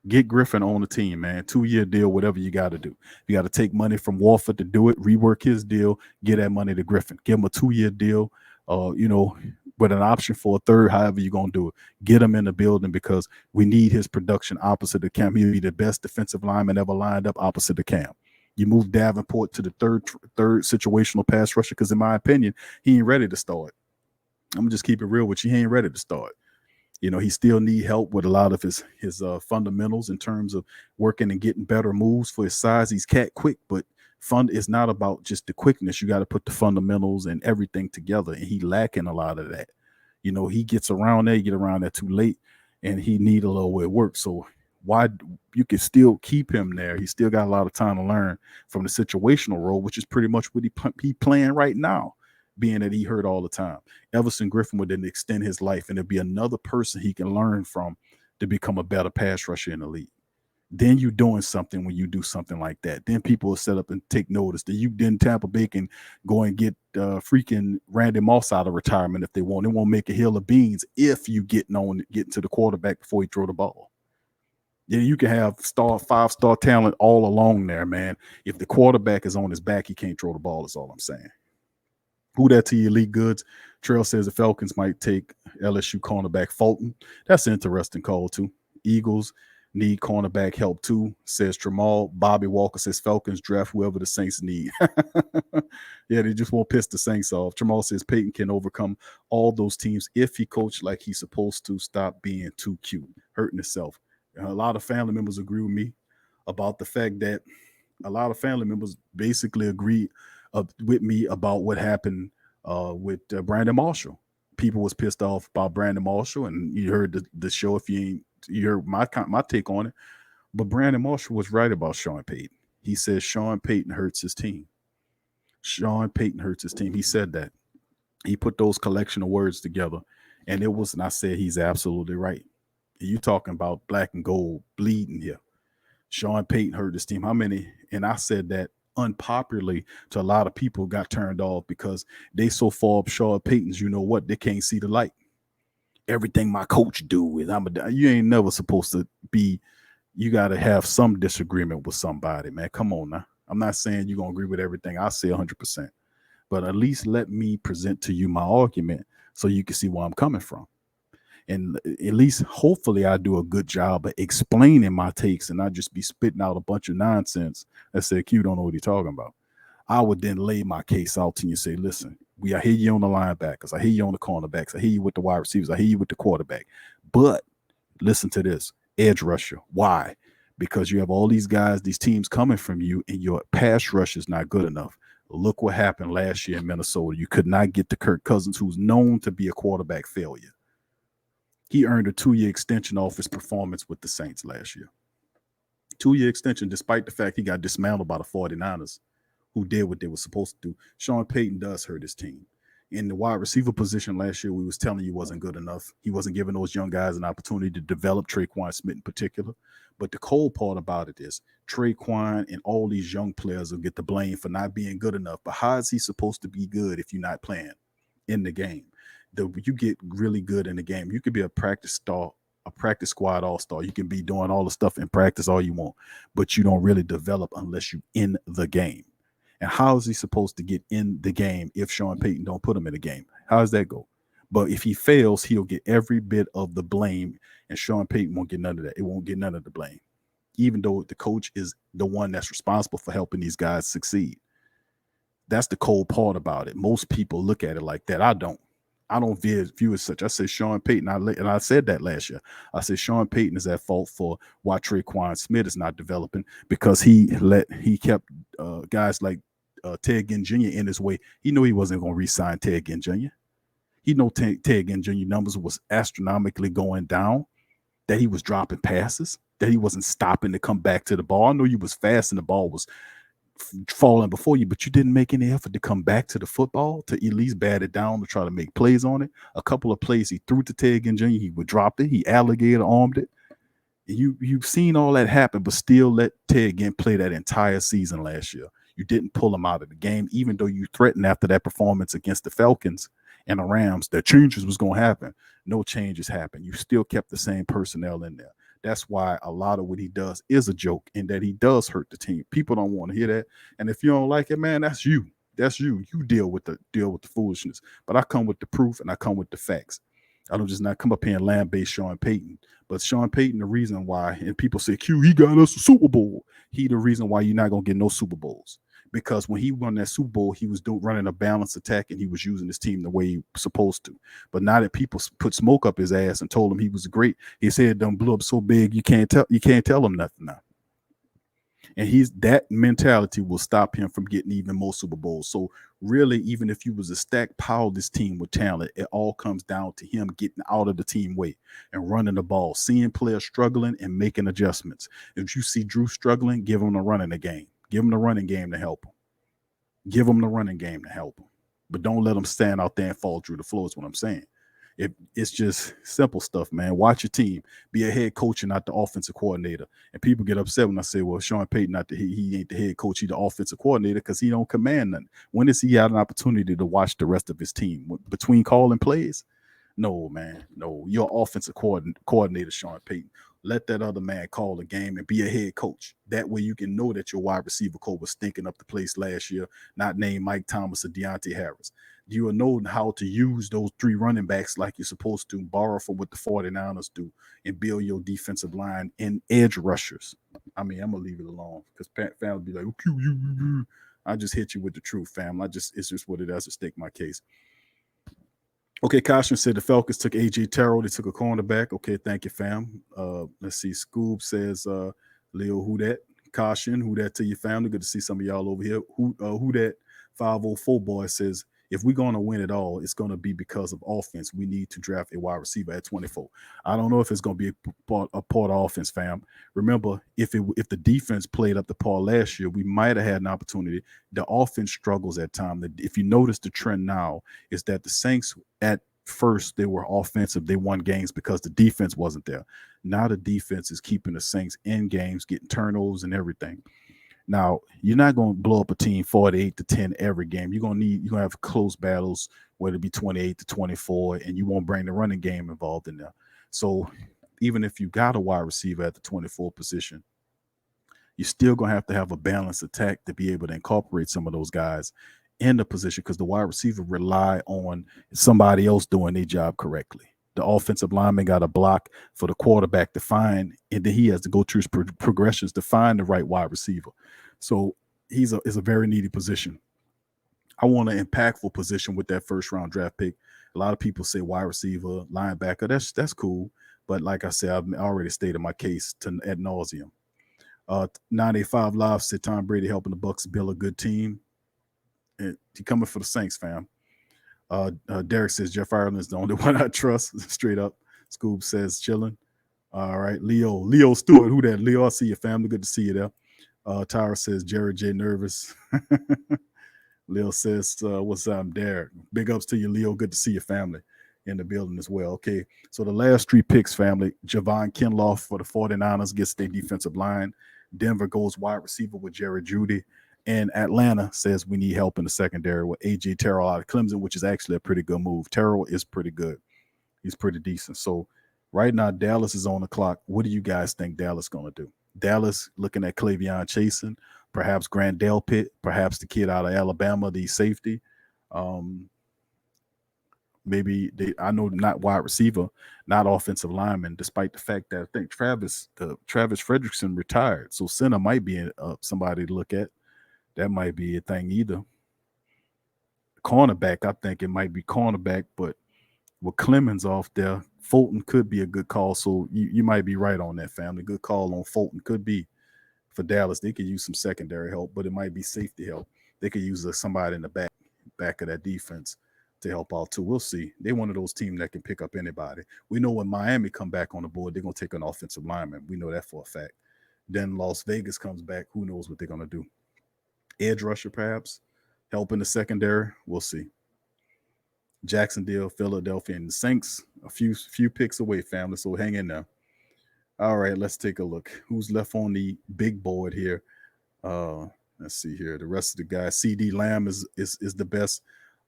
Get Griffin on the team, man. 2-year deal, whatever you got to do. You got to take money from Warford to do it, rework his deal, get that money to Griffin. Give him a 2-year deal, with an option for a third, however you're going to do it. Get him in the building because we need his production opposite of Cam. He'll be the best defensive lineman ever lined up opposite of Cam. You move Davenport to the third situational pass rusher because, in my opinion, he ain't ready to start. I'm gonna just keep it real with you. He ain't ready to start. He still need help with a lot of his fundamentals in terms of working and getting better moves for his size. He's cat quick, but fun is not about just the quickness. You got to put the fundamentals and everything together, and he lacking a lot of that. He gets around there, you get around there too late, and he need a little bit of work. So why you can still keep him there? He still got a lot of time to learn from the situational role, which is pretty much what he playing right now. Being that he hurt all the time. Everson Griffin would then extend his life, and it'd be another person he can learn from to become a better pass rusher in the league. Then you doing something when you do something like that. Then people will set up and take notice. Then Tampa Bay can go and get freaking Randy Moss out of retirement if they want. They won't make a hill of beans if you getting to the quarterback before he throw the ball. Then you can have 5-star talent all along there, man. If the quarterback is on his back, he can't throw the ball, is all I'm saying. Who that to your elite goods? Trail says the Falcons might take LSU cornerback Fulton. That's an interesting call, too. Eagles need cornerback help, too, says Tramal. Bobby Walker says Falcons draft whoever the Saints need. Yeah, they just won't piss the Saints off. Tramal says Peyton can overcome all those teams if he coached like he's supposed to. Stop being too cute, hurting himself. And a lot of family members agree with me about the fact that a lot of family members basically agree with me about what happened with Brandon Marshall. People was pissed off about Brandon Marshall, and you heard the show. If you heard my take on it, but Brandon Marshall was right about Sean Payton. He says Sean Payton hurts his team. Sean Payton hurts his team. He said that. He put those collection of words together, and I said he's absolutely right. You talking about black and gold bleeding here. Sean Payton hurt his team. How many? And I said that unpopularly to a lot of people got turned off because they so far up Sean Payton's, you know what, they can't see the light. Everything my coach do is you ain't never supposed to be, you got to have some disagreement with somebody, man. Come on now. I'm not saying you're going to agree with everything I say 100%, but at least let me present to you my argument so you can see where I'm coming from. And at least hopefully I do a good job of explaining my takes and not just be spitting out a bunch of nonsense that said Q don't know what he's talking about. I would then lay my case out to you and say, listen, I hear you on the linebackers, I hear you on the cornerbacks, I hear you with the wide receivers, I hear you with the quarterback. But listen to this, edge rusher. Why? Because you have all these guys, these teams coming from you, and your pass rush is not good enough. Look what happened last year in Minnesota. You could not get to Kirk Cousins, who's known to be a quarterback failure. He earned a 2-year extension off his performance with the Saints last year. 2-year extension, despite the fact he got dismantled by the 49ers, who did what they were supposed to do. Sean Payton does hurt his team. In the wide receiver position last year, we was telling you wasn't good enough. He wasn't giving those young guys an opportunity to develop, Traquan Smith in particular. But the cold part about it is Traquan and all these young players will get the blame for not being good enough. But how is he supposed to be good if you're not playing in the game? You get really good in the game. You could be a practice star, a practice squad all-star. You can be doing all the stuff in practice all you want, but you don't really develop unless you're in the game. And how is he supposed to get in the game if Sean Payton don't put him in the game? How does that go? But if he fails, he'll get every bit of the blame, and Sean Payton won't get none of that. It won't get none of the blame, even though the coach is the one that's responsible for helping these guys succeed. That's the cold part about it. Most people look at it like that. I don't view it such. I say Sean Payton, and I said that last year. I said Sean Payton is at fault for why Traquan Smith is not developing, because he kept guys like Ted Ginn Jr. in his way. He knew he wasn't going to re-sign Ted Ginn Jr. He knew Ted Ginn Jr. numbers was astronomically going down, that he was dropping passes, that he wasn't stopping to come back to the ball. I know you was fast and the ball was falling before you, but you didn't make any effort to come back to the football to at least bat it down to try to make plays on it. A couple of plays he threw to Ted Ginn Jr., he would drop it, he alligator armed it. You've seen all that happen, but still let Ted Ginn play that entire season last year. You didn't pull him out of the game, even though you threatened after that performance against the Falcons and the Rams that changes was going to happen. No changes happened. You still kept the same personnel in there. That's why a lot of what he does is a joke, and that he does hurt the team. People don't want to hear that. And if you don't like it, man, that's you. That's you. You deal with the foolishness. But I come with the proof and I come with the facts. I don't just not come up here and land-base Sean Payton. But Sean Payton, the reason why, and people say, Q, he got us a Super Bowl. He the reason why you're not going to get no Super Bowls. Because when he won that Super Bowl, he was running a balanced attack, and he was using his team the way he was supposed to. But now that people put smoke up his ass and told him he was great, his head done blew up so big you can't tell him nothing now. And that mentality will stop him from getting even more Super Bowls. So really, even if you was a stacked pile this team with talent, it all comes down to him getting out of the team way and running the ball, seeing players struggling and making adjustments. If you see Drew struggling, give him the running the game. Give him the running game to help him. Give him the running game to help him. But don't let him stand out there and fall through the floor is what I'm saying. It's just simple stuff, man. Watch your team. Be a head coach and not the offensive coordinator. And people get upset when I say, well, Sean Payton, he ain't the head coach, he's the offensive coordinator, because he don't command nothing. When has he had an opportunity to watch the rest of his team? Between calling plays? No, man. No. You're offensive coordinator, Sean Payton. Let that other man call the game and be a head coach. That way you can know that your wide receiver core was stinking up the place last year, not named Mike Thomas or Deontay Harris. You will know how to use those 3 running backs like you're supposed to, borrow from what the 49ers do, and build your defensive line and edge rushers. I mean, I'm going to leave it alone because fam will be like, okay, I just hit you with the truth, fam. It's just what it is to stake my case. Okay, Caution said the Falcons took A.J. Terrell. They took a cornerback. Okay, thank you, fam. Let's see. Scoob says, Leo, who that? Caution, who that to your family? Good to see some of y'all over here. Who that? 504 boy says, if we're going to win it all, it's going to be because of offense. We need to draft a wide receiver at 24. I don't know if it's going to be a part of offense, fam. Remember, if the defense played up the par last year, we might have had an opportunity. The offense struggles at times. If you notice the trend now is that the Saints at first, they were offensive. They won games because the defense wasn't there. Now the defense is keeping the Saints in games, getting turnovers and everything. Now, you're not going to blow up a team 48-10 every game. You're going to have close battles, whether it be 28-24, and you won't bring the running game involved in there. So even if you got a wide receiver at the 24 position, you're still going to have a balanced attack to be able to incorporate some of those guys in the position, because the wide receiver rely on somebody else doing their job correctly. The offensive lineman got a block for the quarterback to find, and then he has to go through his progressions to find the right wide receiver. So is a very needy position. I want an impactful position with that first round draft pick. A lot of people say wide receiver, linebacker. That's cool, but like I said, I've already stated my case ad nauseum. 985 Live said Tom Brady helping the Bucs build a good team. And he coming for the Saints, fam. Derek says Jeff Ireland is the only one I trust. Straight up. Scoob says chilling. All right. Leo Stewart. Who that? Leo, I see your family. Good to see you there. Tyra says Jared J. nervous. Leo says, what's up, Derek? Big ups to you, Leo. Good to see your family in the building as well. Okay. So the last 3 picks, family. Javon Kinlaw for the 49ers gets their defensive line. Denver goes wide receiver with Jerry Jeudy. And Atlanta says we need help in the secondary with A.J. Terrell out of Clemson, which is actually a pretty good move. Terrell is pretty good. He's pretty decent. So right now, Dallas is on the clock. What do you guys think Dallas is going to do? Dallas looking at Clavion Chasen, perhaps Grant Delpit, perhaps the kid out of Alabama, the safety. Maybe I know not wide receiver, not offensive lineman, despite the fact that I think Travis Fredrickson retired. So center might be somebody to look at. That might be a thing either. Cornerback, I think it might be cornerback, but with Clemens off there, Fulton could be a good call. So you might be right on that, family. Good call on Fulton. Could be for Dallas. They could use some secondary help, but it might be safety help. They could use somebody in the back of that defense to help out too. We'll see. They're one of those teams that can pick up anybody. We know when Miami come back on the board, they're going to take an offensive lineman. We know that for a fact. Then Las Vegas comes back. Who knows what they're going to do? Edge rusher, perhaps, help in the secondary. We'll see. Jacksonville, Philadelphia, and the Saints, a few picks away, family. So hang in there. All right, let's take a look. Who's left on the big board here? Let's see here. The rest of the guys. CD Lamb is the best.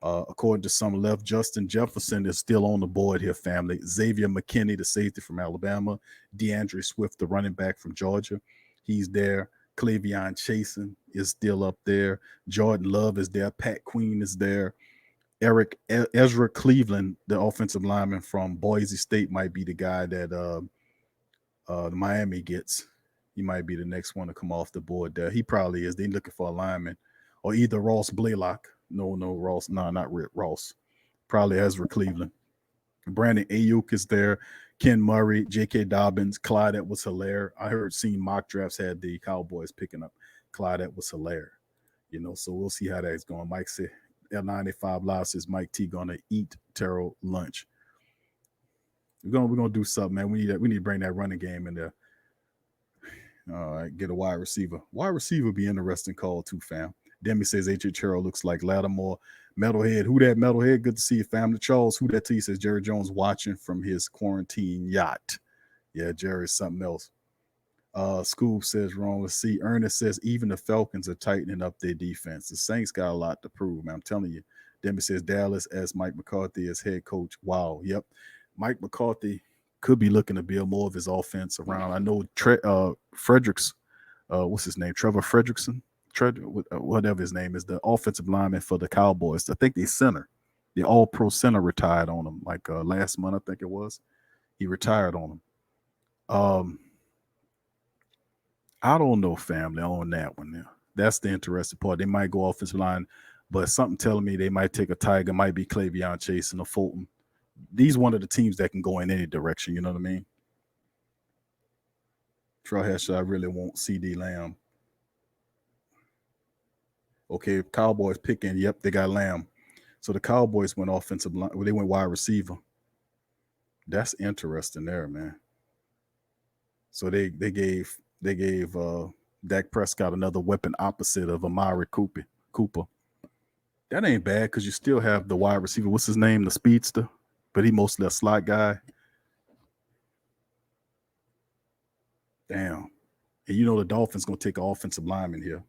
According to some left, Justin Jefferson is still on the board here, family. Xavier McKinney, the safety from Alabama. DeAndre Swift, the running back from Georgia. He's there. Clavion Chasen is still up there. Jordan Love is there. Pat Queen is there. Ezra Cleveland, the offensive lineman from Boise State, might be the guy that Miami gets. He might be the next one to come off the board there. He probably is. They're looking for a lineman. Or either Ross Blaylock. No, Ross. No, not Ross. Probably Ezra Cleveland. Brandon Ayuk is there. Ken Murray, J.K. Dobbins, Clyde Edwards-Helaire. I heard seeing mock drafts had the Cowboys picking up Clyde Edwards-Helaire. So we'll see how that's going. Mike said, L95 Live says Mike T gonna eat Terrell lunch. We're gonna do something, man. We need to bring that running game in there. All right, get a wide receiver. Wide receiver be interesting call too, fam. Demi says A.J. Terrell looks like Lattimore. Metalhead, who that Metalhead? Good to see you, family. Charles, who that to you? Says Jerry Jones watching from his quarantine yacht. Yeah, Jerry's something else. Scoob says wrong. Let's see. Ernest says even the Falcons are tightening up their defense. The Saints got a lot to prove, man. I'm telling you. Demi says Dallas as Mike McCarthy as head coach. Wow. Yep. Mike McCarthy could be looking to build more of his offense around. I know Fredericks, what's his name? Trevor Fredrickson. Whatever his name is, the offensive lineman for the Cowboys. I think the all-pro center retired on him like last month, I think it was. He retired on him. I don't know, family, on that one now. That's the interesting part. They might go offensive line, but something telling me they might take a Tiger, might be Clavion Chasen or Fulton. These one of the teams that can go in any direction, you know what I mean? Trailhead, I really want CD Lamb. Okay, Cowboys picking. Yep, they got Lamb. So the Cowboys went offensive line. Well, they went wide receiver. That's interesting there, man. So they gave Dak Prescott another weapon opposite of Amari Cooper. That ain't bad because you still have the wide receiver. What's his name? The speedster, but he mostly a slot guy. Damn. And you know the Dolphins gonna take an offensive lineman here.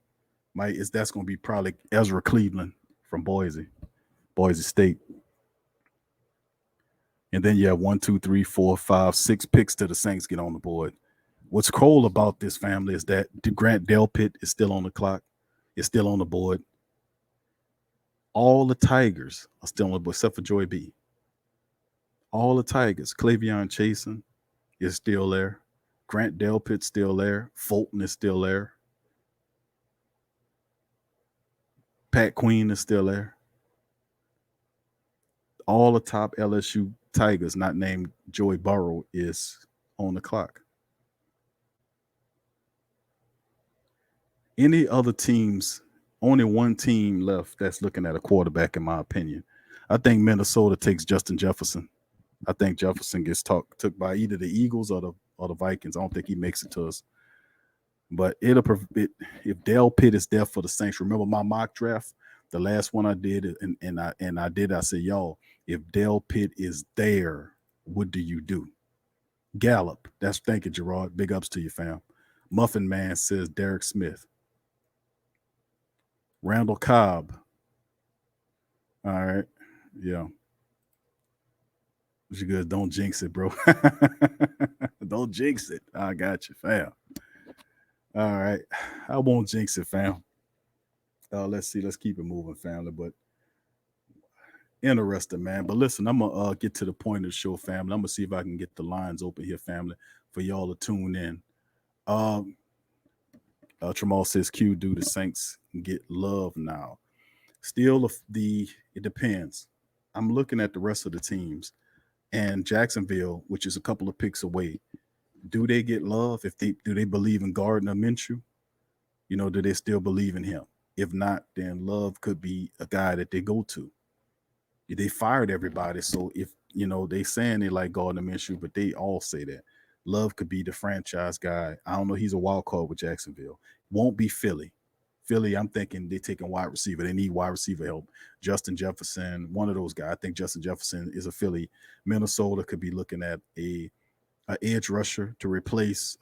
That's gonna be probably Ezra Cleveland from Boise State. And then you have 1, 2, 3, 4, 5, 6 picks to the Saints get on the board. What's cool about this family is that Grant Delpit is still on the clock, is still on the board. All the Tigers are still on the board, except for Joy B. All the Tigers, Clavion Chasen is still there. Grant Delpit's still there. Fulton is still there. Pat Queen is still there. All the top LSU Tigers, not named Joey Burrow, is on the clock. Any other teams, only one team left that's looking at a quarterback, in my opinion. I think Minnesota takes Justin Jefferson. I think Jefferson gets took by either the Eagles or the Vikings. I don't think he makes it to us. But if Delpit is there for the Saints, remember my mock draft, the last one I did, I said, y'all, if Delpit is there, what do you do? Gallup. Thank you, Gerard. Big ups to you, fam. Muffin Man says Derek Smith. Randall Cobb. All right. Yeah. What you good? Don't jinx it, bro. Don't jinx it. I got you, fam. All right. I won't jinx it, fam. Let's see. Let's keep it moving, family. But interesting, man. But listen, I'm gonna get to the point of the show, family. I'm gonna see if I can get the lines open here, family, for y'all to tune in. Tramal says Q, do the Saints get love now? Still, it depends. I'm looking at the rest of the teams, and Jacksonville, which is a couple of picks away. Do they get love? Do they believe in Gardner Minshew? Do they still believe in him? If not, then Love could be a guy that they go to. They fired everybody, so if they saying they like Gardner Minshew, but they all say that Love could be the franchise guy. I don't know. He's a wild card with Jacksonville. Won't be Philly. Philly, I'm thinking they're taking wide receiver. They need wide receiver help. Justin Jefferson, one of those guys. I think Justin Jefferson is a Philly. Minnesota could be looking at a edge rusher to replace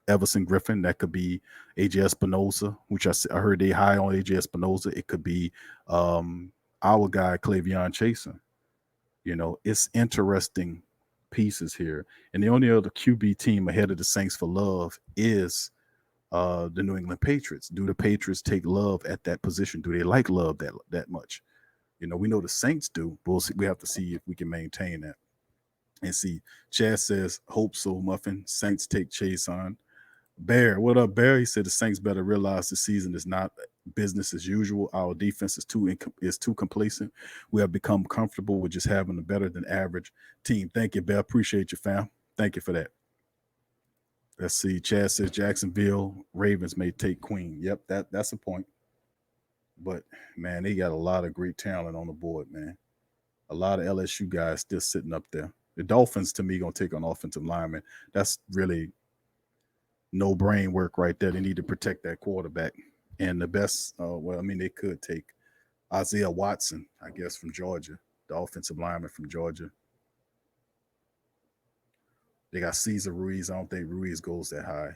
Everson Griffin. That could be AJ Espinosa, which I heard they high on AJ Espinosa. It could be our guy Clavion Chasen. It's interesting pieces here. And the only other QB team ahead of the Saints for Love is the New England Patriots. Do the Patriots take Love at that position? Do they like Love that much? We know the Saints do, but we have to see if we can maintain that. And see, Chad says, hope so, Muffin. Saints take Chase on. Bear, what up, Bear? He said the Saints better realize the season is not business as usual. Our defense is too complacent. We have become comfortable with just having a better than average team. Thank you, Bear. Appreciate you, fam. Thank you for that. Let's see. Chad says Jacksonville Ravens may take Queen. Yep, that's a point. But man, they got a lot of great talent on the board, man. A lot of LSU guys still sitting up there. The Dolphins, to me, gonna take on offensive lineman. That's really no brain work right there. They need to protect that quarterback. And the best, they could take Isaiah Watson, I guess, from Georgia, the offensive lineman from Georgia. They got Cesar Ruiz. I don't think Ruiz goes that high,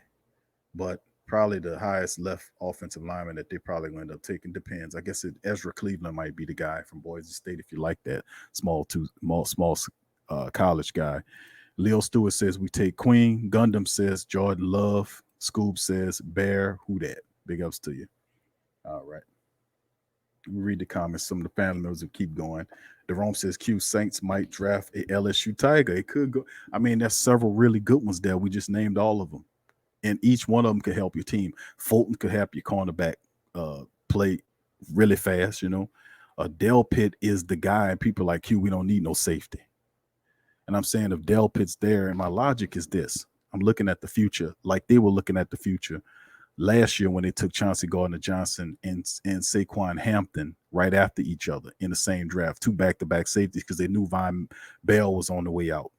but probably the highest left offensive lineman that they probably going to end up taking. Depends. I guess Ezra Cleveland might be the guy from Boise State if you like that small college guy. Leo Stewart says we take Queen. Gundam says Jordan Love. Scoob says Bear. Who that? Big ups to you. All right. We read the comments. Some of the family members will keep going. Jerome says Q Saints might draft a LSU Tiger. It could go. There's several really good ones there. We just named all of them. And each one of them could help your team. Fulton could help your cornerback play really fast, Delpit is the guy, and people like Q, we don't need no safety. And I'm saying if Delpit's there, and my logic is this. I'm looking at the future like they were looking at the future last year when they took Chauncey Gardner-Johnson and Saquon Hampton right after each other in the same draft, 2 back-to-back safeties because they knew Von Bell was on the way out.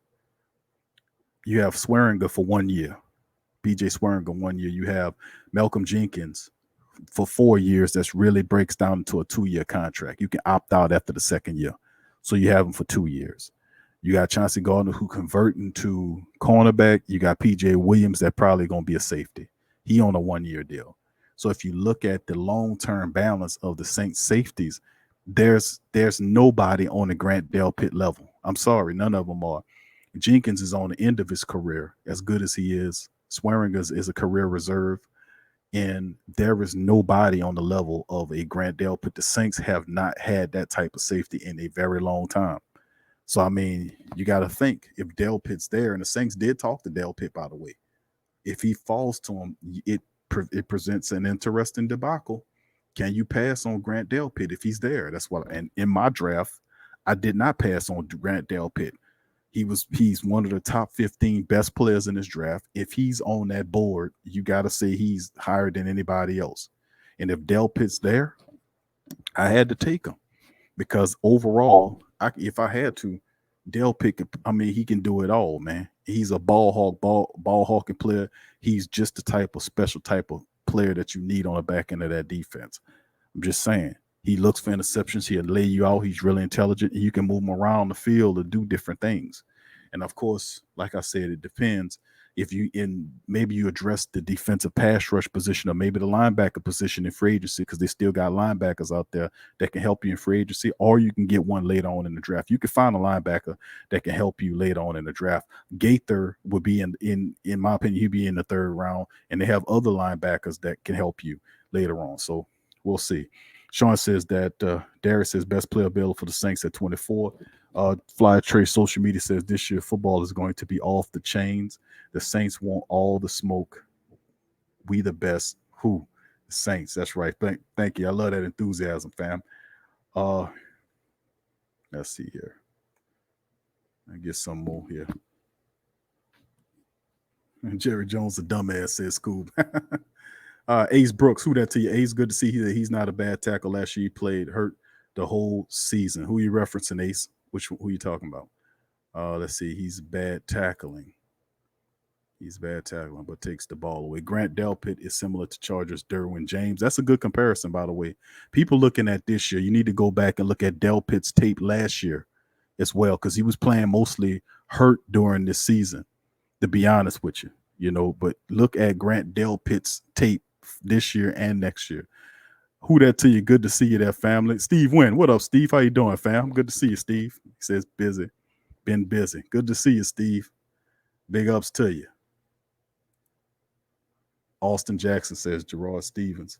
You have Swearinger for 1 year. BJ Swearinger 1 year. You have Malcolm Jenkins for 4 years. That's really breaks down into a 2-year contract. You can opt out after the second year. So you have him for 2 years. You got Chauncey Gardner who converting to cornerback. You got PJ Williams that probably going to be a safety. He on a 1-year deal. So if you look at the long-term balance of the Saints safeties, there's nobody on the Grant Delpit level. I'm sorry, none of them are. Jenkins is on the end of his career, as good as he is. Swearingen is a career reserve, and there is nobody on the level of a Grant Delpit. The Saints have not had that type of safety in a very long time. So, I mean, you got to think if Delpit's there, and the Saints did talk to Delpit, by the way. If he falls to him, it presents an interesting debacle. Can you pass on Grant Delpit if he's there? That's what. And in my draft, I did not pass on Grant Delpit. He's one of the top 15 best players in this draft. If he's on that board, you got to say he's higher than anybody else. And if Delpit's there, I had to take him because overall, if I had to, Delpit, I mean, he can do it all, man. He's a ball hawking player. He's just the type of special type of player that you need on the back end of that defense. I'm just saying. He looks for interceptions. He'll lay you out. He's really intelligent. And you can move him around the field to do different things. And of course, like I said, it depends. If maybe you address the defensive pass rush position or maybe the linebacker position in free agency, because they still got linebackers out there that can help you in free agency, or you can get one later on in the draft. You can find a linebacker that can help you later on in the draft. Gaither would be in my opinion, he'd be in the 3rd round, and they have other linebackers that can help you later on. So we'll see. Sean says that Darius says best player available for the Saints at 24. Fly Trade social media says this year football is going to be off the chains. The Saints want all the smoke. We the best. Who? The Saints. That's right. Thank you. I love that enthusiasm, fam. Let's see here. I get some more here. And Jerry Jones, the dumbass, says Scoob. Ace Brooks, who that to you? Ace, good to see that he's not a bad tackle. Last year he played hurt the whole season. Who are you referencing, Ace? Who are you talking about? Let's see. He's bad tackling. He's bad tackling, but takes the ball away. Grant Delpit is similar to Chargers Derwin James. That's a good comparison, by the way. People looking at this year, you need to go back and look at Delpit's tape last year as well, because he was playing mostly hurt during this season, to be honest with you. You know, but look at Grant Delpit's tape this year and next year. Who that to you? Good to see you there, family. Steve Wynn, what up, Steve? How you doing, fam? Good to see you, Steve. He says busy. Been busy. Good to see you, Steve. Big ups to you. Austin Jackson says Gerard Stevens.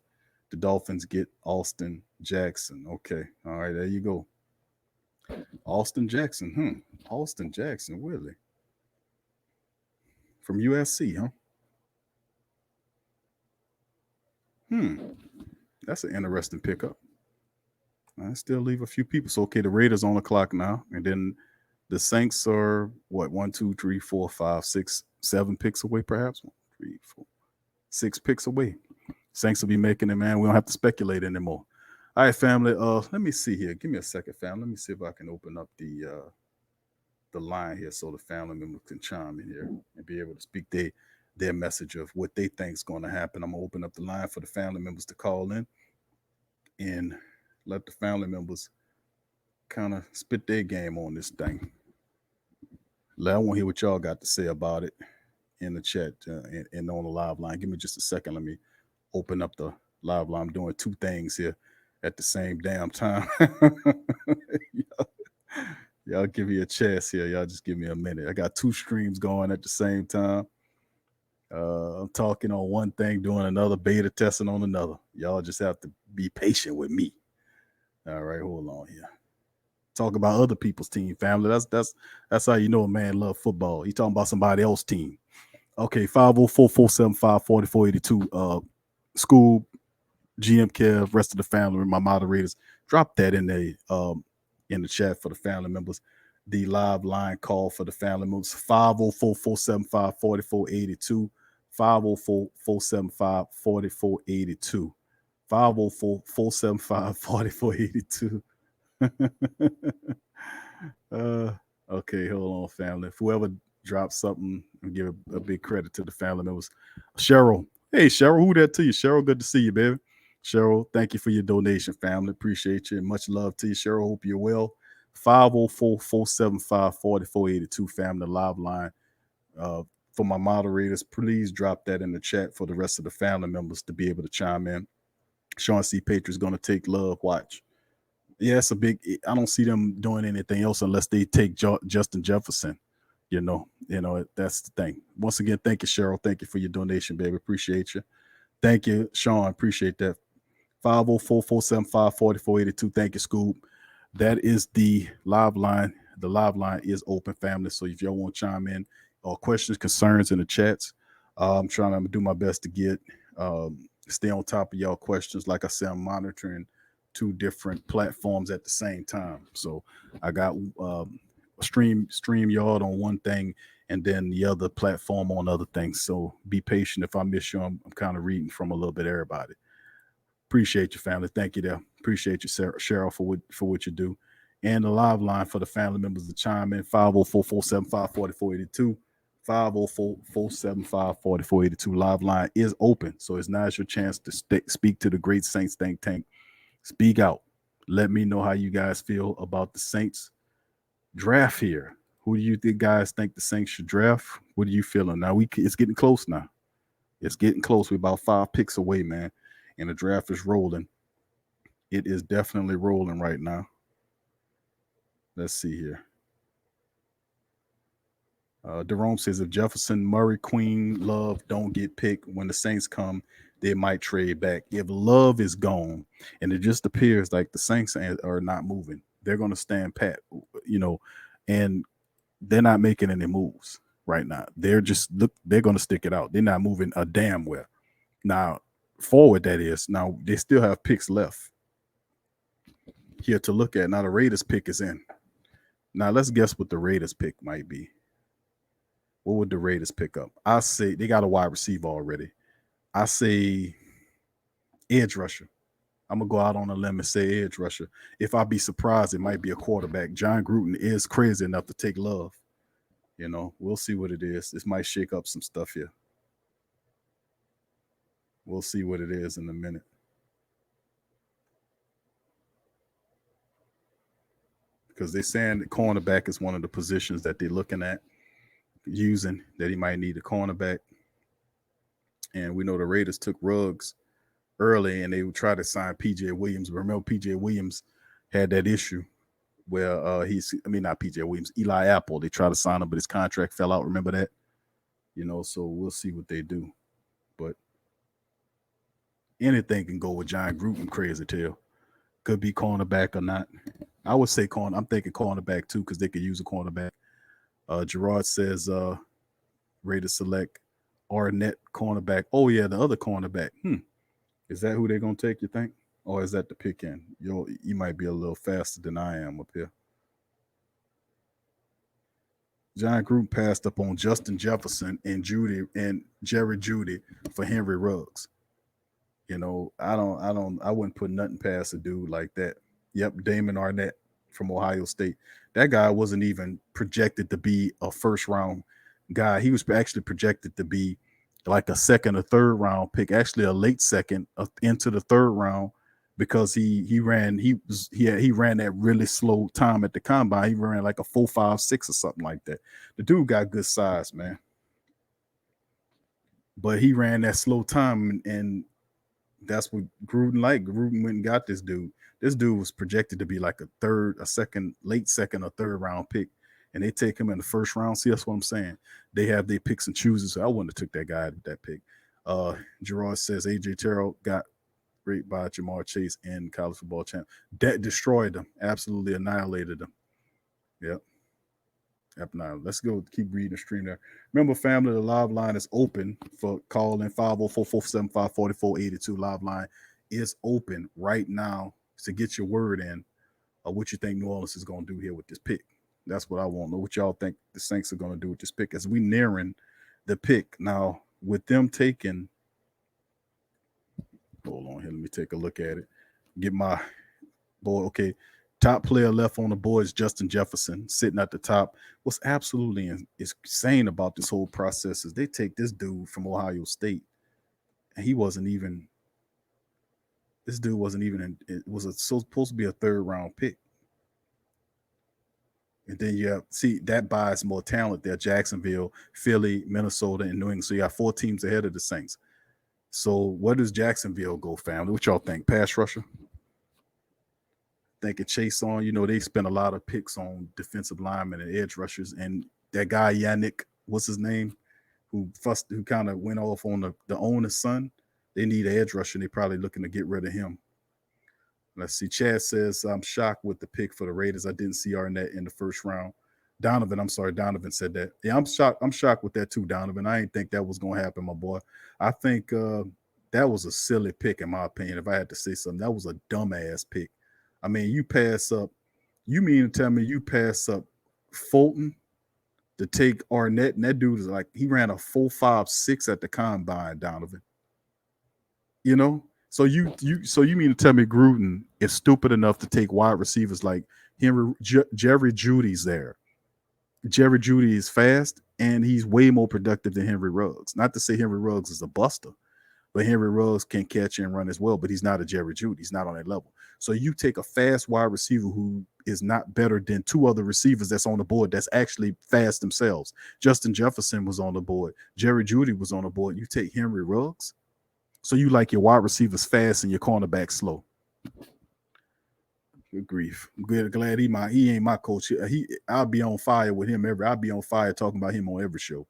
The Dolphins get Austin Jackson. Okay. All right, there you go. Austin Jackson. Austin Jackson, really? From USC, huh? That's an interesting pickup. I still leave a few people. So, okay, the Raiders on the clock now. And then the Saints are, what, 1, 2, 3, 4, 5, 6, 7 picks away, perhaps? 1, 3, 4, 6 picks away. Saints will be making it, man. We don't have to speculate anymore. All right, family. Let me see here. Give me a second, fam. Let me see if I can open up the line here so the family members can chime in here and be able to speak their message of what they think is going to happen. I'm going to open up the line for the family members to call in and let the family members kind of spit their game on this thing. I want to hear what y'all got to say about it in the chat and on the live line. Give me just a second. Let me open up the live line. I'm doing 2 things here at the same damn time. Y'all give me a chance here. Y'all just give me a minute. I got 2 streams going at the same time. I'm talking on one thing, doing another, beta testing on another. Y'all just have to be patient with me. All right, hold on here. Talk about other people's team, family. That's how you know a man love football. He talking about somebody else's team. Okay, 504-475-4482. School, GM Kev, rest of the family, my moderators. Drop that in the chat for the family members. The live line call for the family members, 504-475-4482. 504-475-4482. 504-475-4482. Okay, hold on, family. If whoever drops something, and give a big credit to the family members. Cheryl. Hey, Cheryl, who that to you? Cheryl, good to see you, baby. Cheryl, thank you for your donation, family. Appreciate you. And much love to you, Cheryl. Hope you're well. 504-475-4482, family live line. For my moderators, please drop that in the chat for the rest of the family members to be able to chime in. Sean C. Patriot's going to take Love Watch. Yeah, it's a big. I don't see them doing anything else unless they take Justin Jefferson. That's the thing. Once again, thank you, Cheryl. Thank you for your donation, baby. Appreciate you. Thank you, Sean. Appreciate that. 504-475-4482. Thank you, Scoop. That is the live line. The live line is open, family. So if y'all want to chime in or questions, concerns in the chats, I'm trying to do my best to get stay on top of y'all questions. Like I said, I'm monitoring 2 different platforms at the same time. So I got StreamYard on one thing and then the other platform on other things. So be patient. If I miss you, I'm kind of reading from a little bit of everybody. Appreciate you, family. Thank you there. Appreciate you, Cheryl, for what you do. And the live line for the family members to chime in, 504-475-4482. 504-475-4482. Live line is open. So it's now your chance to speak to the Great Saints Think Tank. Speak out. Let me know how you guys feel about the Saints draft here. Who do you guys think the Saints should draft? What are you feeling? Now it's getting close now. It's getting close. We're about 5 picks away, man. And the draft is rolling. It is definitely rolling right now. Let's see here. Jerome says if Jefferson, Murray, Queen, Love don't get picked when the Saints come, they might trade back. If Love is gone, and it just appears like the Saints are not moving, they're going to stand pat, and they're not making any moves right now. They're going to stick it out. They're not moving a damn well. Now, forward, that is. Now, they still have picks left here to look at. Now, the Raiders pick is in. Now, let's guess what the Raiders pick might be. What would the Raiders pick up? I say they got a wide receiver already. I say edge rusher. I'm going to go out on a limb and say edge rusher. If I be surprised, it might be a quarterback. John Gruden is crazy enough to take Love. We'll see what it is. This might shake up some stuff here. We'll see what it is in a minute. Because they're saying that cornerback is one of the positions that they're looking at using, that he might need a cornerback. And we know the Raiders took Ruggs early and they would try to sign PJ Williams. Remember, PJ Williams had that issue where not PJ Williams, Eli Apple. They tried to sign him, but his contract fell out. Remember that? So we'll see what they do. But anything can go with John Gruden, crazy tail. Could be cornerback or not. I would say I'm thinking cornerback too, because they could use a cornerback. Gerard says Raiders select Arnett cornerback. Oh yeah, the other cornerback. Is that who they're gonna take, you think? Or is that the pick in? You might be a little faster than I am up here. John Gruden passed up on Justin Jefferson and Jerry Jeudy for Henry Ruggs. I wouldn't put nothing past a dude like that. Yep, Damon Arnett from Ohio State. That guy wasn't even projected to be a first round guy. He was actually projected to be like a second or third round pick, actually a late second into the third round, because he ran that really slow time at the combine. He ran like a 4.56 or something like that. The dude got good size, man. But he ran that slow time, and that's what Gruden liked. Gruden went and got this dude. This dude was projected to be like late second or third round pick, and they take him in the first round. See, that's what I'm saying. They have their picks and chooses. So I wouldn't have took that guy at that pick. Gerard says AJ Terrell got raped by Jamar Chase in college football champ. That destroyed them. Absolutely annihilated them. Yep. Now let's go keep reading the stream there. Remember, family, the live line is open for calling 504-475-4482. Live line is open right now to get your word in of what you think New Orleans is going to do here with this pick. That's what I want to know. What y'all think the Saints are going to do with this pick as we nearing the pick. Now, with them taking, hold on here, let me take a look at it. Get my boy, okay. Top player left on the board is Justin Jefferson, sitting at the top. What's absolutely insane about this whole process is they take this dude from Ohio State, and this dude wasn't even it was supposed to be a third round pick. And then you have, see, that buys more talent there. Jacksonville, Philly, Minnesota, and New England. So you have 4 teams ahead of the Saints. So where does Jacksonville go, family? What y'all think? Pass rusher? Thinking Chase on, they spent a lot of picks on defensive linemen and edge rushers. And that guy, Yannick, what's his name? Who kind of went off on the owner's son. They need an edge rusher. And they're probably looking to get rid of him. Let's see. Chad says, I'm shocked with the pick for the Raiders. I didn't see Arnett in the first round. Donovan said that. Yeah, I'm shocked. I'm shocked with that too, Donovan. I didn't think that was going to happen, my boy. I think that was a silly pick, in my opinion. If I had to say something, that was a dumbass pick. I mean, you mean to tell me you pass up Fulton to take Arnett, and that dude is like, he ran a 4.56 at the combine, Donovan. So you mean to tell me Gruden is stupid enough to take wide receivers like Jerry Jeudy's there. Jerry Jeudy is fast, and he's way more productive than Henry Ruggs. Not to say Henry Ruggs is a buster, but Henry Ruggs can catch and run as well, but he's not a Jerry Jeudy. He's not on that level. So you take a fast wide receiver who is not better than 2 other receivers that's on the board that's actually fast themselves. Justin Jefferson was on the board. Jerry Jeudy was on the board. You take Henry Ruggs. So you like your wide receivers fast and your cornerback slow. Good grief. I'm glad he ain't my coach. I'll be on fire with him I'll be on fire talking about him on every show.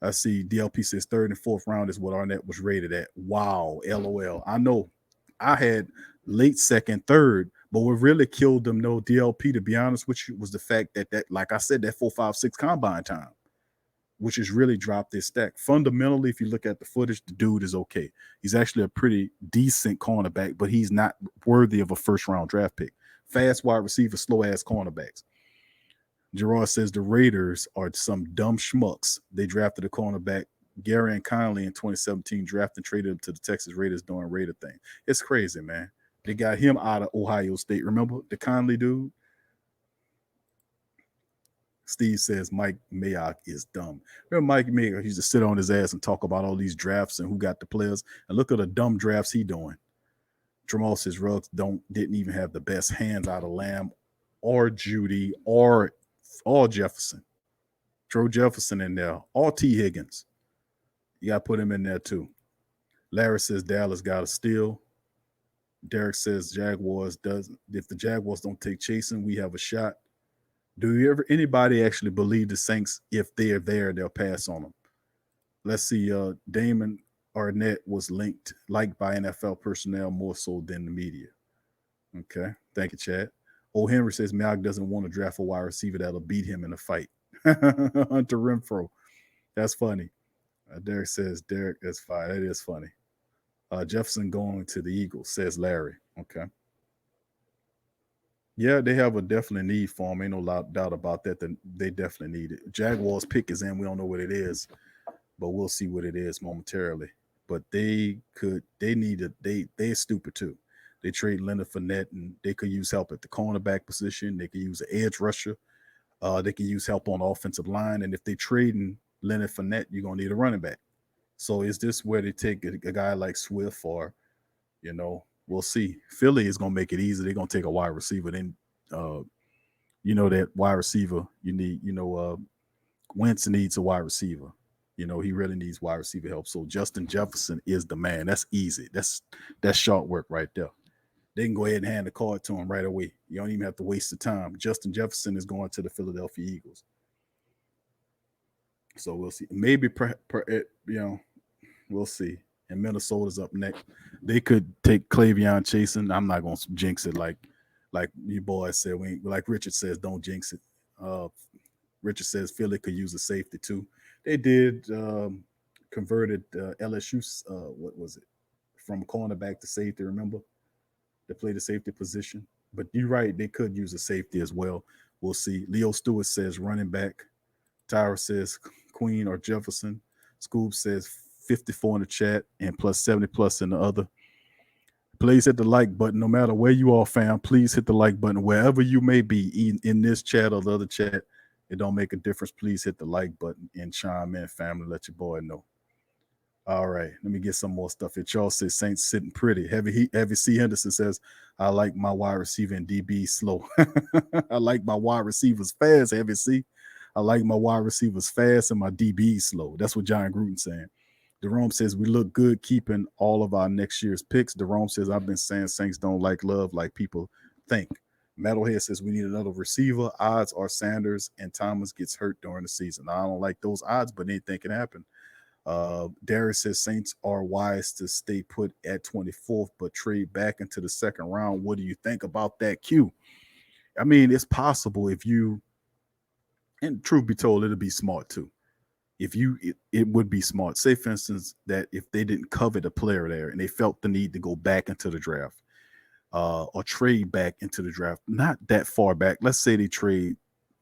I see DLP says 3rd and 4th round is what Arnett was rated at. Wow, LOL. I know I had late 2nd, 3rd, but what really killed them, no DLP, to be honest with you, was the fact that like I said, that 4.56 combine time, which has really dropped this stack. Fundamentally, if you look at the footage, the dude is okay. He's actually a pretty decent cornerback, but he's not worthy of a first-round draft pick. Fast wide receiver, slow-ass cornerbacks. Gerard says the Raiders are some dumb schmucks. They drafted a cornerback, Gary Conley, in 2017, drafted and traded him to the Texas Raiders doing Raider thing. It's crazy, man. They got him out of Ohio State. Remember the Conley dude? Steve says Mike Mayock is dumb. Remember Mike Mayock used to sit on his ass and talk about all these drafts and who got the players. And look at the dumb drafts he doing. Jamal says Ruggs didn't even have the best hands out of Lamb or Jeudy or Jefferson. Throw Jefferson in there. Or T. Higgins. You got to put him in there too. Larry says Dallas got to steal. Derek says Jaguars doesn't. If the Jaguars don't take Chasen, we have a shot. Do anybody actually believe the Saints, if they're there, they'll pass on them? Let's see. Damon Arnett was liked by NFL personnel more so than the media. Okay. Thank you, Chad. O. Henry says Mayock doesn't want to draft a wide receiver that'll beat him in a fight. Hunter Renfro. That's funny. Derek says, Derek, that's fine. That is funny. Jefferson going to the Eagles, says Larry. Okay. Yeah, they have a definite need for him. Ain't no doubt about that. They definitely need it. Jaguars pick is in. We don't know what it is, but we'll see what it is momentarily. But they're stupid too. They trade Leonard Fournette, and they could use help at the cornerback position. They could use an edge rusher. They can use help on the offensive line. And if they trading Leonard Fournette, you're going to need a running back. So is this where they take a guy like Swift or, we'll see. Philly is going to make it easy. They're going to take a wide receiver. Then, that wide receiver you need, Wentz needs a wide receiver. He really needs wide receiver help. So Justin Jefferson is the man. That's easy. That's short work right there. They can go ahead and hand the card to him right away. You don't even have to waste the time. Justin Jefferson is going to the Philadelphia Eagles. So we'll see. Maybe, we'll see. And Minnesota's up next. They could take Clavion Chasen. I'm not going to jinx it like you boys said. Like Richard says, don't jinx it. Richard says Philly could use a safety too. They did converted LSU, what was it, from cornerback to safety, remember? They played the safety position. But you're right, they could use a safety as well. We'll see. Leo Stewart says running back. Tyra says Queen or Jefferson. Scoob says 54 in the chat and plus 70 plus in the other. Please hit the like button. No matter where you are, fam, please hit the like button. Wherever you may be, in this chat or the other chat, it don't make a difference. Please hit the like button and chime in, family. Let your boy know. All right, let me get some more stuff here. Charles says Saints sitting pretty. Heavy C Henderson says, I like my wide receiver and DB slow. I like my wide receivers fast, Heavy C. I like my wide receivers fast and my DB slow. That's what John Gruden saying. Jerome says we look good keeping all of our next year's picks. Jerome says I've been saying Saints don't like love like people think. Metalhead says we need another receiver. Odds are Sanders and Thomas gets hurt during the season. I don't like those odds, but anything can happen. Darius says Saints are wise to stay put at 24th, but trade back into the second round. What do you think about that, Q? I mean, it's possible if you, and truth be told, it'll be smart too. If you, it would be smart. Say, for instance, that if they didn't cover the player there and they felt the need to go back into the draft or trade back into the draft, not that far back. Let's say they trade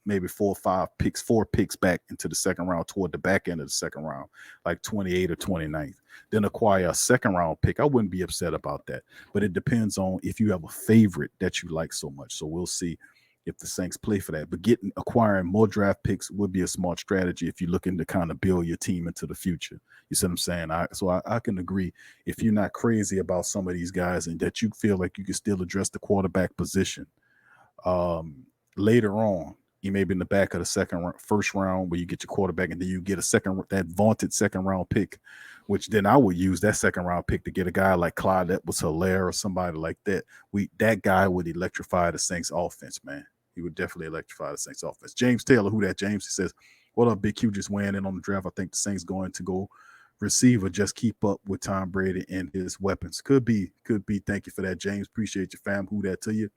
maybe 4 picks back into the second round toward the back end of the second round, like 28 or 29th, then acquire a second round pick. I wouldn't be upset about that, but it depends on if you have a favorite that you like so much. So we'll see if the Saints play for that. But acquiring more draft picks would be a smart strategy if you're looking to kind of build your team into the future. You see what I'm saying? I can agree if you're not crazy about some of these guys and that you feel like you can still address the quarterback position later on. You may be in the back of the first round where you get your quarterback, and then you get that vaunted second round pick, which then I would use that second round pick to get a guy like Clyde Edwards-Helaire or somebody like that. That guy would electrify the Saints offense, man. He would definitely electrify the Saints offense. James Taylor, who that James? He says, "What up, Big Q? Just weighing in on the draft. I think the Saints going to go receiver, just keep up with Tom Brady and his weapons. Could be. Thank you for that, James. Appreciate your fam. Who that to you?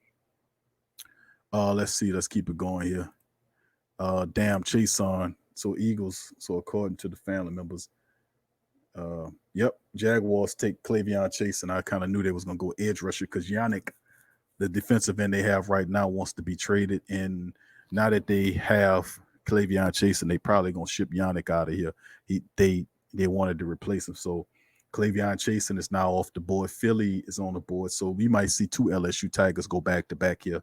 Let's see. Let's keep it going here. Damn, Chase on. So Eagles. So according to the family members, yep, Jaguars take Clavion Chase, and I kind of knew they was gonna go edge rusher because Yannick, the defensive end they have right now, wants to be traded. And now that they have Clavion Chase, and they probably gonna ship Yannick out of here. They wanted to replace him, so Clavion Chase is now off the board. Philly is on the board, so we might see two LSU Tigers go back to back here.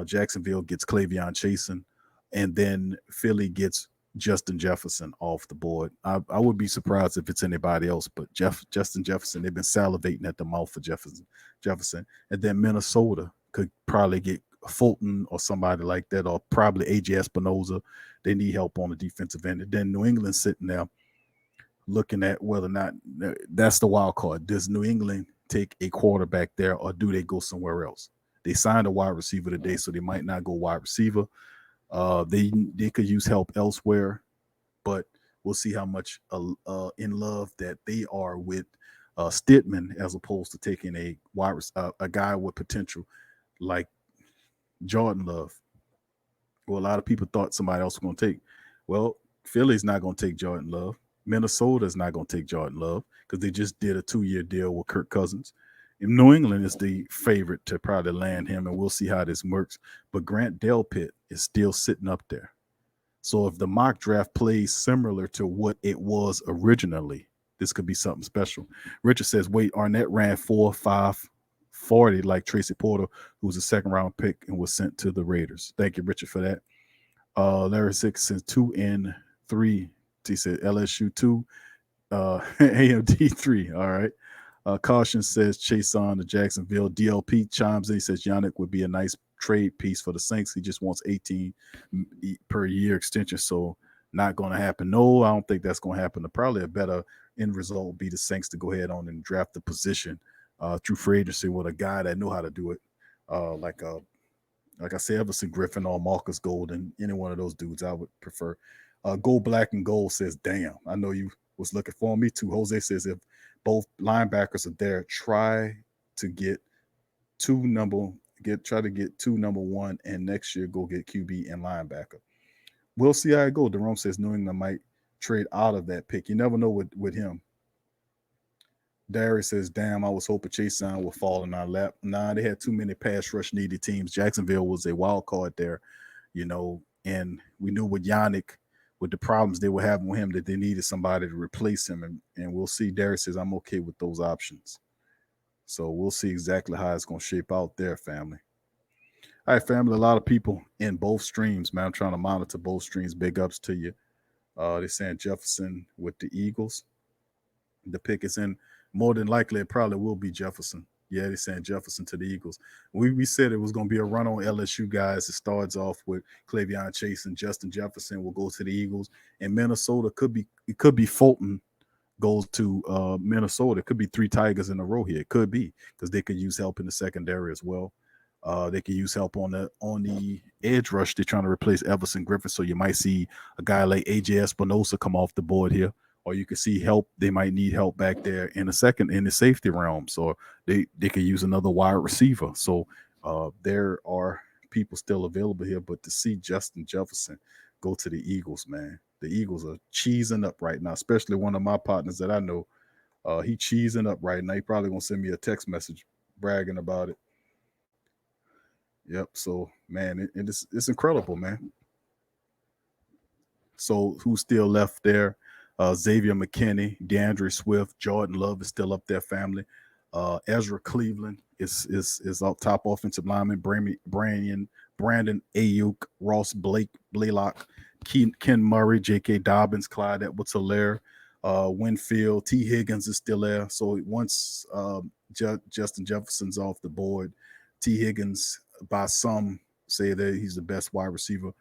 Jacksonville gets Clavion Chasen, and then Philly gets Justin Jefferson off the board. I would be surprised if it's anybody else, but Justin Jefferson, they've been salivating at the mouth for Jefferson. And then Minnesota could probably get Fulton or somebody like that, or probably AJ Espinoza. They need help on the defensive end. And then New England sitting there looking at whether or not that's the wild card. Does New England take a quarterback there, or do they go somewhere else? They signed a wide receiver today, so they might not go wide receiver. They could use help elsewhere, but we'll see how much in love that they are with Stidman, as opposed to taking a guy with potential like Jordan Love. Well, a lot of people thought somebody else was going to take. Well, Philly's not going to take Jordan Love. Minnesota's not going to take Jordan Love because they just did a 2-year deal with Kirk Cousins. And New England is the favorite to probably land him, and we'll see how this works. But Grant Delpit is still sitting up there. So if the mock draft plays similar to what it was originally, this could be something special. Richard says, wait, Arnett ran 4.5 40 like Tracy Porter, who was a second-round pick and was sent to the Raiders. Thank you, Richard, for that. Larry Six says 2 and 3. He said LSU 2, AMD 3. All right. Caution says Chase on to Jacksonville. DLP chimes in. He says Yannick would be a nice trade piece for the Saints. He just wants 18 per year extension, so not going to happen. No, I don't think that's going to happen. Probably a better end result would be the Saints to go ahead on and draft the position through free agency with a guy that know how to do it, like I said, Everson Griffin or Marcus Golden. Any one of those dudes I would prefer. Go Black and Gold says, damn, I know you was looking for me too. Jose says, if both linebackers are there, try to get two number one, and next year go get QB and linebacker. We'll see how it goes. Jerome says New England might trade out of that pick. You never know with him. Darius says, damn, I was hoping Chase Young would fall in our lap. Nah, they had too many pass rush needy teams. Jacksonville was a wild card there, and we knew with Yannick, with the problems they were having with him, that they needed somebody to replace him. And we'll see. Darius says, I'm okay with those options. So we'll see exactly how it's going to shape out there, family. All right, family, a lot of people in both streams, man. I'm trying to monitor both streams. Big ups to you. They're saying Jefferson with the Eagles. The pick is in. More than likely, it probably will be Jefferson. Yeah, they're saying Jefferson to the Eagles. We said it was going to be a run on LSU guys. It starts off with Clavion Chase and Justin Jefferson will go to the Eagles, and Minnesota could be Fulton goes to Minnesota. It could be 3 Tigers in a row here. It could be because they could use help in the secondary as well. They could use help on the edge rush. They're trying to replace Everson Griffin, so you might see a guy like AJ Espinosa come off the board here, or you could see help. They might need help back there in the safety realm, so they could use another wide receiver. So there are people still available here, but to see Justin Jefferson go to the Eagles, man, the Eagles are cheesing up right now, especially one of my partners that I know. He cheesing up right now. He probably gonna send me a text message bragging about it. Yep. So man, it's incredible, man. So who's still left there? Xavier McKinney, DeAndre Swift, Jordan Love is still up there. Family. Ezra Cleveland is up top offensive lineman. Brandon Ayuk, Ross Blaylock, Ken Murray, J.K. Dobbins, Clyde Edwards-Helaire, Winfield, T. Higgins is still there. So once Justin Jefferson's off the board, T. Higgins, by some say that he's the best wide receiver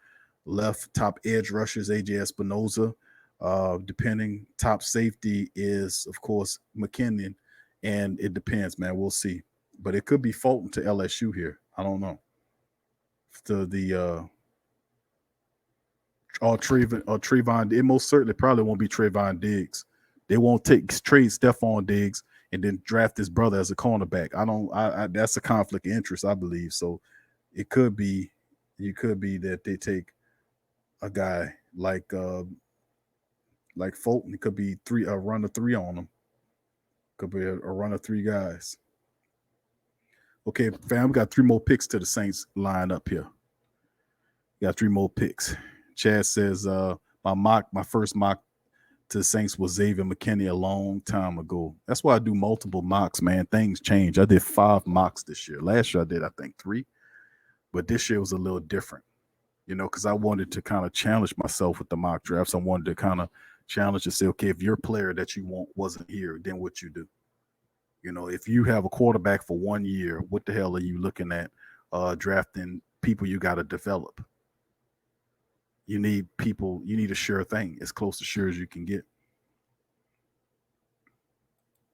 left. Top edge rushers, AJ Espinosa. Depending, top safety is, of course, McKinnon. And it depends, man. We'll see. But it could be Fulton to LSU here. I don't know. To the Trayvon. It most certainly probably won't be Trayvon Diggs. They won't trade Stephon Diggs and then draft his brother as a cornerback. That's a conflict of interest, I believe. So it could be that they take a guy like Fulton. It could be a run of 3 on them. Could be a run of 3 guys. Okay, fam, we got 3 more picks to the Saints line up here. Got 3 more picks. Chad says my first mock to the Saints was Xavier McKinney a long time ago. That's why I do multiple mocks, man. Things change. I did 5 mocks this year. Last year I did, I think, 3. But this year was a little different, because I wanted to kind of challenge myself with the mock drafts. I wanted to kind of challenge and say, okay, if your player that you want wasn't here, then what you do? If you have a quarterback for 1 year, what the hell are you looking at drafting people you got to develop? You need a sure thing, as close to sure as you can get.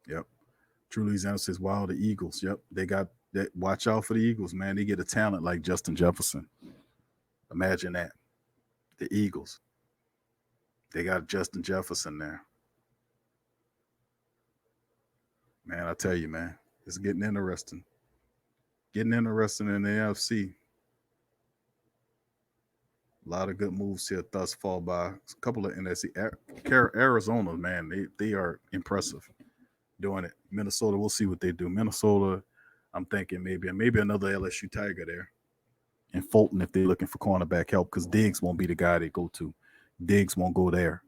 Yep. True Louisiana says, wow, the Eagles. Yep. They got that. Watch out for the Eagles, man. They get a talent like Justin Jefferson. Imagine that. The Eagles. They got Justin Jefferson there. Man, I tell you, man, it's getting interesting. Getting interesting in the AFC. A lot of good moves here thus far by a couple of NFC. Arizona, man, they are impressive doing it. Minnesota, we'll see what they do. Minnesota, I'm thinking maybe another LSU Tiger there. And Fulton, if they're looking for cornerback help, because Diggs won't be the guy they go to. Diggs won't go there.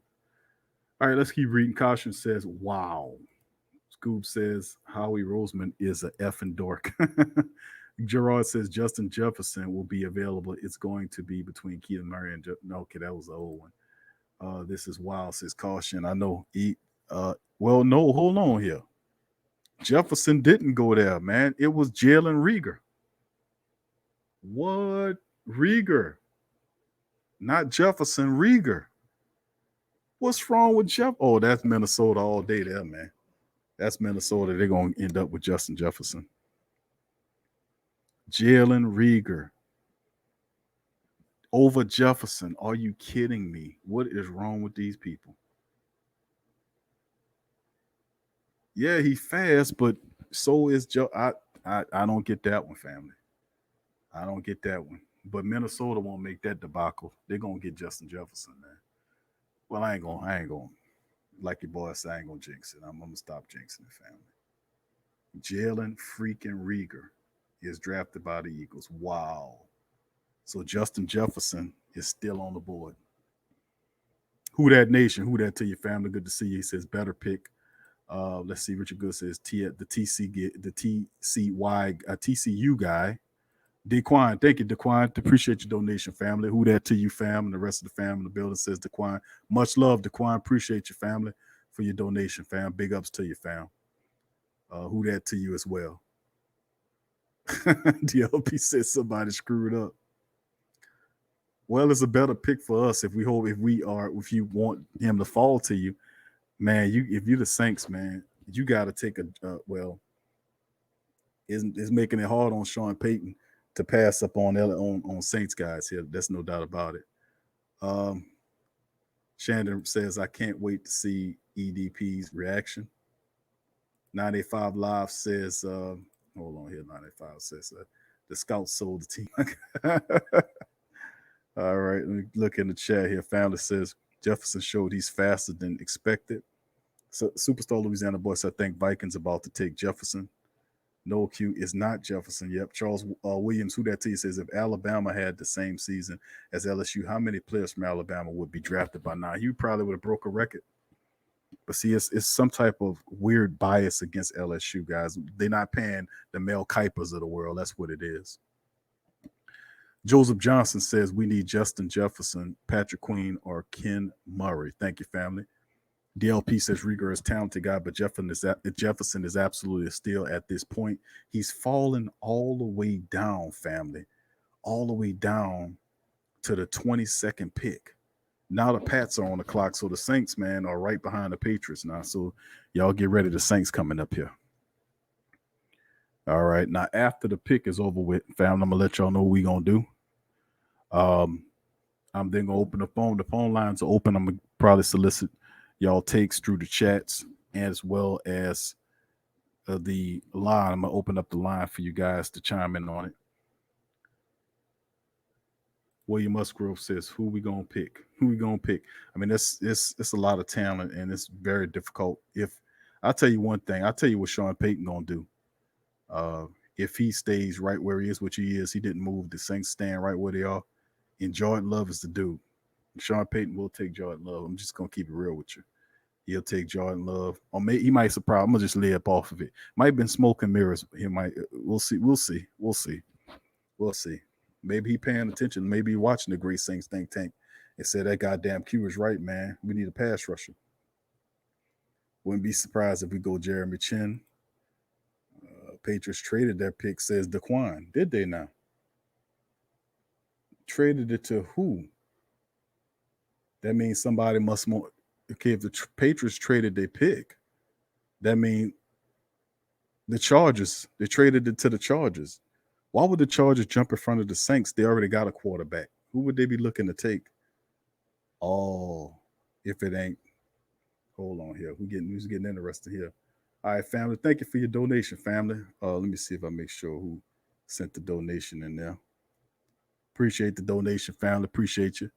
All right, let's keep reading. Caution says, wow. Scoob says, Howie Roseman is a effing dork. Gerard says Justin Jefferson will be available. It's going to be between Keaton Murray and okay, that was the old one. This is wild, says Caution. I know. Well, no, hold on here. Jefferson didn't go there, man. It was Jalen Reagor. What? Reagor. Not Jefferson, Reagor. What's wrong with Jeff? Oh, that's Minnesota all day there, man. That's Minnesota. They're going to end up with Justin Jefferson. Jalen Reagor over Jefferson. Are you kidding me? What is wrong with these people? Yeah, he's fast, but so is I don't get that one, family. I don't get that one. But Minnesota won't make that debacle. They're gonna get Justin Jefferson, man. Well, I ain't gonna like your boy said, I ain't gonna jinx it. I'm gonna stop jinxing the family. Jalen freaking Reagor is drafted by the Eagles. Wow. So Justin Jefferson is still on the board. Who that nation? Who that to your family? Good to see you. He says better pick. Let's see. Richard Good says the TCU guy. Dequan, thank you, Dequan. Appreciate your donation, family. Who that to you, fam, and the rest of the family in the building says Dequan. Much love, Dequan. Appreciate your family. for your donation, fam. Big ups to you, fam. Who that to you as well. DLP said somebody screwed up. Well, it's a better pick for us if if you want him to fall to you, man. If you're the Saints, man, you got to take is making it hard on Sean Payton to pass up on Saints guys here. That's no doubt about it. Shandon says, I can't wait to see EDP's reaction. 95 Live says, hold on here. 95 says, the Scouts sold the team. All right, let me look in the chat here. Family says, Jefferson showed he's faster than expected. So, Superstar Louisiana boy said, I think Vikings about to take Jefferson. No Q is not Jefferson. Yep. Charles Williams, who that to you, says, if Alabama had the same season as LSU, how many players from Alabama would be drafted by now? You probably would have broke a record. But see, it's some type of weird bias against LSU guys. They're not paying the Mel Kipers of the world. That's what it is. Joseph Johnson says we need Justin Jefferson, Patrick Queen, or Ken Murray. Thank you, family. DLP says Rieger is a talented guy, but Jefferson is absolutely a steal at this point. He's fallen all the way down, family, all the way down to the 22nd pick. Now the Pats are on the clock, so the Saints, man, are right behind the Patriots now. So y'all get ready. The Saints coming up here. All right. Now, after the pick is over with, fam, I'm going to let y'all know what we're going to do. I'm then going to open the phone. The phone lines are open. I'm going to probably solicit y'all takes through the chats as well as the line. I'm going to open up the line for you guys to chime in on it. William Musgrove says, who we going to pick? Who we going to pick? I mean, it's a lot of talent, and it's very difficult. I'll tell you one thing. I'll tell you what Sean Payton going to do. If he stays right where he is, which he is, he didn't move. The Saints stand right where they are. And Jordan Love is the dude. Sean Payton will take Jordan Love. I'm just going to keep it real with you. He'll take Jordan Love. Or he might surprise. I'm going to just lay up off of it. Might have been smoke and mirrors. We'll see. Maybe he paying attention. Maybe he watching the Great Saints think tank and said, that goddamn Q is right, man. We need a pass rusher. Wouldn't be surprised if we go Jeremy Chin. Patriots traded their pick, says Daquan. Did they now? Traded it to who? That means somebody must more. Okay, if the Patriots traded their pick, that means the Chargers. They traded it to the Chargers. Why would the Chargers jump in front of the Saints? They already got a quarterback. Who would they be looking to take? Oh, if it ain't. Hold on here. Who's getting interested here? All right, family. Thank you for your donation, family. Let me see if I make sure who sent the donation in there. Appreciate the donation, family. Appreciate you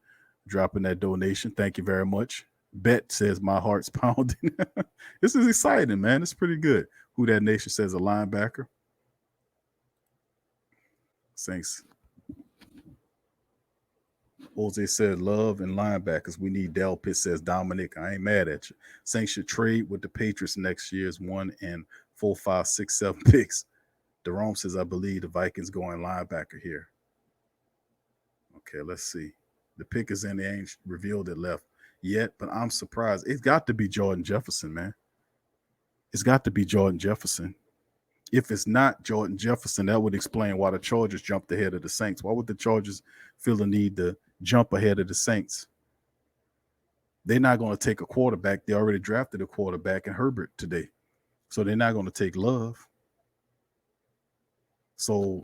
dropping that donation. Thank you very much. Bet says my heart's pounding. This is exciting, man. It's pretty good. Who that nation says a linebacker. Saints. Jose said love and linebackers. We need Del Pitt, says Dominic. I ain't mad at you. Saints should trade with the Patriots next year's 1 and 4, 5, 6, 7 picks. Jerome says, I believe the Vikings going linebacker here. Okay, let's see. The pick is in. They ain't revealed it left yet, but I'm surprised. It's got to be Jordan Jefferson, man. It's got to be Jordan Jefferson. If it's not Jordan Jefferson, that would explain why the Chargers jumped ahead of the Saints. Why would the Chargers feel the need to jump ahead of the Saints? They're not going to take a quarterback. They already drafted a quarterback in Herbert today. So they're not going to take Love. So,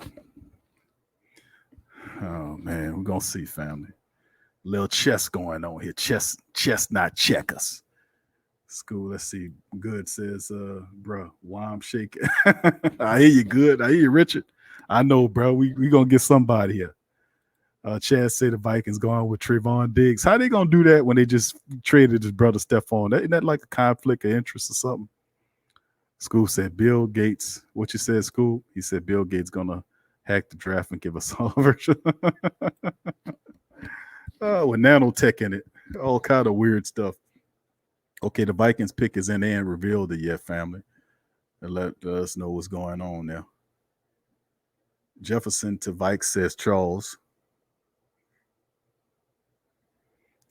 oh, man, we're going to see, family. Little chess going on here. Chess, not checkers. School, let's see. Good says, bro, why I'm shaking. I hear you, Good. I hear you, Richard. I know, bro. We going to get somebody here. Chad said the Vikings going with Trayvon Diggs. How they going to do that when they just traded his brother Stephon? Isn't that like a conflict of interest or something? School said Bill Gates. What you said, School? He said Bill Gates going to hack the draft and give us all version. With nanotech in it. All kind of weird stuff. Okay, the Vikings pick is in there and revealed it yet, family. And let us know what's going on now. Jefferson to Vikes, says Charles.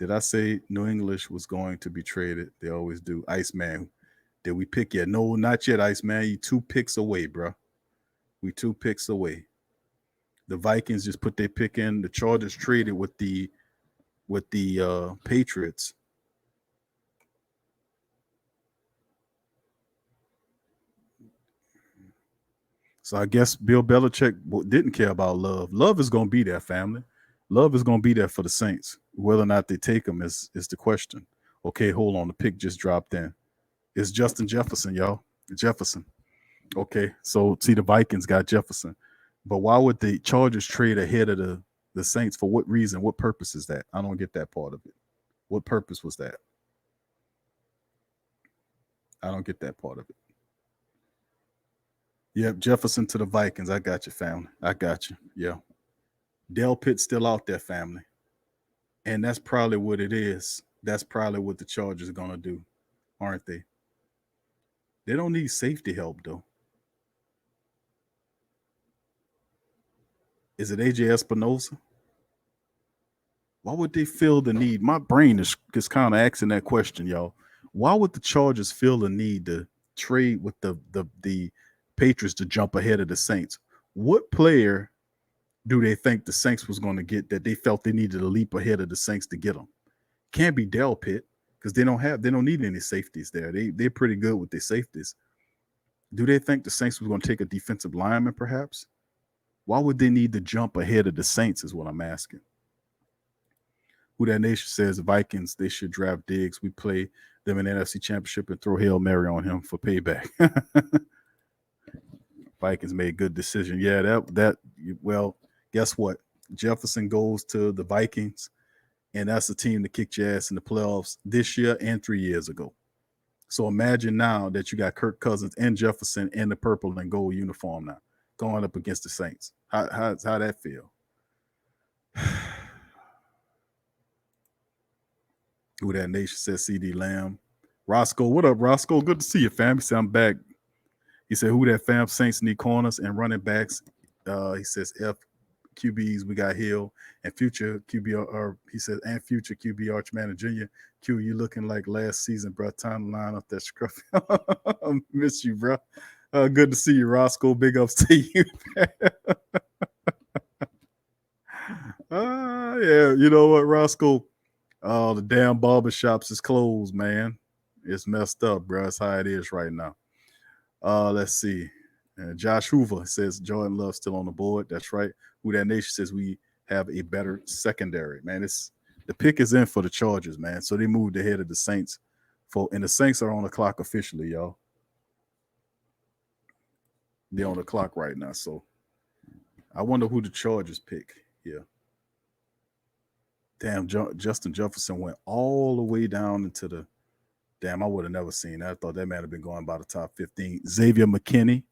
Did I say New English was going to be traded? They always do. Iceman, did we pick yet? No, not yet, Iceman. You 2 picks away, bro. We 2 picks away. The Vikings just put their pick in. The Chargers traded with the Patriots. So I guess Bill Belichick didn't care about Love. Love is going to be there, family. Love is going to be there for the Saints. Whether or not they take him is the question. Okay, hold on. The pick just dropped in. It's Justin Jefferson, y'all. Jefferson. Okay, so see, the Vikings got Jefferson. But why would the Chargers trade ahead of the Saints? For what reason? What purpose is that? I don't get that part of it. What purpose was that? I don't get that part of it. Yep, Jefferson to the Vikings. I got you, family. I got you. Yeah. Del Pitt's still out there, family. And that's probably what it is. That's probably what the Chargers are going to do, aren't they? They don't need safety help, though. Is it AJ Espinosa? Why would they feel the need? My brain is kind of asking that question, y'all. Why would the Chargers feel the need to trade with the Patriots to jump ahead of the Saints? What player do they think the Saints was going to get that they felt they needed to leap ahead of the Saints to get them? Can't be Del Pitt because they don't need any safeties there. They're pretty good with their safeties. Do they think the Saints was going to take a defensive lineman perhaps? Why would they need to jump ahead of the Saints is what I'm asking. Who That Nation says Vikings, they should draft Diggs. We play them in the NFC Championship and throw Hail Mary on him for payback. Vikings made a good decision. Yeah, well, guess what? Jefferson goes to the Vikings, and that's the team that kicked your ass in the playoffs this year and 3 years ago. So imagine now that you got Kirk Cousins and Jefferson in the purple and gold uniform now, going up against the Saints. How that feel? Who That Nation says CD Lamb. Roscoe, what up, Roscoe? Good to see you, fam. He said, I'm back. He said, who that fam? Saints need corners and running backs. He says, F QBs, we got Hill and future QB, or he says, and future QB Archman Jr. Q, you looking like last season, bro. Time to line up that scruff. Miss you, bro. Good to see you, Roscoe. Big ups to you. Yeah, you know what, Roscoe? Oh, the damn barbershops is closed, man. It's messed up, bro. That's how it is right now. Let's see. Josh Hoover says Jordan Love still on the board. That's right. Who That Nation says we have a better secondary, man. It's the pick is in for the Chargers, man. So they moved ahead of the Saints, and the Saints are on the clock officially, y'all. They're on the clock right now. So I wonder who the Chargers pick. Yeah. Damn, Justin Jefferson went all the way down into the. Damn, I would have never seen that. I thought that man had been going by the top 15. Xavier McKinney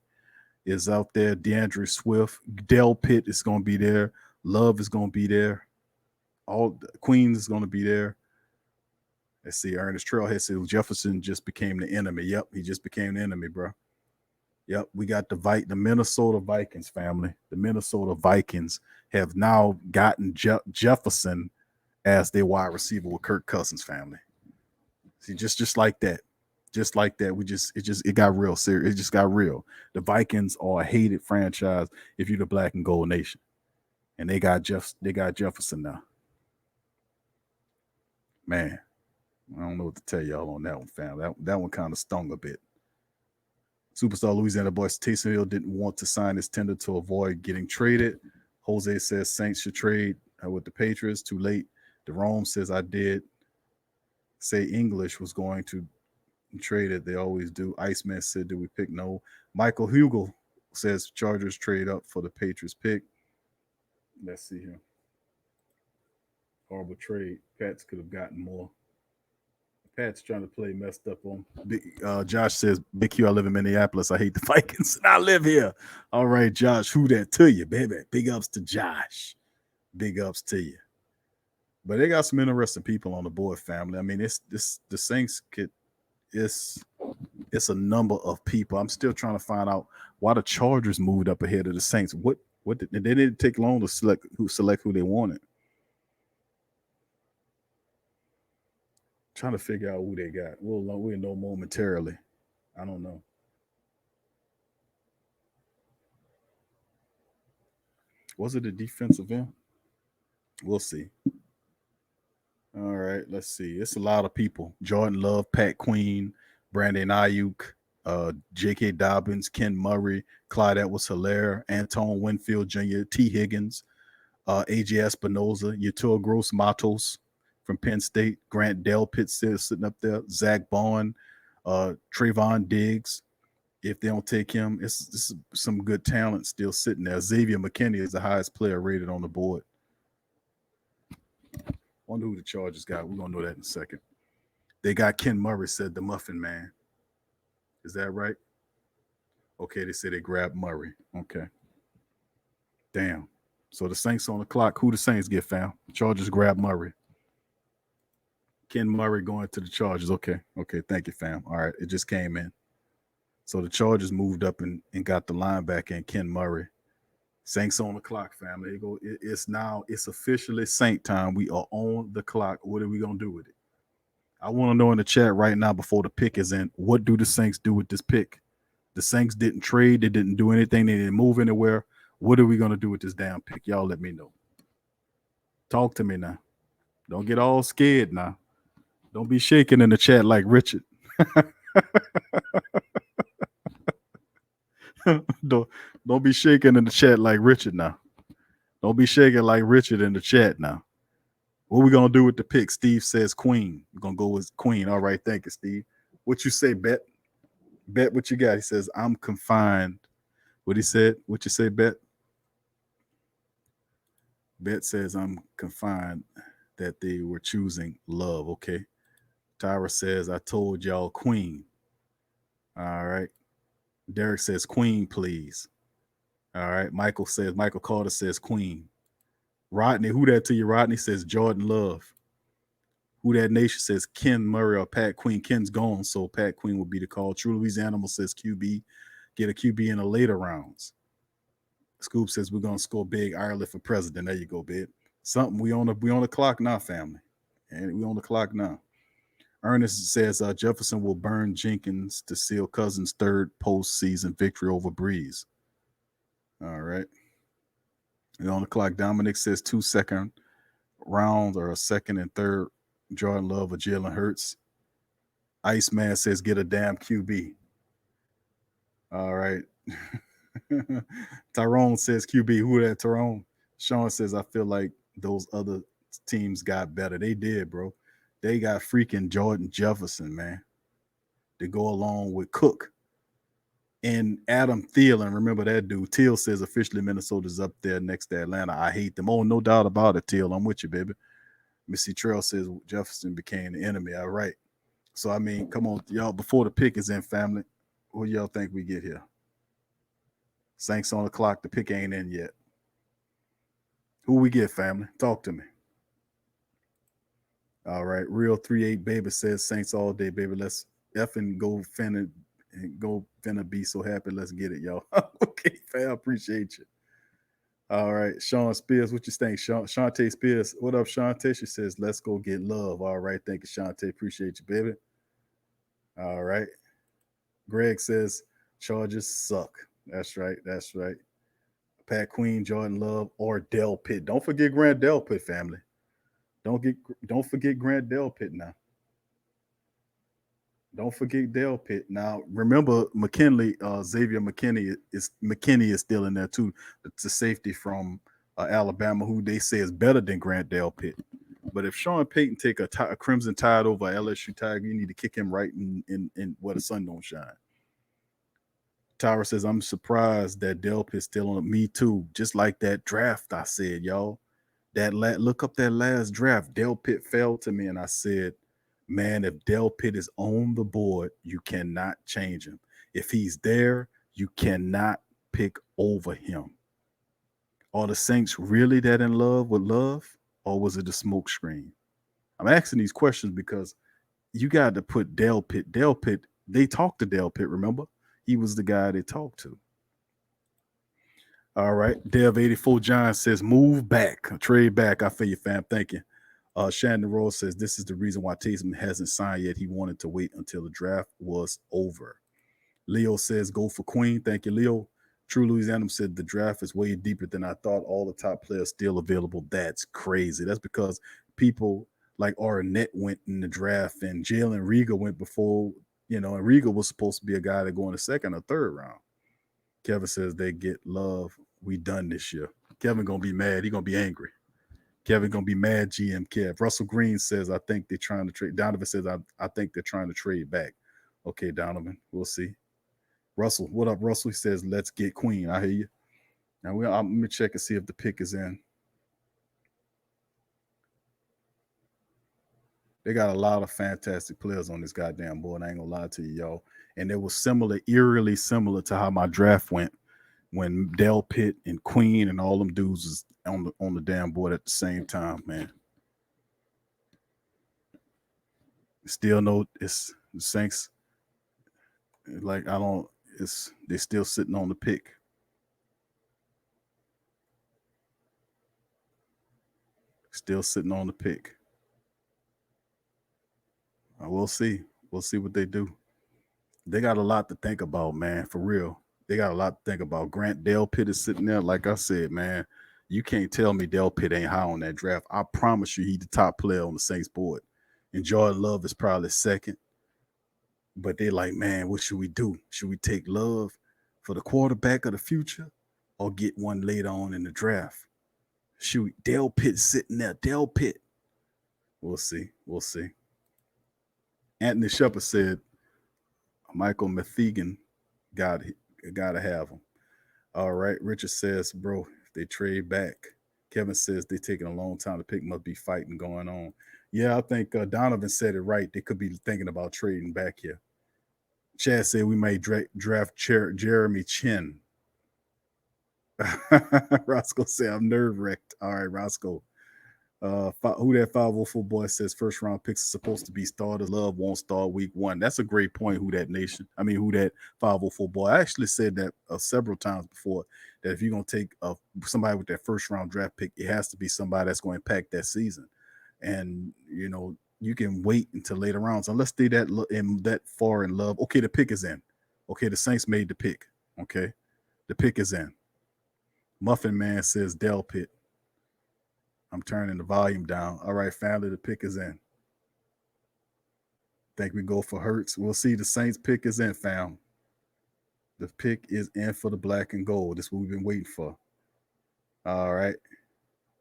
is out there. DeAndre Swift. Del Pitt is going to be there. Love is going to be there. All Queens is going to be there. Let's see. Ernest Trailhead says Jefferson just became the enemy. Yep, he just became the enemy, bro. Yep, we got the Minnesota Vikings, family. The Minnesota Vikings have now gotten Jefferson as their wide receiver with Kirk Cousins, family. See, just like that. Just like that. It got real serious. It just got real. The Vikings are a hated franchise if you're the black and gold nation. And they got Jefferson now. Man, I don't know what to tell y'all on that one, fam. That one kind of stung a bit. Superstar Louisiana boy Taysom Hill didn't want to sign his tender to avoid getting traded. Jose says Saints should trade with the Patriots. Too late. Jerome says I did say English was going to trade it. They always do. Iceman said, "Do we pick?" No. Michael Hugel says Chargers trade up for the Patriots pick. Let's see here. Horrible trade. Pats could have gotten more. Pat's trying to play messed up on. Josh says, Big Q, I live in Minneapolis. I hate the Vikings. And I live here. All right, Josh, who that to you, baby? Big ups to Josh. Big ups to you. But they got some interesting people on the board, family. I mean, the Saints it's a number of people. I'm still trying to find out why the Chargers moved up ahead of the Saints. What they didn't take long to select who they wanted. Trying to figure out who they got. We'll know momentarily. I don't know. Was it a defensive end? We'll see. All right, let's see. It's a lot of people. Jordan Love, Pat Queen, Brandon Ayuk, J.K. Dobbins, Ken Murray, Clyde Edwards-Helaire, Anton Winfield Jr., T. Higgins, A.J. Espinoza, Yator Gross Matos from Penn State, Grant Delpit sitting up there, Zach Bond, Trayvon Diggs. If they don't take him, it's some good talent still sitting there. Xavier McKinney is the highest player rated on the board. Wonder who the Chargers got. We're going to know that in a second. They got Ken Murray, said the Muffin Man. Is that right? Okay, they said they grabbed Murray. Okay. Damn. So the Saints on the clock. Who the Saints get, fam? Chargers grab Murray. Ken Murray going to the Chargers. Okay. Okay, thank you, fam. All right, it just came in. So the Chargers moved up and got the linebacker and Ken Murray. Saints on the clock, family. It's officially Saint time. We are on the clock. What are we gonna do with it? I want to know in the chat right now before the pick is in. What do the Saints do with this pick? The Saints didn't trade. They didn't do anything. They didn't move anywhere. What are we gonna do with this damn pick? Y'all let me know. Talk to me now. Don't get all scared now. Don't be shaking in the chat like Richard. Don't be shaking in the chat like Richard now. Don't be shaking like Richard in the chat now. What we gonna do with the pick? Steve says Queen. We're gonna go with Queen. All right, thank you, Steve. What you say, Bet? Bet what you got? He says, I'm confined. What he said? What you say, Bet? Bet says I'm confined that they were choosing love. Okay. Tyra says, I told y'all Queen. All right. Derek says Queen, please. All right. Michael Carter says Queen. Rodney, who that to you? Rodney says Jordan Love. Who that nation says Ken Murray or Pat Queen. Ken's gone, so Pat Queen would be the call. True Louisiana Animal says QB. Get a QB in the later rounds. Scoop says we're gonna score big. Ireland for president. There you go, babe. Something we on the clock now, family. And we on the clock now. Ernest says Jefferson will burn Jenkins to seal Cousins' third postseason victory over Breeze. All right. And on the clock, Dominic says 2 second rounds or a second and third. Jordan Love or Jalen Hurts. Iceman says get a damn QB. All right. Tyrone says QB. Who that, Tyrone? Sean says I feel like those other teams got better. They did, bro. They got freaking Jordan Jefferson, man, to go along with Cook and Adam Thielen. Remember that dude. Teal says officially Minnesota's up there next to Atlanta. I hate them. Oh, no doubt about it, Teal. I'm with you, baby. Missy Trail says Jefferson became the enemy. All right. So, I mean, come on, y'all. Before the pick is in, family, what y'all think we get here? Saints on the clock. The pick ain't in yet. Who we get, family? Talk to me. All right. Real 38 baby says Saints all day, baby. Let's effing go finna be so happy. Let's get it, y'all. Okay, fam. Appreciate you. All right. Sean Spears, what you think? Shantae Spears. What up, Shantae? She says, let's go get love. All right. Thank you, Shantae. Appreciate you, baby. All right. Greg says, Chargers suck. That's right. That's right. Pat Queen, Jordan Love, or Delpit. Don't forget Grant Delpit, family. Don't forget Grant Delpit now. Don't forget Delpit. Now, remember McKinley, Xavier McKinney is still in there too. The safety from Alabama, who they say is better than Grant Delpit. But if Sean Payton take a Crimson Tide over LSU Tiger, you need to kick him right in where the sun don't shine. Tyra says, I'm surprised that Delpit's still on. Me too. Just like that draft I said, y'all. Look up that last draft. Delpit fell to me, and I said, man, if Delpit is on the board, you cannot change him. If he's there, you cannot pick over him. Are the Saints really that in love with Love, or was it a smoke screen? I'm asking these questions because you got to put Delpit, they talked to Delpit, remember? He was the guy they talked to. All right. Dev84 John says, move back. Trade back. I feel you, fam. Thank you. Shannon Rose says this is the reason why Taysom hasn't signed yet. He wanted to wait until the draft was over. Leo says go for Queen. Thank you, Leo. True Louisiana said the draft is way deeper than I thought. All the top players still available. That's crazy. That's because people like Arnett went in the draft and Jalen Riga went before, and Riga was supposed to be a guy that go in the second or third round. Kevin says they get love. We done this year. Kevin gonna be mad. He gonna be angry. Kevin gonna be mad. GM Kev. Russell Green says I think they're trying to trade. Donovan says I think they're trying to trade back. Okay, Donovan. We'll see. Russell, what up, Russell? He says, let's get Queen. I hear you. Now, let me check and see if the pick is in. They got a lot of fantastic players on this goddamn board. I ain't gonna lie to you, y'all. And it was eerily similar to how my draft went when Del Pitt and Queen and all them dudes was on the damn board at the same time, man. Still no, it's the Saints. Like they're still sitting on the pick. Still sitting on the pick. We'll see. We'll see what they do. They got a lot to think about, man, for real. They got a lot to think about. Grant Del Pitt is sitting there. Like I said, man, you can't tell me Del Pitt ain't high on that draft. I promise you he's the top player on the Saints board. And Jordan Love is probably second. But they're like, man, what should we do? Should we take Love for the quarterback of the future or get one later on in the draft? Shoot, Del Pitt sitting there. Del Pitt. We'll see. We'll see. Anthony Shepard said, Michael Methigan got to have him. All right. Richard says, bro, if they trade back. Kevin says they're taking a long time to pick. Must be fighting going on. Yeah, I think Donovan said it right. They could be thinking about trading back here. Chad said we may draft Jeremy Chin. Roscoe said I'm nerve wrecked. All right, Roscoe. Who that 504 boy says first round picks are supposed to be starters. Love won't start week one. That's a great point. Who that 504 boy. I actually said that several times before, that if you're gonna take somebody with that first round draft pick, it has to be somebody that's going to impact that season. And you can wait until later rounds unless they that far in love. Okay, the pick is in. Okay, the Saints made the pick. Okay, the pick is in. Muffin Man says Del Pitt. I'm turning the volume down. All right, family, the pick is in. Think we go for Hurts. We'll see. The Saints pick is in, fam. The pick is in for the black and gold. This is what we've been waiting for. All right.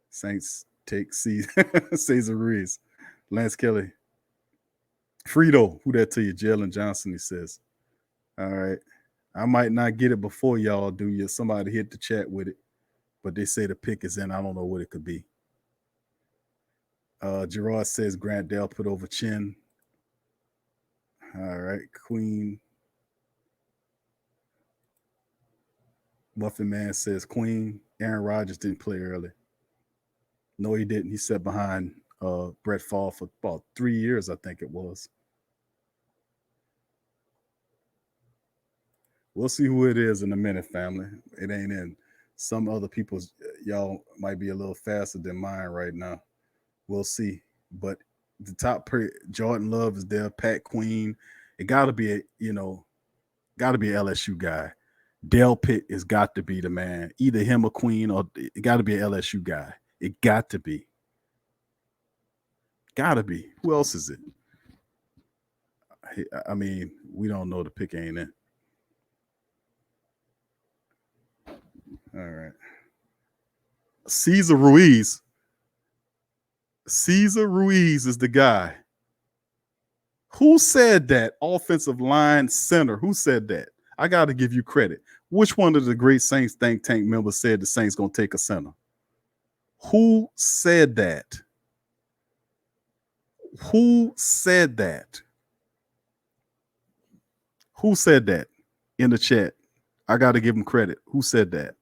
Saints take Cesar Ruiz. Lance Kelly. Frito, who that to you? Jalen Johnson, he says. All right. I might not get it before y'all do. You somebody hit the chat with it, but they say the pick is in. I don't know what it could be. Gerard says Grant Del put over Chin. All right, Queen. Muffin Man says Queen. Aaron Rodgers didn't play early. No, he didn't. He sat behind Brett Favre for about 3 years, I think it was. We'll see who it is in a minute, family. It ain't in. Some other people's, y'all might be a little faster than mine right now. We'll see. But the top Jordan Love is there, Pat Queen. It gotta be a LSU guy. Del Pitt has got to be the man. Either him or Queen, or it gotta be an LSU guy. It got to be. Gotta be. Who else is it? I mean, we don't know. The pick ain't in. All right. Cesar Ruiz. Cesar Ruiz is the guy. Who said that? Offensive line center. Who said that? I got to give you credit. Which one of the great Saints think tank members said the Saints going to take a center? Who said that? Who said that? Who said that in the chat? I got to give him credit. Who said that?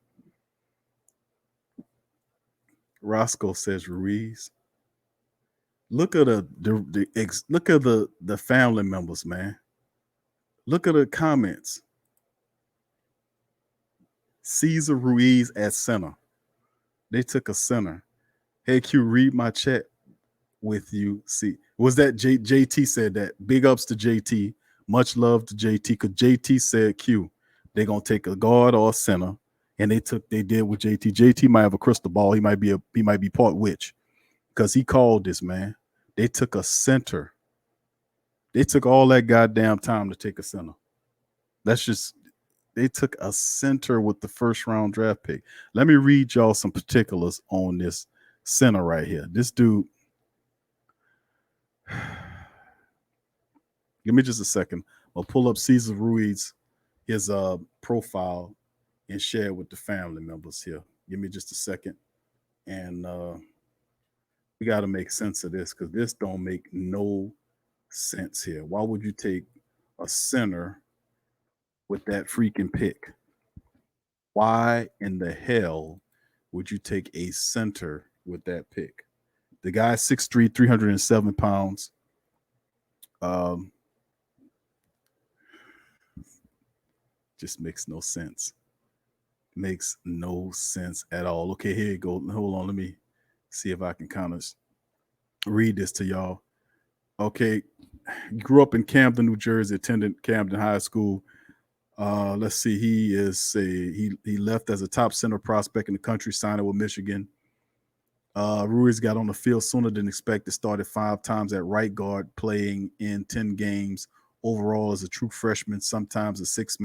Roscoe says Ruiz. Look at look at the family members, man. Look at the comments. Cesar Ruiz at center. They took a center. Hey Q, read my chat. with you. See, was that JT said that? Big ups to JT. Much love to JT. Because JT said, Q, they're gonna take a guard or a center. And they did with JT. JT might have a crystal ball. He might be part witch. Because he called this, man. They took a center. They took all that goddamn time to take a center. They took a center with the first round draft pick. Let me read y'all some particulars on this center right here. This dude, give me just a second. I'll pull up Cesar Ruiz, his profile, and share it with the family members here. Give me just a second. And we got to make sense of this because this don't make no sense here. Why would you take a center with that freaking pick? Why in the hell would you take a center with that pick? The guy's 6'3", 307 pounds. Just makes no sense. Makes no sense at all. Okay, here you go. Hold on. Let me see if I can kind of read this to y'all. Okay. Grew up in Camden, New Jersey, attended Camden High School. Let's see. He left as a top center prospect in the country, signing with Michigan. Ruiz got on the field sooner than expected, started 5 times at right guard, playing in 10 games overall as a true freshman, sometimes a six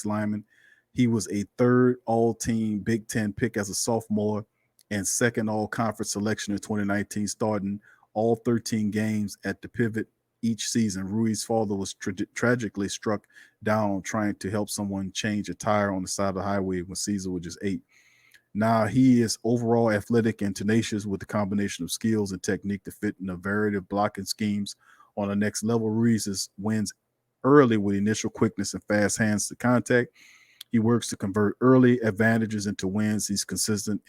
lineman. He was a 3rd all-team Big Ten pick as a sophomore and 2nd all-conference selection in 2019, starting all 13 games at the pivot each season. Ruiz's father was tragically struck down trying to help someone change a tire on the side of the highway when Cesar was just 8. Now he is overall athletic and tenacious with a combination of skills and technique to fit in a variety of blocking schemes. On the next level, Ruiz wins early with initial quickness and fast hands to contact. He works to convert early advantages into wins. He's consistent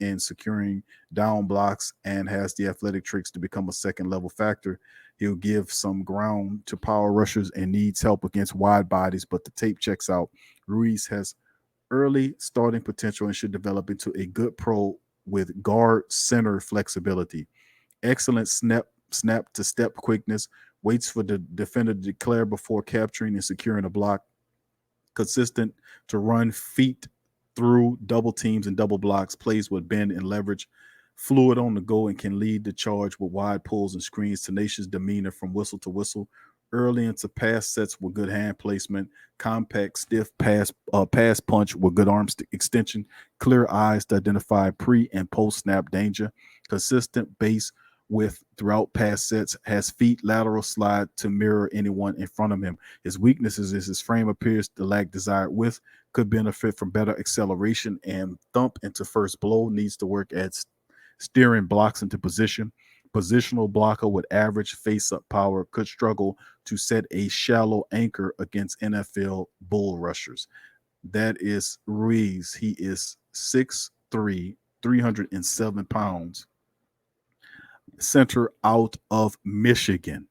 in securing down blocks and has the athletic tricks to become a second-level factor. He'll give some ground to power rushers and needs help against wide bodies, but the tape checks out. Ruiz has early starting potential and should develop into a good pro with guard center flexibility. Excellent snap to step quickness, waits for the defender to declare before capturing and securing a block. Consistent to run feet through double teams and double blocks, plays with bend and leverage, fluid on the go and can lead the charge with wide pulls and screens, tenacious demeanor from whistle to whistle, early into pass sets with good hand placement, compact, stiff pass punch with good arm extension, clear eyes to identify pre and post snap danger, consistent base with throughout pass sets, has feet lateral slide to mirror anyone in front of him. His weaknesses is his frame appears to lack desired width, could benefit from better acceleration and thump into first blow, needs to work at steering blocks into position. Positional blocker with average face-up power, could struggle to set a shallow anchor against NFL bull rushers. That is Ruiz. He is 6'3", 307 pounds. Center out of Michigan.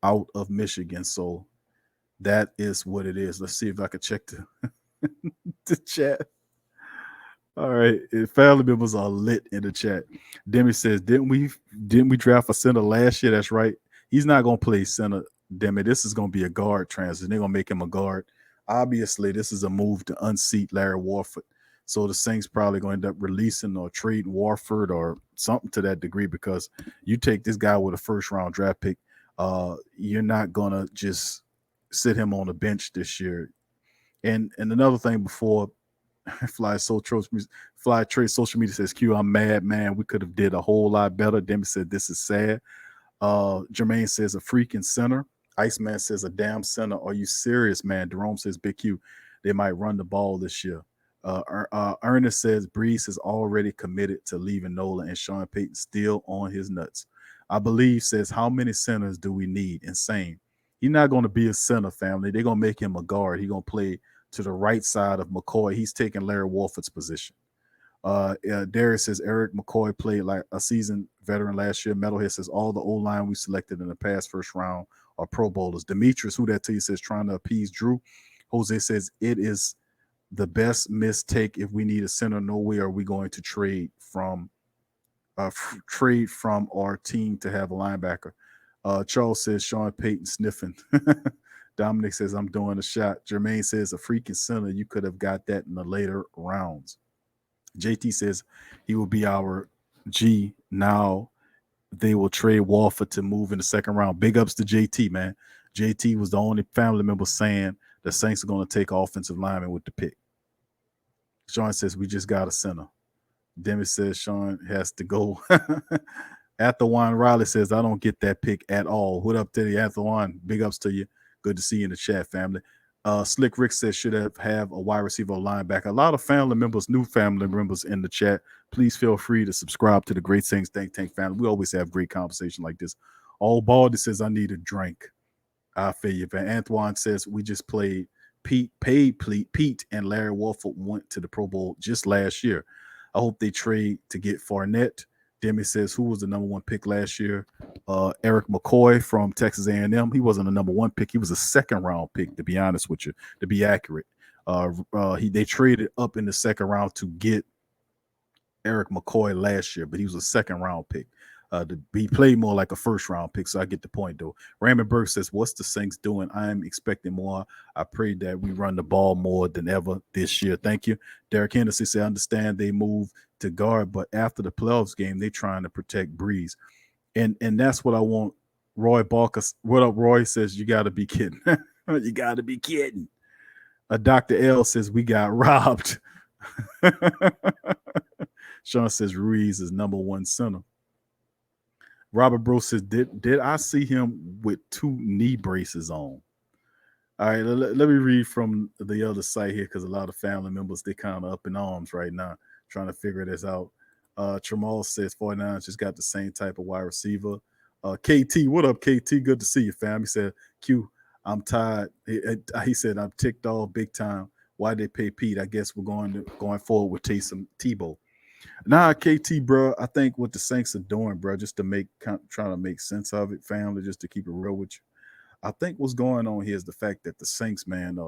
So that is what it is. Let's see if I can check the chat. All right, family members are lit in the chat. Demi says, "Didn't we draft a center last year?" That's right. He's not gonna play center, Demi. This is gonna be a guard transition. They're gonna make him a guard. Obviously, this is a move to unseat Larry Warford. So the Saints probably going to end up releasing or trading Warford or something to that degree, because you take this guy with a first round draft pick, you're not gonna just sit him on the bench this year. And another thing before Fly Trade Social Media says, Q, I'm mad, man. We could have did a whole lot better. Demi said, this is sad. Jermaine says, a freaking center. Iceman says, a damn center. Are you serious, man? Jerome says, Big Q, they might run the ball this year. Ernest says, Brees is already committed to leaving Nola and Sean Payton still on his nuts. I believe says, how many centers do we need? Insane. He's not going to be a center, family. They're going to make him a guard. He's going to play to the right side of McCoy. He's taking Larry Warford's position. Darius says Eric McCoy played like a seasoned veteran last year. Metalhead says all the O-line we selected in the past first round are Pro Bowlers. Demetrius, who that to you, says trying to appease Drew. Jose says it is the best mistake if we need a center. No way are we going to trade from trade from our team to have a linebacker. Charles says Sean Payton sniffing. Dominic says I'm doing a shot. Jermaine says a freaking center. You could have got that in the later rounds. JT says he will be our G. Now they will trade Walford to move in the second round. Big ups to JT, man. JT was the only family member saying the Saints are going to take offensive lineman with the pick. Sean says we just got a center. Demi says Sean has to go. Athawan Riley says I don't get that pick at all. What up, Teddy Athawan? Big ups to you. Good to see you in the chat, family. Slick Rick says should have a wide receiver or linebacker. A lot of family members, new family members in the chat. Please feel free to subscribe to the Great Saints Think Tank family. We always have great conversation like this. All Baldy says I need a drink. I feel you. Antoine says we just played Pete, and Larry Warford went to the Pro Bowl just last year. I hope they trade to get Fournette. Demi says who was the number one pick last year? Eric McCoy from Texas A&M. He wasn't a number one pick. He was a second round pick, to be honest with you, to be accurate. They traded up in the second round to get Eric McCoy last year, but he was a second round pick. He played more like a first round pick, so I get the point though. Raymond Burke says, what's the Saints doing? I am expecting more. I pray that we run the ball more than ever this year. Thank you. Derek Henderson said, I understand they move to guard, but after the playoffs game, they're trying to protect Breeze. And that's what I want. Roy Barker, what up, Roy? Says, you got to be kidding. You got to be kidding. Dr. L says, we got robbed. Sean says, Ruiz is number one center. Robert Bro says, did I see him with two knee braces on? All right, let me read from the other site here because a lot of family members, they kind of up in arms right now trying to figure this out. Tramal says 49ers just got the same type of wide receiver. KT, what up, KT? Good to see you, fam. He said, Q, I'm tired. He said, I'm ticked off big time. Why they pay Pete? I guess we're going forward with Taysom Tebow. Nah, KT, bro. I think what the Saints are doing, bro, just to trying to make sense of it, family, just to keep it real with you. I think what's going on here is the fact that the Saints, man,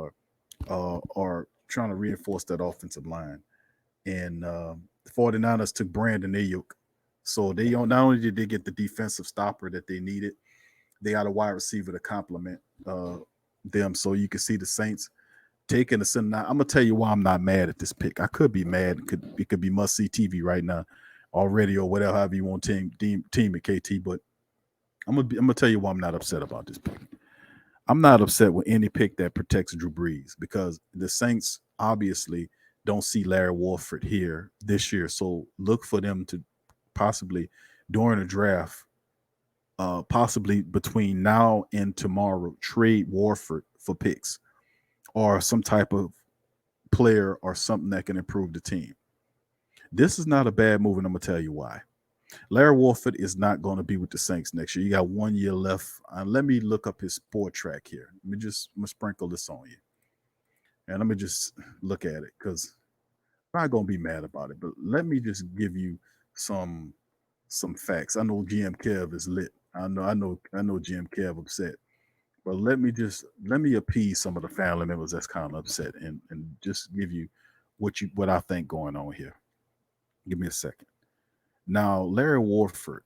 are trying to reinforce that offensive line, and the 49ers took Brandon Ayuk, so they not only did they get the defensive stopper that they needed, they got a wide receiver to complement them. So you can see the Saints taking the center. Now, I'm gonna tell you why I'm not mad at this pick. I could be mad. It could be must see TV right now, already, or whatever, however you want team it, KT. But I'm gonna tell you why I'm not upset about this pick. I'm not upset with any pick that protects Drew Brees because the Saints obviously don't see Larry Warford here this year. So look for them to possibly during a draft, possibly between now and tomorrow, trade Warford for picks or some type of player or something that can improve the team. This is not a bad move, and I'm going to tell you why. Larry Warford is not going to be with the Saints next year. You got 1 year left. Let me look up his sport track here. I'm going to sprinkle this on you. And let me just look at it because I'm not going to be mad about it. But let me just give you some facts. I know GM Kev is lit. I know GM Kev upset. But let me appease some of the family members that's kind of upset and just give you what I think going on here. Give me a second. Now, Larry Warford,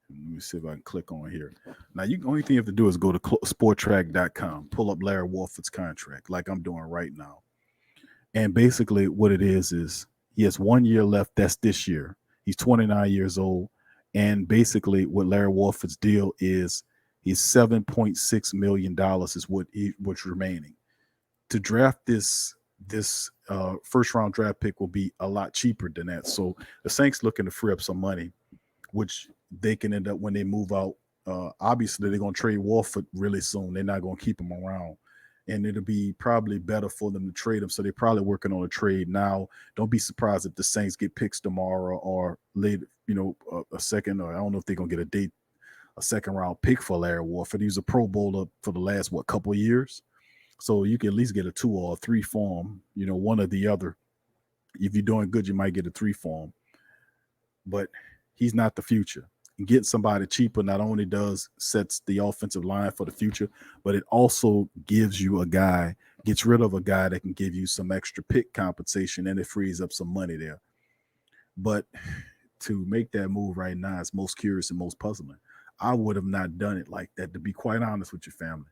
let me see if I can click on here. Now, only thing you have to do is go to sporttrack.com, pull up Larry Warford's contract like I'm doing right now. And basically what it is he has 1 year left. That's this year. He's 29 years old. And basically what Larry Warford's deal is $7.6 million is what's remaining. To draft this first round draft pick will be a lot cheaper than that. So the Saints looking to free up some money, which they can end up when they move out. Obviously, they're going to trade Warford really soon. They're not going to keep him around. And it'll be probably better for them to trade him. So they're probably working on a trade now. Don't be surprised if the Saints get picks tomorrow or later, a second, or I don't know if they're going to get a second round pick for Larry Warford. He was a Pro Bowler for the last, couple of years. So you can at least get a 2 or a 3 form, one or the other. If you're doing good, you might get a 3 form. But he's not the future. And getting somebody cheaper not only sets the offensive line for the future, but it also gets rid of a guy that can give you some extra pick compensation, and it frees up some money there. But to make that move right now is most curious and most puzzling. I would have not done it like that, to be quite honest with your family.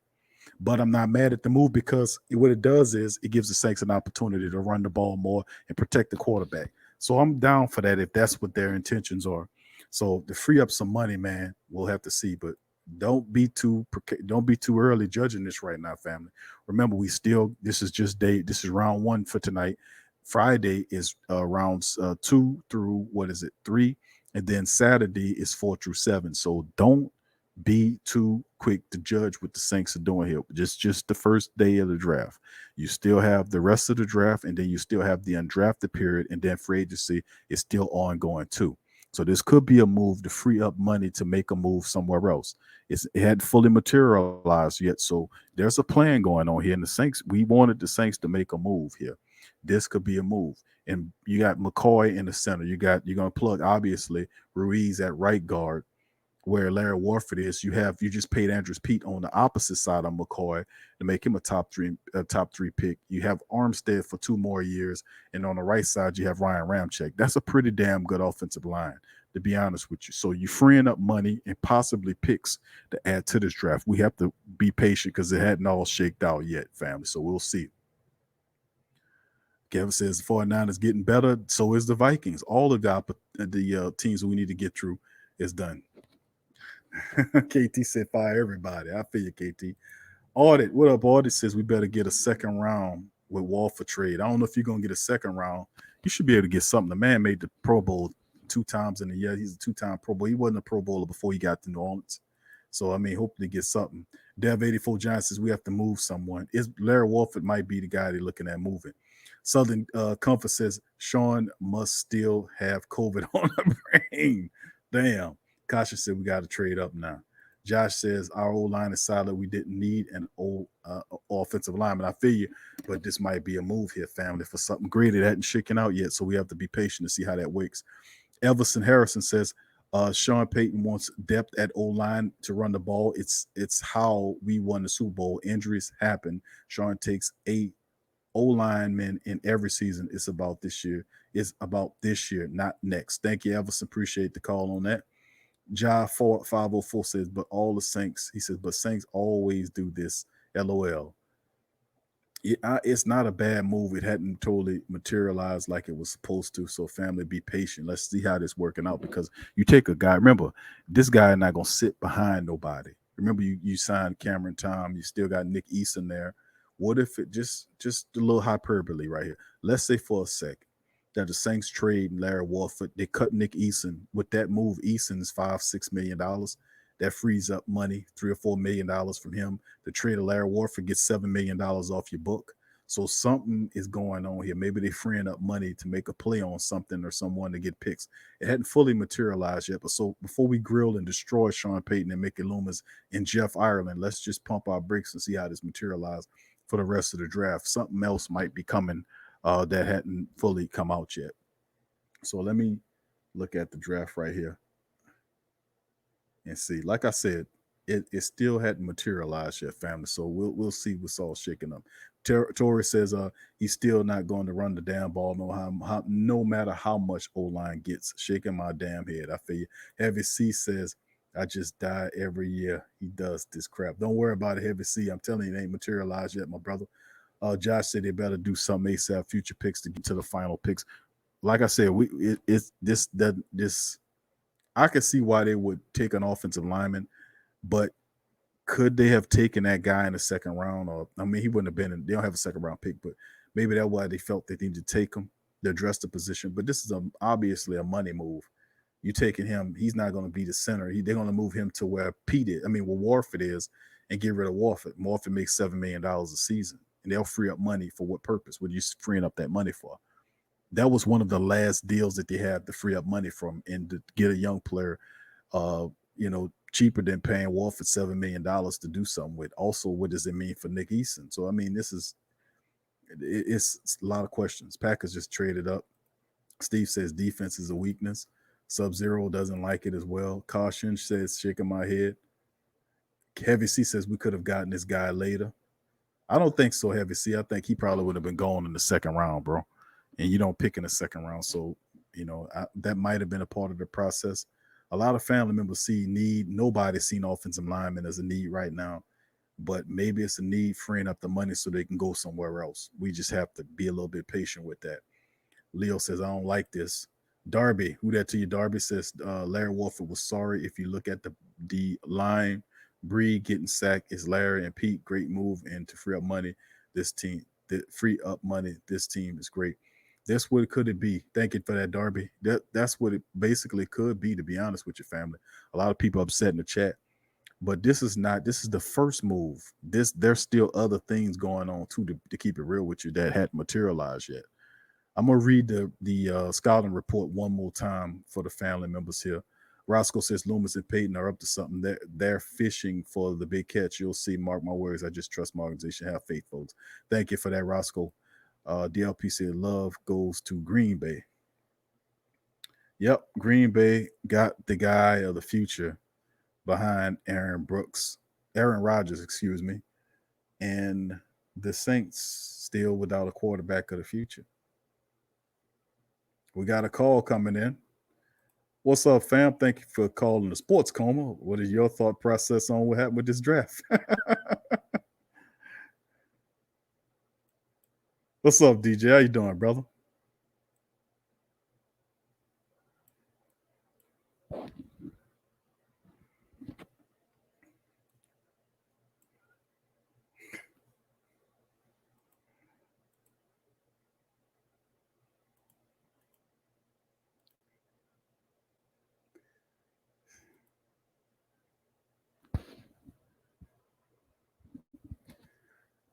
But I'm not mad at the move because what it does is it gives the Saints an opportunity to run the ball more and protect the quarterback. So I'm down for that if that's what their intentions are. So to free up some money, man, we'll have to see. But don't be too early judging this right now, family. Remember, this is just this is round one for tonight. Friday is rounds 2 through what is it 3, and then Saturday is 4 through 7. So don't be too quick to judge what the Saints are doing here. Just the first day of the draft. You still have the rest of the draft, and then you still have the undrafted period, and then free agency is still ongoing too. So this could be a move to free up money to make a move somewhere else. It hadn't fully materialized yet, so there's a plan going on here. And the Saints, we wanted the Saints to make a move here. This could be a move. And you got McCoy in the center. You're gonna plug obviously Ruiz at right guard, where Larry Warford is. You just paid Andrews Pete on the opposite side of McCoy to make him a top three pick. You have Armstead for 2 more years, and on the right side you have Ryan Ramczyk. That's a pretty damn good offensive line, to be honest with you. So you're freeing up money and possibly picks to add to this draft. We have to be patient because it hadn't all shaked out yet, family. So we'll see. Kevin says the 49ers getting better. So is the Vikings. All of the teams we need to get through is done. KT said fire everybody. I feel you, KT. Audit, what up? Audit says we better get a second round with Wolford trade. I don't know if you're gonna get a second round. You should be able to get something. The man made the Pro Bowl 2 times in a year. He's a 2-time Pro Bowl. He wasn't a Pro Bowler before he got to New Orleans. So I mean, hopefully get something. Dev84 Giants says we have to move someone. Larry Wolford might be the guy they're looking at moving. Southern Comfort says Sean must still have COVID on the brain. Damn. Kasha said we got to trade up now. Josh says our old line is solid. We didn't need an old offensive lineman. I feel you, but this might be a move here, family, for something great. It hadn't shaken out yet, so we have to be patient to see how that works. Everson Harrison says Sean Payton wants depth at O-line to run the ball. It's how we won the Super Bowl. Injuries happen. Sean takes 8 O-linemen in every season. It's about this year. It's about this year, not next. Thank you, Everson. Appreciate the call on that. Ja 504 says, but all the Saints, he says, but Saints always do this. LOL. It's not a bad move. It hadn't totally materialized like it was supposed to. So, family, be patient. Let's see how this working out, because you take a guy. Remember, this guy is not gonna sit behind nobody. Remember, you signed Cameron Tom. You still got Nick Eason there. What if it just a little hyperbole right here? Let's say for a second that the Saints trade Larry Warford, they cut Nick Eason. With that move, Eason's $5-6 million. That frees up money, $3 or $4 million from him. The trade of Larry Warford gets $7 million off your book. So something is going on here. Maybe they're freeing up money to make a play on something or someone to get picks. It hadn't fully materialized yet. But so before we grill and destroy Sean Payton and Mickey Loomis and Jeff Ireland, let's just pump our brakes and see how this materializes for the rest of the draft. Something else might be coming that hadn't fully come out yet. So let me look at the draft right here and see. Like I said, it still hadn't materialized yet, family. So we'll see what's all shaking up. Torrey says he's still not going to run the damn ball no matter how much O-line gets. Shaking my damn head. I feel you. Heavy C says I just die every year he does this crap. Don't worry about it, Heavy C. I'm telling you, it ain't materialized yet, my brother. Josh said they better do some ASAP future picks to get to the final picks. Like I said, this. I can see why they would take an offensive lineman, but could they have taken that guy in the second round? Or I mean, he wouldn't have been. They don't have a second round pick, but maybe that's why they felt they needed to take him to address the position. But this is obviously a money move. You taking him, he's not going to be the center. They're going to move him to where where Warford is, and get rid of Warford. Warford makes $7 million a season, and they'll free up money for what purpose? What are you freeing up that money for? That was one of the last deals that they had to free up money from, and to get a young player, cheaper than paying Warford $7 million to do something with. Also, what does it mean for Nick Eason? So, I mean, it's a lot of questions. Packers just traded up. Steve says defense is a weakness. Sub-Zero doesn't like it as well. Caution says, shaking my head. Heavy C says we could have gotten this guy later. I don't think so, Heavy C. I think he probably would have been gone in the second round, bro. And you don't pick in the second round. So That might have been a part of the process. A lot of family members see need. Nobody's seen offensive linemen as a need right now, but maybe it's a need freeing up the money so they can go somewhere else. We just have to be a little bit patient with that. Leo says, I don't like this. Darby, who that to you? Darby says, Larry Warford was sorry. If you look at the line, Bree getting sacked is Larry and Pete. Great move. And to free up money, this team, this team is great. That's what could it be. Thank you for that, Darby. That's what it basically could be, to be honest with your family. A lot of people upset in the chat. But this is not. This is the first move. There's still other things going on too, to keep it real with you, that hadn't materialized yet. I'm gonna read the scouting report one more time for the family members here. Roscoe says Loomis and Peyton are up to something. They're fishing for the big catch. You'll see. Mark my words. I just trust my organization. Have faith, folks. Thank you for that, Roscoe. DLP said love goes to Green Bay. Yep, Green Bay got the guy of the future behind Aaron Rodgers, excuse me, and the Saints still without a quarterback of the future. We got a call coming in. What's up, fam? Thank you for calling the Sports Coma. What is your thought process on what happened with this draft? What's up, DJ? How you doing, brother?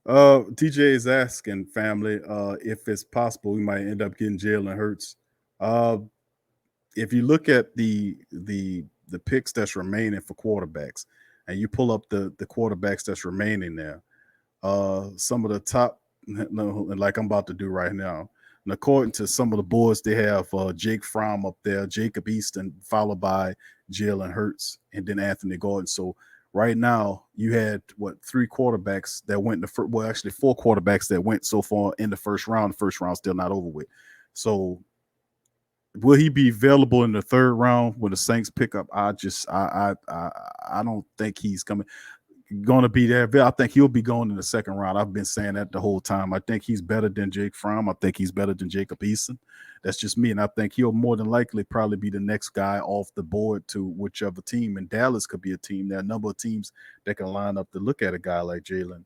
DJ is asking family if it's possible we might end up getting Jalen Hurts. If you look at the picks that's remaining for quarterbacks, and you pull up the quarterbacks that's remaining there, some of the top, like I'm about to do right now. And according to some of the boards, they have Jake Fromm up there, Jacob Easton, followed by Jalen Hurts, and then Anthony Gordon. So right now, you had three quarterbacks that went in the first. Well, actually, four quarterbacks that went so far in the first round. The first round still not over with. So will he be available in the third round when the Saints pick up? I don't think he's going to be there. I think he'll be going in the second round. I've been saying that the whole time. I think he's better than Jake Fromm. I think he's better than Jacob Eason. That's just me. And I think he'll more than likely probably be the next guy off the board to whichever team. And Dallas could be a team. There are a number of teams that can line up to look at a guy like Jalen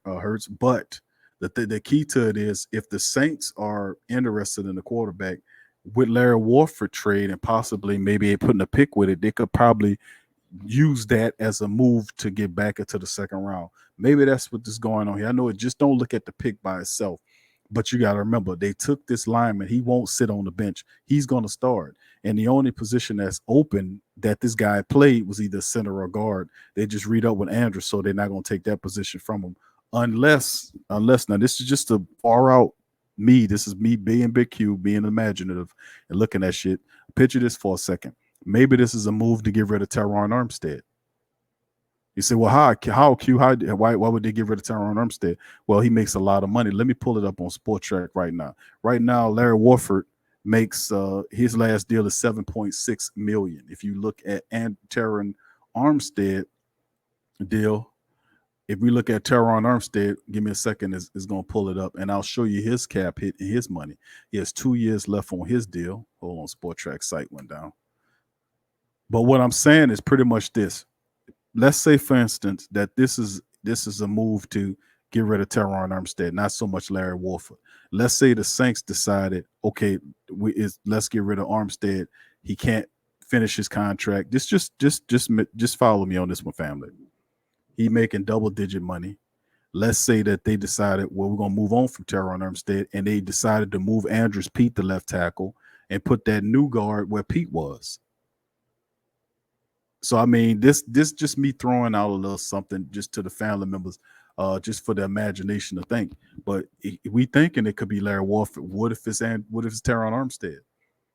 Hurts. But the key to it is if the Saints are interested in the quarterback with Larry Warford trade and possibly maybe putting a pick with it, they could probably use that as a move to get back into the second round. Maybe that's what is going on here. I know it just don't look at the pick by itself, but you got to remember they took this lineman. He won't sit on the bench. He's going to start. And the only position that's open that this guy played was either center or guard. They just read up with Andrews, so they're not going to take that position from him unless now this is just a far out me. This is me being Big Q, being imaginative and looking at shit. Picture this for a second. Maybe this is a move to get rid of Terron Armstead. You say, well, why would they get rid of Terron Armstead? Well, he makes a lot of money. Let me pull it up on Spotrac right now. Right now, Larry Warford makes his last deal is $7.6 million. If you look at Terron Armstead deal, if we look at Terron Armstead, give me a second, is going to pull it up, and I'll show you his cap hit and his money. He has 2 years left on his deal. Hold on, Spotrac site went down. But what I'm saying is pretty much this. Let's say, for instance, that this is a move to get rid of Terron Armstead, not so much Larry Warford. Let's say the Saints decided, okay, let's get rid of Armstead. He can't finish his contract. Just follow me on this one, family. He making double-digit money. Let's say that they decided, well, we're going to move on from Terron Armstead, and they decided to move Andrus Peat, the left tackle, and put that new guard where Pete was. So, I mean, this just me throwing out a little something just to the family members, just for the imagination to think. But we thinking it could be Larry Warford. What if it's Terron Armstead?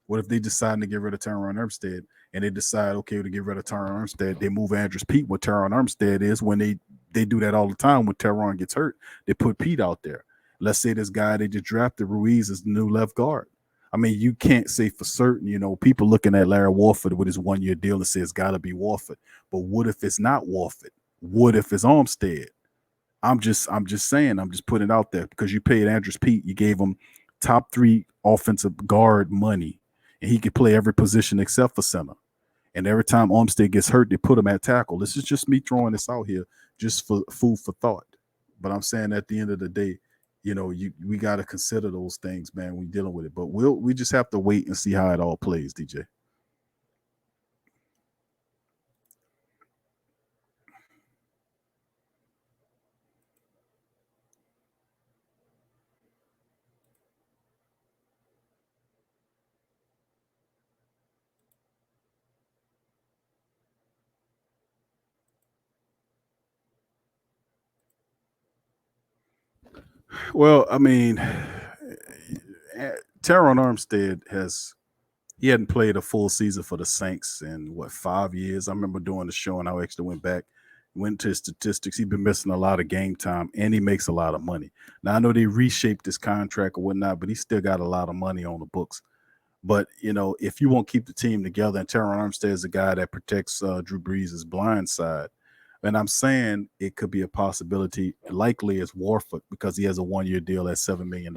What if they decide to get rid of Terron Armstead and they decide, okay, to get rid of Terron Armstead, they move Andrus Peat where Terron Armstead is. When they do that all the time when Terron gets hurt, they put Pete out there. Let's say this guy they just drafted, Ruiz, is the new left guard. I mean, you can't say for certain, people looking at Larry Warford with his 1 year deal and say it's got to be Warford. But what if it's not Warford? What if it's Armstead? I'm just saying, I'm just putting it out there because you paid Andrus Peat, you gave him top 3 offensive guard money, and he could play every position except for center. And every time Armstead gets hurt, they put him at tackle. This is just me throwing this out here, just for food for thought. But I'm saying at the end of the day, we got to consider those things, man, when dealing with it. But we just have to wait and see how it all plays, DJ. Well, I mean, Teron Armstead he hadn't played a full season for the Saints in 5 years. I remember doing the show and I actually went to his statistics. He's been missing a lot of game time and he makes a lot of money. Now I know they reshaped his contract or whatnot, but he still got a lot of money on the books. But if you won't keep the team together, and Teron Armstead is a guy that protects Drew Brees' blind side, and I'm saying it could be a possibility. Likely as Warford because he has a 1 year deal at $7 million.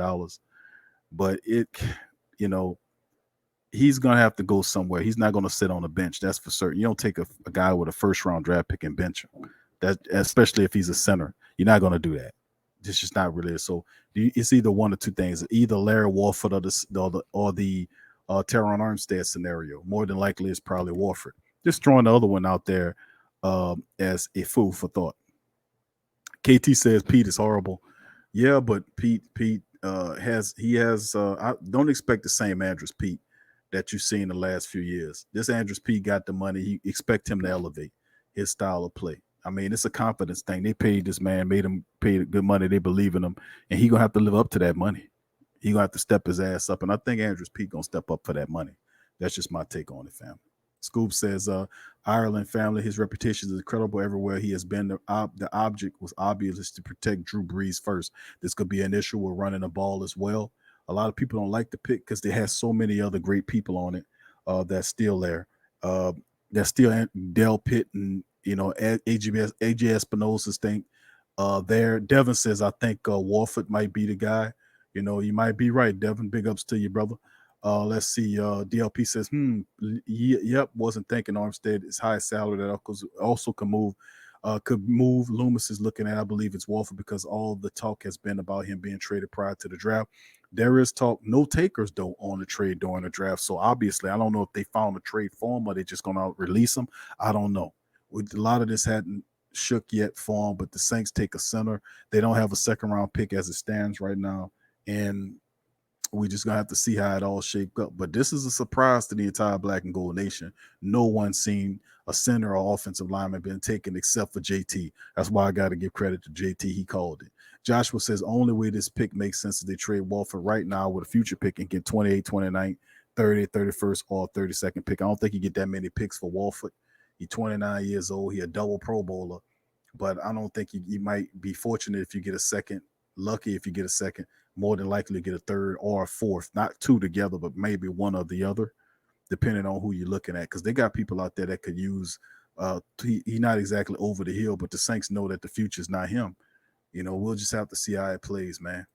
But you know, he's gonna have to go somewhere. He's not gonna sit on the bench. That's for certain. You don't take a guy with a first round draft pick and bench him. That especially if he's a center, you're not gonna do that. It's just not really. So it's either one or two things: either Larry Warford or the Teron Armstead scenario. More than likely, it's probably Warford. Just throwing the other one out there as a food for thought. KT says Pete is horrible. Yeah, but Pete has I don't expect the same Andrus Pete that you've seen the last few years. This Andrus Pete got the money. You expect him to elevate his style of play. I mean, it's a confidence thing. They paid this man, made him pay good money. They believe in him, and he gonna have to live up to that money. He gonna have to step his ass up, and I think Andrus Pete gonna step up for that money. That's just my take on it, fam. Scoop says, Ireland family, his reputation is incredible everywhere he has been. The object was obvious to protect Drew Brees first. This could be an issue with running the ball as well. A lot of people don't like the pick because they have so many other great people on it that's still there. That's still Del Pitt and AJ Espinosa's thing there. Devin says, I think Warford might be the guy. You might be right, Devin. Big ups to you, brother. Let's see. DLP says, yep, wasn't thinking Armstead is high salary that also could move. Loomis is looking at, I believe it's Wolford because all the talk has been about him being traded prior to the draft. There is talk, no takers though on the trade during the draft. So obviously, I don't know if they found a trade for him or they're just going to release him. I don't know. A lot of this hadn't shook yet for him, but the Saints take a center. They don't have a second round pick as it stands right now. And we just gonna have to see how it all shaped up. But this is a surprise to the entire Black and Gold Nation. No one seen a center or offensive lineman being taken except for JT. That's why I got to give credit to JT. He called it. Joshua says only way this pick makes sense is they trade Walford right now with a future pick and get 28, 29, 30, 31st, or 32nd pick. I don't think you get that many picks for Walford. He's 29 years old. He a double Pro Bowler, but I don't think you might be fortunate if you get a second. Lucky if you get a second, more than likely to get a third or a fourth, not two together, but maybe one or the other, depending on who you're looking at. Because they got people out there that could use. He's not exactly over the hill, but the Saints know that the future is not him. We'll just have to see how it plays, man.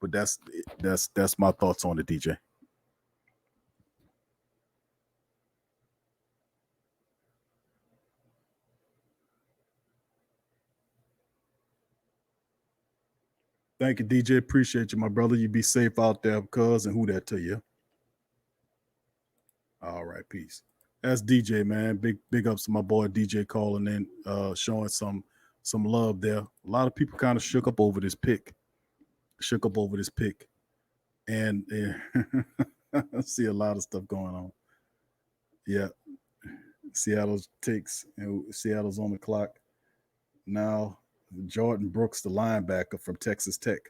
But that's my thoughts on it, DJ. Thank you, DJ. Appreciate you, my brother. You be safe out there, cuz, and who that to you. All right, peace. That's DJ, man. Big ups to my boy DJ calling in, showing some love there. A lot of people kind of shook up over this pick. And I see a lot of stuff going on. Yeah, Seattle's takes, Seattle's on the clock now. Jordan Brooks, the linebacker from Texas Tech.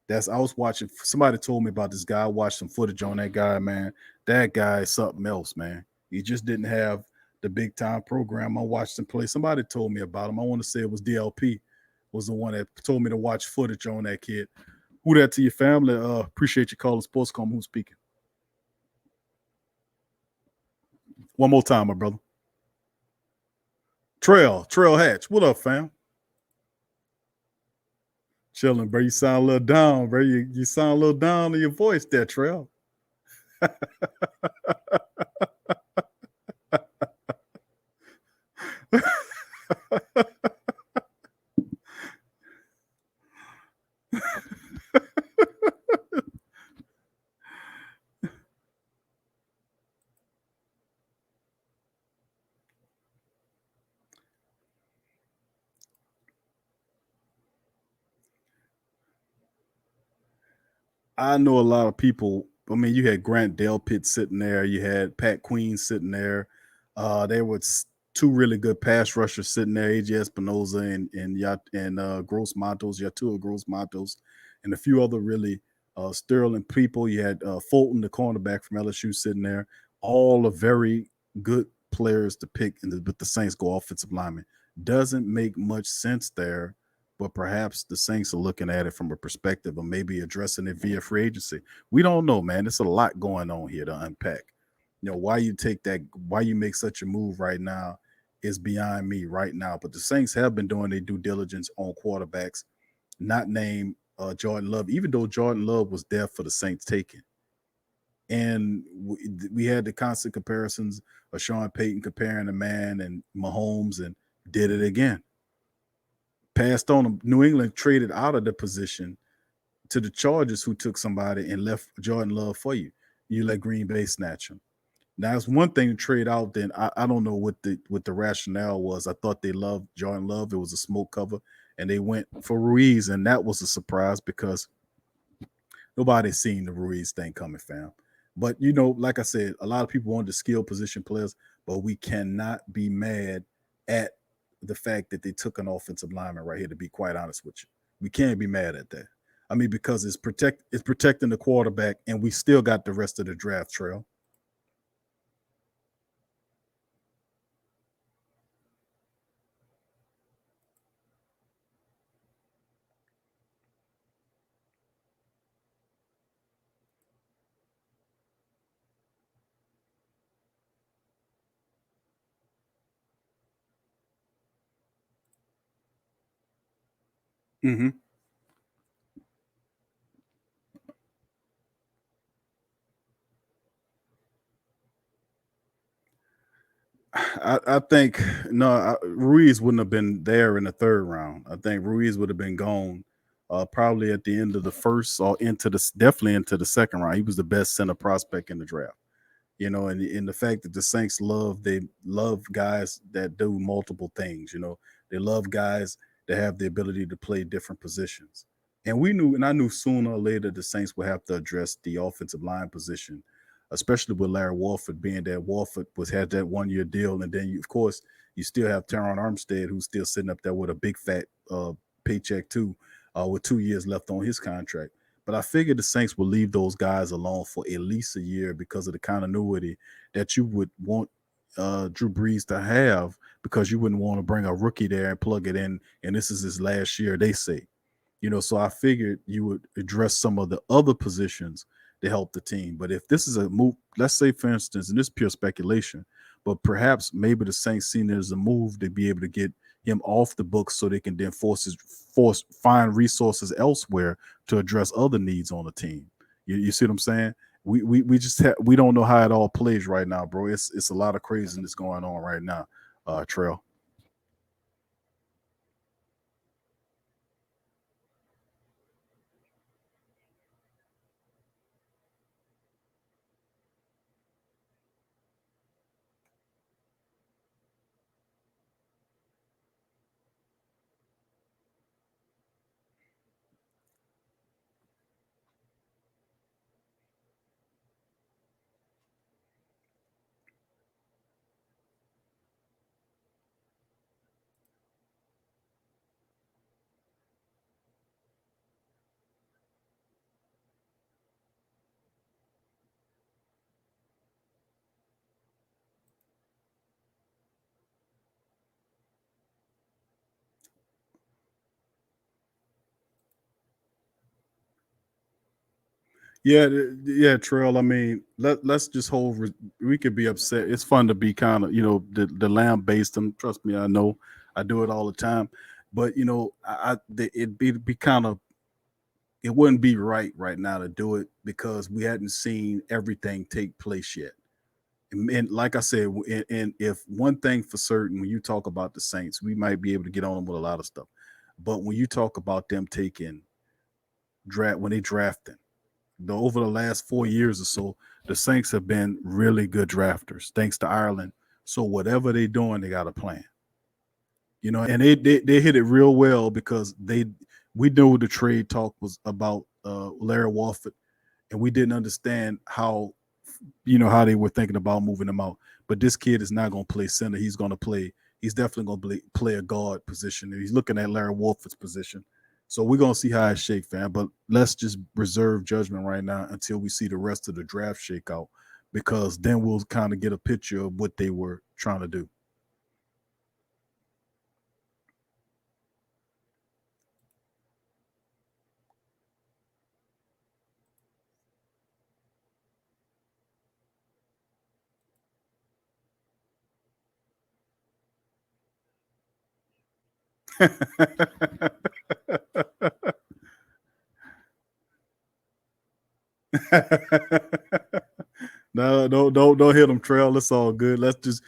I was watching. Somebody told me about this guy. I watched some footage on that guy, man. That guy is something else, man. He just didn't have the big time program. I watched him play. Somebody told me about him. I want to say it was DLP was the one that told me to watch footage on that kid. Who that to your family? Appreciate you calling Sportscom. Who's speaking? One more time, my brother. Trail Hatch. What up, fam? Chilling, bro. You sound a little down, bro. You sound a little down in your voice there, Trail. I know a lot of people. I mean, you had Grant Delpit sitting there. You had Pat Queen sitting there. There was two really good pass rushers sitting there: AJ Espinoza and Gross Matos, Yatua Gross Matos, and a few other really sterling people. You had Fulton, the cornerback from LSU, sitting there. All are very good players to pick, but the Saints go offensive lineman. Doesn't make much sense there, but perhaps the Saints are looking at it from a perspective of maybe addressing it via free agency. We don't know, man. There's a lot going on here to unpack. You know, why you make such a move right now is beyond me right now. But the Saints have been doing their due diligence on quarterbacks, not named Jordan Love, even though Jordan Love was there for the Saints taking. And we had the constant comparisons of Sean Payton comparing a man and Mahomes and did it again. Passed on him. New England traded out of the position to the Chargers, who took somebody and left Jordan Love for you. You let Green Bay snatch him. Now it's one thing to trade out. Then I don't know what the rationale was. I thought they loved Jordan Love. It was a smoke cover, and they went for Ruiz, and that was a surprise because nobody's seen the Ruiz thing coming, fam. But you know, like I said, a lot of people want the skill position players, but we cannot be mad at the fact that they took an offensive lineman right here. To be quite honest with you, we can't be mad at that. I mean, because it's protecting the quarterback, and we still got the rest of the draft trail. Mm-hmm. I think no, Ruiz wouldn't have been there in the third round. I think Ruiz would have been gone probably at the end of the first or definitely into the second round. He was the best center prospect in the draft. You know, and in the fact that the Saints they love guys that do multiple things. You know, they love guys that have the ability to play different positions. And I knew sooner or later the Saints would have to address the offensive line position, especially with Larry Warford being that Warford had that 1 year deal, and then of course you still have Teron Armstead who's still sitting up there with a big fat paycheck too, with 2 years left on his contract. But I figured the Saints will leave those guys alone for at least a year because of the continuity that you would want Drew Brees to have, because you wouldn't want to bring a rookie there and plug it in, and this is his last year, they say. You know, so I figured you would address some of the other positions to help the team. But if this is a move, let's say, for instance, and this is pure speculation, but perhaps maybe the Saints seen it as a move to be able to get him off the books so they can then find resources elsewhere to address other needs on the team. You see what I'm saying? We just we don't know how it all plays right now, bro. It's a lot of craziness going on right now, Trail. Yeah, Trail. I mean, let's just hold. We could be upset. It's fun to be kind of, the lamb based them. Trust me, I know. I do it all the time. But it'd be kind of, it wouldn't be right now to do it because we hadn't seen everything take place yet. And like I said, and if one thing for certain, when you talk about the Saints, we might be able to get on them with a lot of stuff. But when you talk about them taking draft when they drafting, over the last 4 years or so, the Saints have been really good drafters, thanks to Ireland. So whatever they're doing, they got a plan. And they hit it real well because we knew the trade talk was about Larry Walford, and we didn't understand how they were thinking about moving him out. But this kid is not going to play center. He's definitely going to play a guard position. And he's looking at Larry Wolford's position. So we're going to see how it shake, fam. But let's just reserve judgment right now until we see the rest of the draft shake out, because then we'll kind of get a picture of what they were trying to do. No, don't hit them, Trail. It's all good. Let's just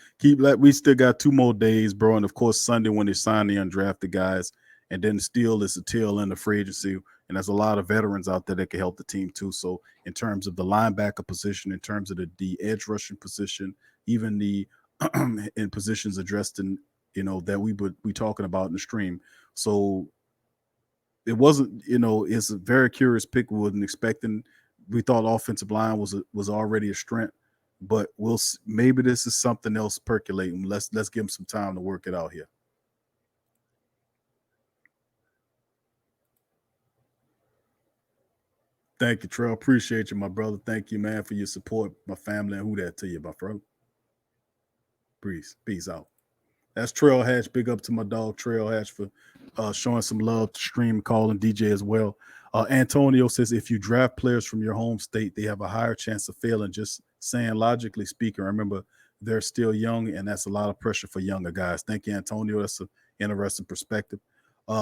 we still got 2 more days, bro. And of course, Sunday when they sign the undrafted guys, and then still it's a tail end of free agency. And there's a lot of veterans out there that can help the team too. So in terms of the linebacker position, in terms of the edge rushing position, even the in positions addressed in, that we would be talking about in the stream. So it wasn't, it's a very curious pick. We wasn't expecting. We thought offensive line was already a strength, but maybe this is something else percolating. Let's give him some time to work it out here. Thank you, Trell. Appreciate you, my brother. Thank you, man, for your support, my family, and who that to you, my bro. Peace out. That's Trail Hatch. Big up to my dog Trail Hatch for showing some love to stream, calling DJ as well. Antonio says if you draft players from your home state, they have a higher chance of failing. Just saying, logically speaking, remember they're still young, and that's a lot of pressure for younger guys. Thank you, Antonio. That's an interesting perspective.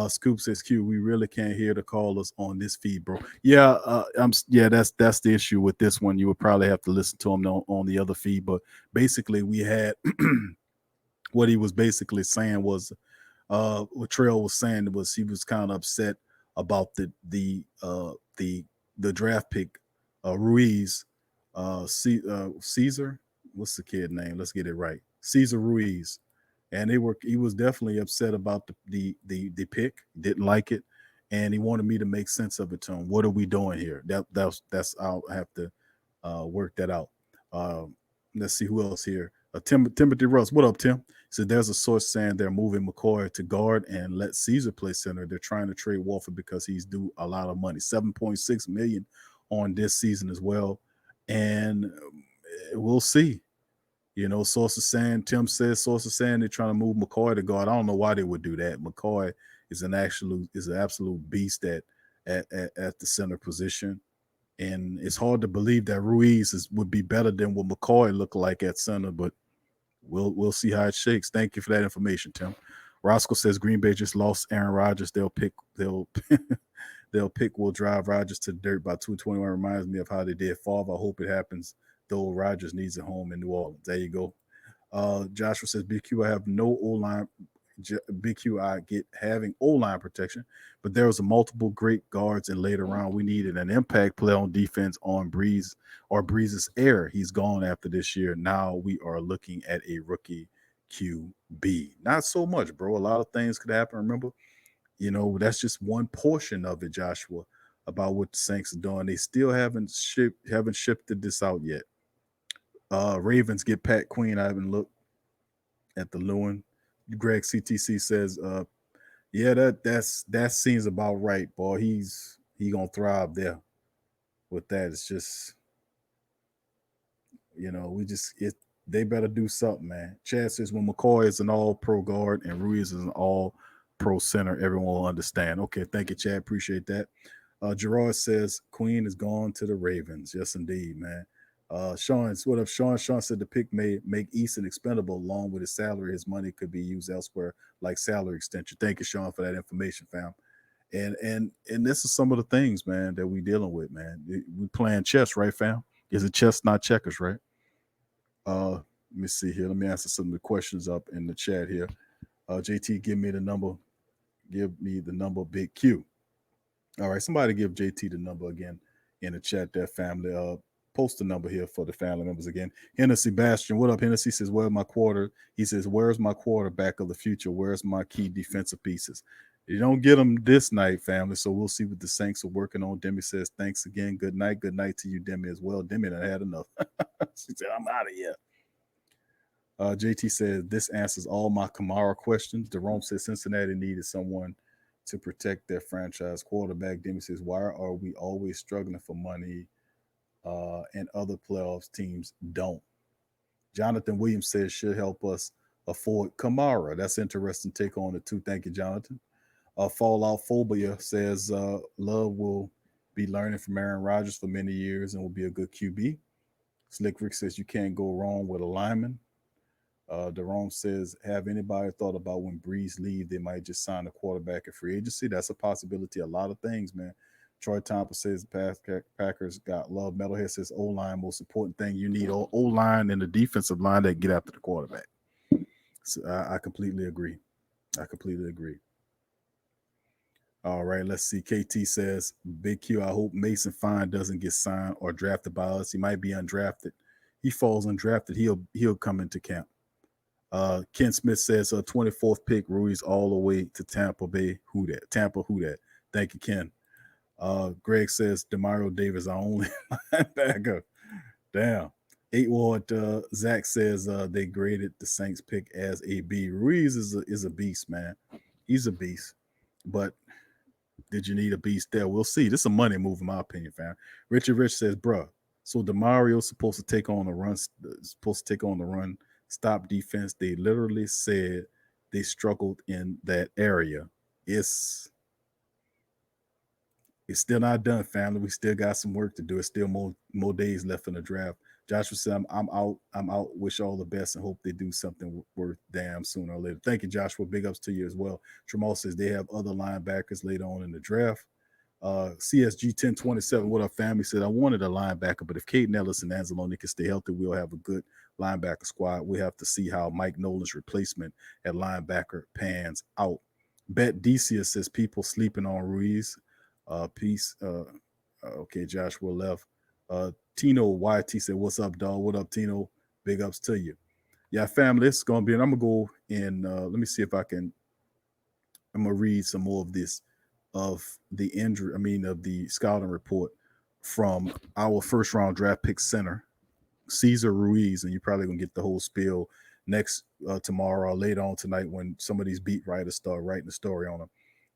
Scoop says, "Q, we really can't hear the callers on this feed, bro." Yeah, that's the issue with this one. You would probably have to listen to them on the other feed, but basically we had what he was basically saying was what Trail was saying was he was kind of upset about the draft pick, Ruiz, Caesar. What's the kid name? Let's get it right. Caesar Ruiz, and he was definitely upset about the pick. Didn't like it, and he wanted me to make sense of it to him. What are we doing here? That's I'll have to work that out. Let's see who else here. Timothy Russ. What up, Tim? So there's a source saying they're moving McCoy to guard and let Caesar play center. They're trying to trade Wolford because he's due a lot of money, 7.6 million on this season as well. And we'll see. Sources saying, Tim says, sources saying they're trying to move McCoy to guard. I don't know why they would do that. McCoy is an absolute beast at the center position. And it's hard to believe that Ruiz would be better than what McCoy looked like at center, but we'll see how it shakes. Thank you for that information, Tim. Roscoe says Green Bay just lost Aaron Rodgers. They'll pick will drive Rodgers to the dirt by 221. Reminds me of how they did Favre. I hope it happens, though Rodgers needs a home in New Orleans. There you go. Joshua says BQ, I have no O line. BQ, I get having O line protection, but there was a multiple great guards, and later on we needed an impact play on defense on Breeze's air. He's gone after this year. Now we are looking at a rookie QB. Not so much, bro. A lot of things could happen. Remember, that's just one portion of it, Joshua, about what the Saints are doing. They still haven't shifted this out yet. Ravens get Pat Queen. I haven't looked at the Lewin. Greg CTC says, yeah, that seems about right, boy. He gonna thrive there with that. It's just, they better do something, man. Chad says when McCoy is an all pro guard and Ruiz is an all pro center, everyone will understand. Okay, thank you, Chad. Appreciate that. Gerard says Queen is gone to the Ravens. Yes, indeed, man. Sean, what up, Sean? Sean said the pick may make Easton expendable along with his salary. His money could be used elsewhere, like salary extension. Thank you, Sean, for that information, fam. And this is some of the things, man, that we dealing with, man. We playing chess, right, fam? Is it chess, not checkers, right? Let me see here. Let me answer some of the questions up in the chat here. JT, give me the number. Give me the number, Big Q. All right, somebody give JT the number again in the chat. That family. Post the number here for the family members again. Hennessy Bastion, what up? Hennessy says, "Where's my quarter?" He says, "Where's my quarterback of the future? Where's my key defensive pieces?" You don't get them this night, family. So we'll see what the Saints are working on. Demi says, "Thanks again. Good night. Good night to you, Demi, as well." Demi, I had enough. She said, "I'm out of here." JT says, "This answers all my Kamara questions." Jerome says, "Cincinnati needed someone to protect their franchise quarterback." Demi says, "Why are we always struggling for money and other playoffs teams don't?" Jonathan Williams says, "Should help us afford Kamara." That's interesting take on it too. Thank you, Jonathan. Fallout Phobia says, "Love will be learning from Aaron Rodgers for many years and will be a good QB." Slick Rick says, "You can't go wrong with a lineman." Daron says, "Have anybody thought about when Breeze leave, they might just sign a quarterback at free agency?" That's a possibility. A lot of things, man. Troy Thompson says Packers got love. Metalhead says O-line, most important thing. You need O-line and the defensive line that get after the quarterback. So I completely agree. I completely agree. All right, let's see. KT says, "Big Q, I hope Mason Fine doesn't get signed or drafted by us. He might be undrafted. He falls undrafted. He'll come into camp." Ken Smith says, 24th pick, Ruiz all the way to Tampa Bay. Who that? Tampa, who that? Thank you, Ken. Greg says, Demario Davis, our only linebacker. Damn. 8 Ward, Zach says they graded the Saints pick as a B. Ruiz is a beast, man. He's a beast. But did you need a beast there? We'll see. This is a money move, in my opinion, fam. Richard Rich says, bruh, so Demario's supposed to take on the run, stop defense. They literally said they struggled in that area. It's still not done, family. We still got some work to do. It's still more days left in the draft. Joshua said, I'm out. I'm out. Wish all the best and hope they do something worth damn sooner or later. Thank you, Joshua. Big ups to you as well. Tramal says they have other linebackers later on in the draft. CSG 1027, what up, family? Said, I wanted a linebacker, but if Caden Ellis and Anzalone can stay healthy, we'll have a good linebacker squad. We have to see how Mike Nolan's replacement at linebacker pans out. Bet Decius says people sleeping on Ruiz. Peace. Okay, Joshua left. Tino YT said, "What's up, dog? What up, Tino? Big ups to you." Yeah, family, it's gonna be, and I'm gonna go and let me see if I can. I'm gonna read some more of this of the injury. I mean, of the scouting report from our first round draft pick center, Cesar Ruiz, and you're probably gonna get the whole spiel next tomorrow or later on tonight when some of these beat writers start writing the story on him.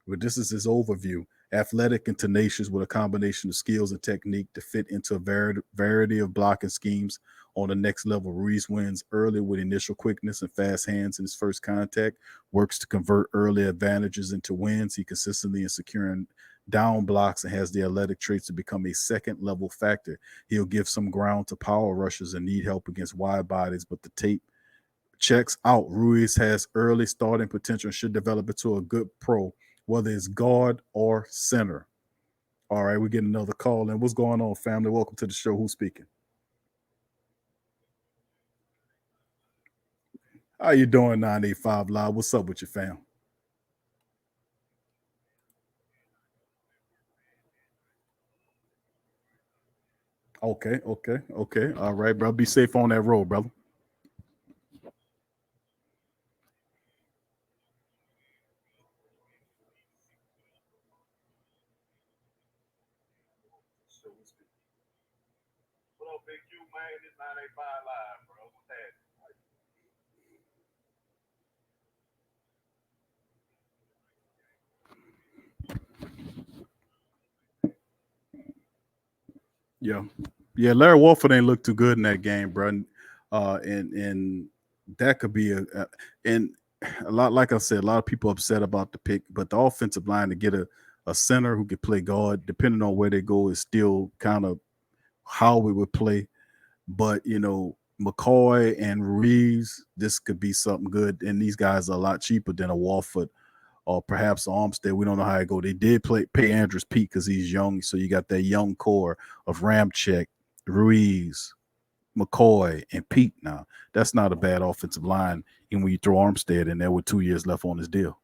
But this is his overview. Athletic and tenacious with a combination of skills and technique to fit into a variety of blocking schemes on the next level. Ruiz wins early with initial quickness and fast hands in his first contact, works to convert early advantages into wins. He consistently is securing down blocks and has the athletic traits to become a second level factor. He'll give some ground to power rushers and need help against wide bodies, but the tape checks out. Ruiz has early starting potential and should develop into a good pro, whether it's guard or center. All right, we get another call. And what's going on, family? Welcome to the show. Who's speaking? How you doing, 985 Live? What's up with your fam? Okay. All right, bro. Be safe on that road, brother. What up, Big Q, man? This 985 Live, bro. What's that? Yeah. Yeah, Larry Warford ain't look too good in that game, bro. And that could be and a lot, like I said, a lot of people upset about the pick, but the offensive line to get a center who could play guard, depending on where they go, is still kind of how we would play. But McCoy and Ruiz, this could be something good. And these guys are a lot cheaper than a Walford or perhaps Armstead. We don't know how it go. They did pay Andrews Pete because he's young. So you got that young core of Ramczyk, Ruiz, McCoy, and Pete now. That's not a bad offensive line. And when you throw Armstead in there with 2 years left on his deal.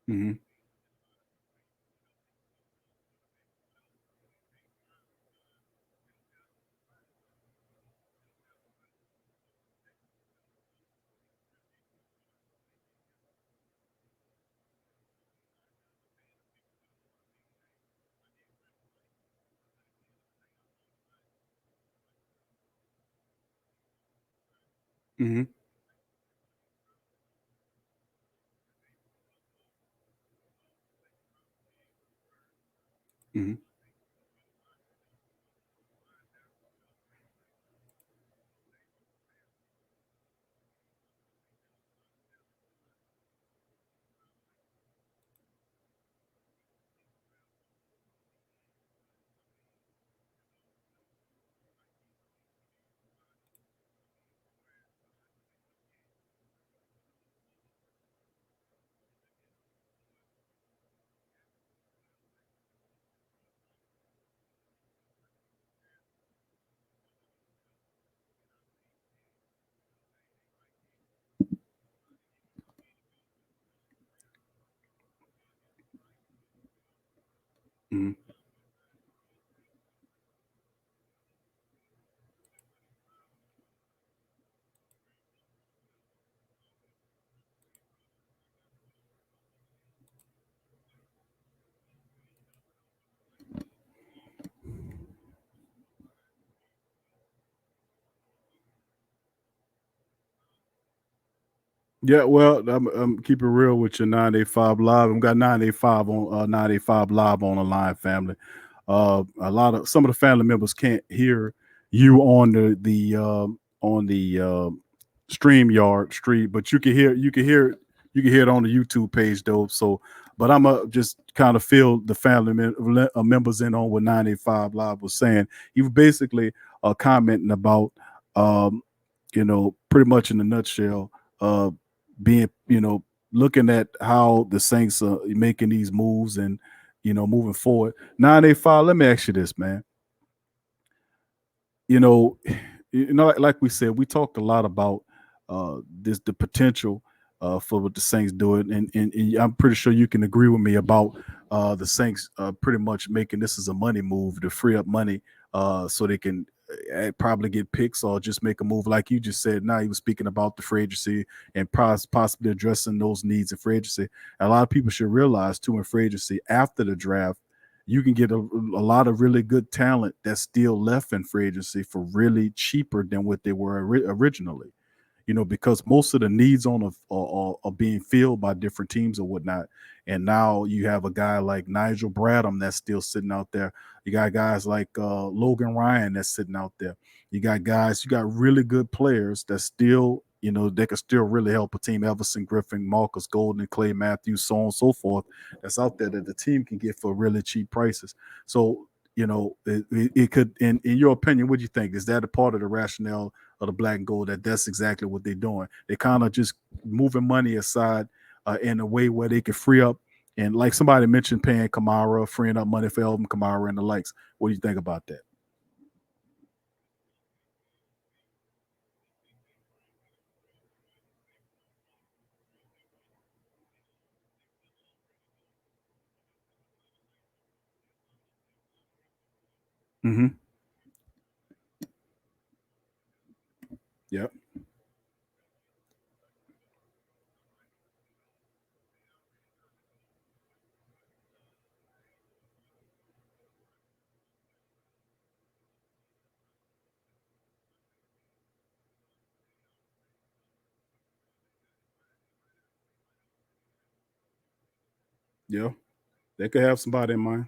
Mm-hmm. Mm-hmm. Mm-hmm. Mm-hmm. Yeah, well, I'm keep it real with your 985 live. We got 985 on 985 live on the line, family. A lot of some of the family members can't hear you on the stream yard street, but you can hear it on the YouTube page though. So, but I'm just kind of fill the members in on what 985 live was saying. He was basically commenting about pretty much in a nutshell. Being looking at how the Saints are making these moves and moving forward. 985. Let me ask you this, man. You know, like we said, we talked a lot about the potential for what the Saints do it, and I'm pretty sure you can agree with me about the Saints pretty much making this as a money move to free up money so they can probably get picks or just make a move like you just said. Now he was speaking about the free agency and possibly addressing those needs in free agency. And a lot of people should realize too in free agency after the draft you can get a lot of really good talent that's still left in free agency for really cheaper than what they were originally. Because most of the needs are being filled by different teams or whatnot. And now you have a guy like Nigel Bradham that's still sitting out there. You got guys like Logan Ryan that's sitting out there. You got really good players that still, they can still really help a team. Everson Griffin, Marcus Golden, Clay Matthews, so on and so forth. That's out there that the team can get for really cheap prices. So, it could, in your opinion, what do you think? Is that a part of the rationale of the black and gold that's exactly what they're doing? They kind of just moving money aside in a way where they can free up. And like somebody mentioned, paying Kamara, freeing up money for Elvin Kamara and the likes. What do you think about that? Mm-hmm. Yep. Yeah, they could have somebody in mind.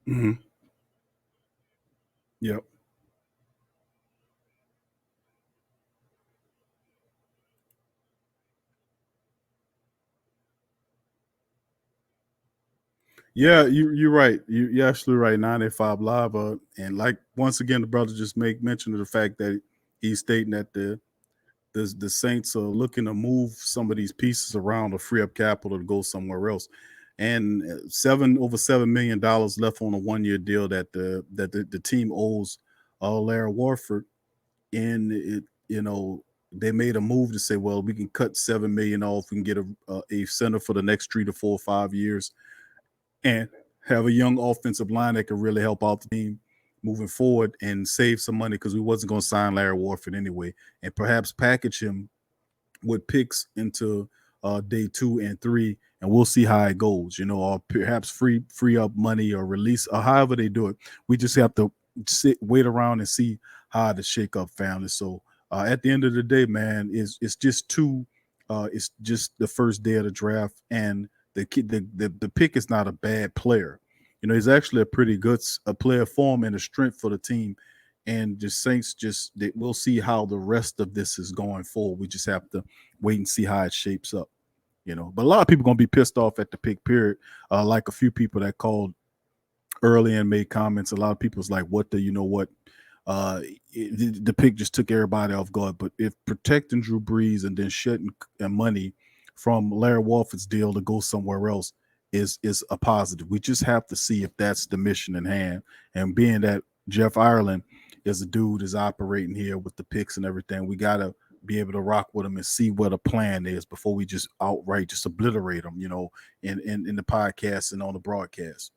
Hmm. Yep. Yeah, you're right. You're absolutely right. 985 Live, and like once again, the brother just make mention of the fact that he's stating that the Saints are looking to move some of these pieces around to free up capital to go somewhere else. And over $7 million left on a 1 year deal that the team owes Larry Warford. And they made a move to say, well, we can cut 7 million off. We can get a center for the next 3 to 4, 5 years, and have a young offensive line that can really help out the team moving forward and save some money because we wasn't going to sign Larry Warford anyway, and perhaps package him with picks into day 2 and 3, and we'll see how it goes. Or perhaps free up money or release or however they do it. We just have to wait around and see how to shake up, family. So at the end of the day, man, it's just two. It's just the first day of the draft, and the kid, the pick is not a bad player. He's actually a pretty good a player for him and a strength for the team. And the Saints we'll see how the rest of this is going forward. We just have to wait and see how it shapes up. But a lot of people gonna be pissed off at the pick period. Like a few people that called early and made comments. A lot of people's like, "What the you know what?" The pick just took everybody off guard. But if protecting Drew Brees and then shedding money from Larry Warford's deal to go somewhere else is a positive. We just have to see if that's the mission in hand. And being that Jeff Ireland is a dude is operating here with the picks and everything, we gotta be able to rock with him and see what a plan is before we just outright just obliterate them, in the podcast and on the broadcast.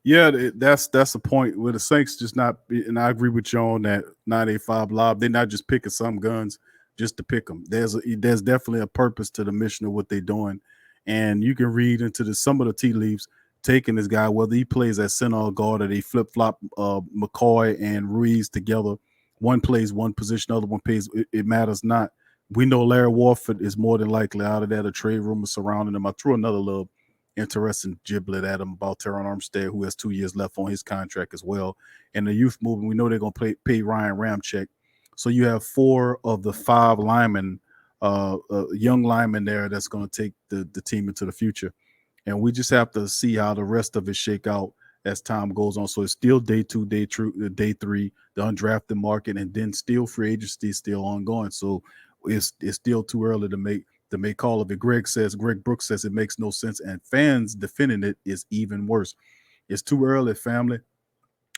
Yeah, that's the point where the Saints just not, and I agree with you on that 985 Live. They're not just picking some guns just to pick them. There's definitely a purpose to the mission of what they're doing, and you can read into some of the tea leaves taking this guy, whether he plays at center or guard or they flip flop McCoy and Ruiz together. One plays one position, other one plays. It matters not. We know Larry Warford is more than likely out of that. A trade rumor surrounding him. I threw another little interesting giblet at him about Teron Armstead, who has 2 years left on his contract as well. And the youth movement, we know they're going to pay Ryan Ramczyk. So you have 4 of the 5 linemen, young linemen there that's going to take the team into the future. And we just have to see how the rest of it shake out as time goes on. So it's still day 2, day 3, the undrafted market, and then still free agency is still ongoing. So it's still too early to make call of it. Greg Brooks says it makes no sense, and fans defending it is even worse. It's too early, family.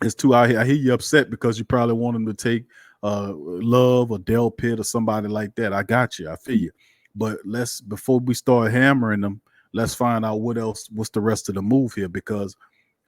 It's too. I hear you upset because you probably want him to take Love or Del Pitt or somebody like that. I got you. I feel you. But before we start hammering them, let's find out what's the rest of the move here, because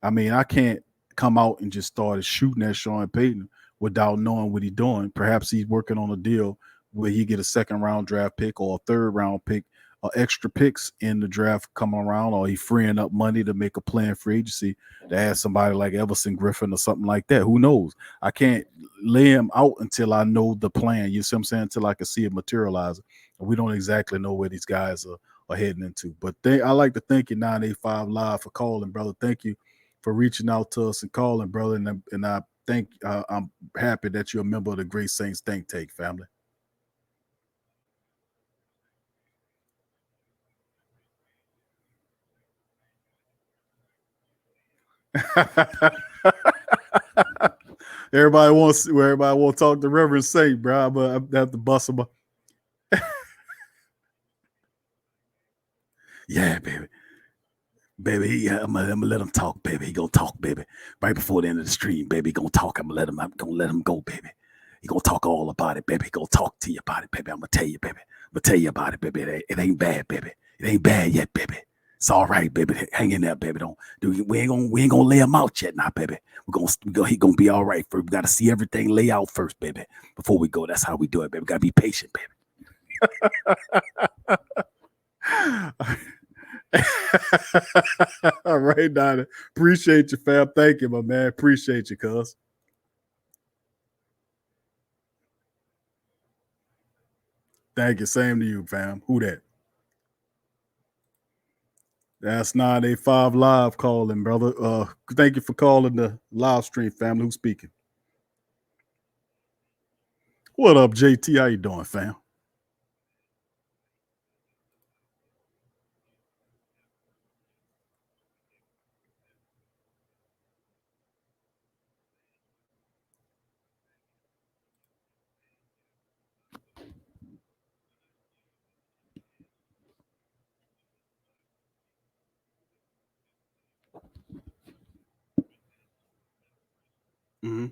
I mean, I can't come out and just start shooting at Sean Payton without knowing what he's doing. Perhaps he's working on a deal where he get a second round draft pick or a third round pick or extra picks in the draft coming around, or he freeing up money to make a plan for agency to add somebody like Everson Griffin or something like that. Who knows? I can't lay him out until I know the plan. You see what I'm saying? Until I can see it materialize. We don't exactly know where these guys are heading into. But I like to thank you, 985 Live, for calling, brother. Thank you for reaching out to us and calling, brother. And I think I'm happy that you're a member of the Great Saints Think Tank family. Everybody wants to talk to Reverend Saint, bro. But I have to bust him up. Yeah, baby. Baby, I'm gonna let him talk, baby. He gonna talk, baby. Right before the end of the stream, baby. He gonna talk. I'm gonna let him go, baby. He gonna talk all about it, baby. He gonna talk to you about it, baby. I'm gonna tell you, baby. I'm gonna tell you about it, baby. It ain't bad, baby. It ain't bad yet, baby. It's all right, baby. Hang in there, baby. We ain't gonna lay him out yet, now, baby. He gonna be all right. First, we gotta see everything lay out first, baby, before we go. That's how we do it, baby. We gotta be patient, baby. All right, Donna. Appreciate you, fam. Thank you, my man. Appreciate you, cuz. Thank you. Same to you, fam. Who that? That's 985 Live calling, brother. Thank you for calling the live stream, family. Who's speaking? What up, JT? How you doing, fam? Mm-hmm.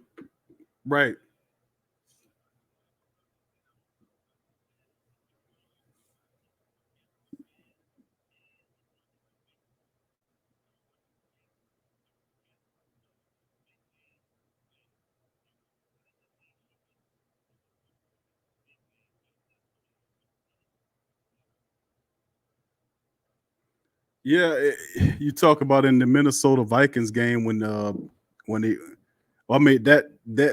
Right. Yeah, you talk about in the Minnesota Vikings game when they I mean that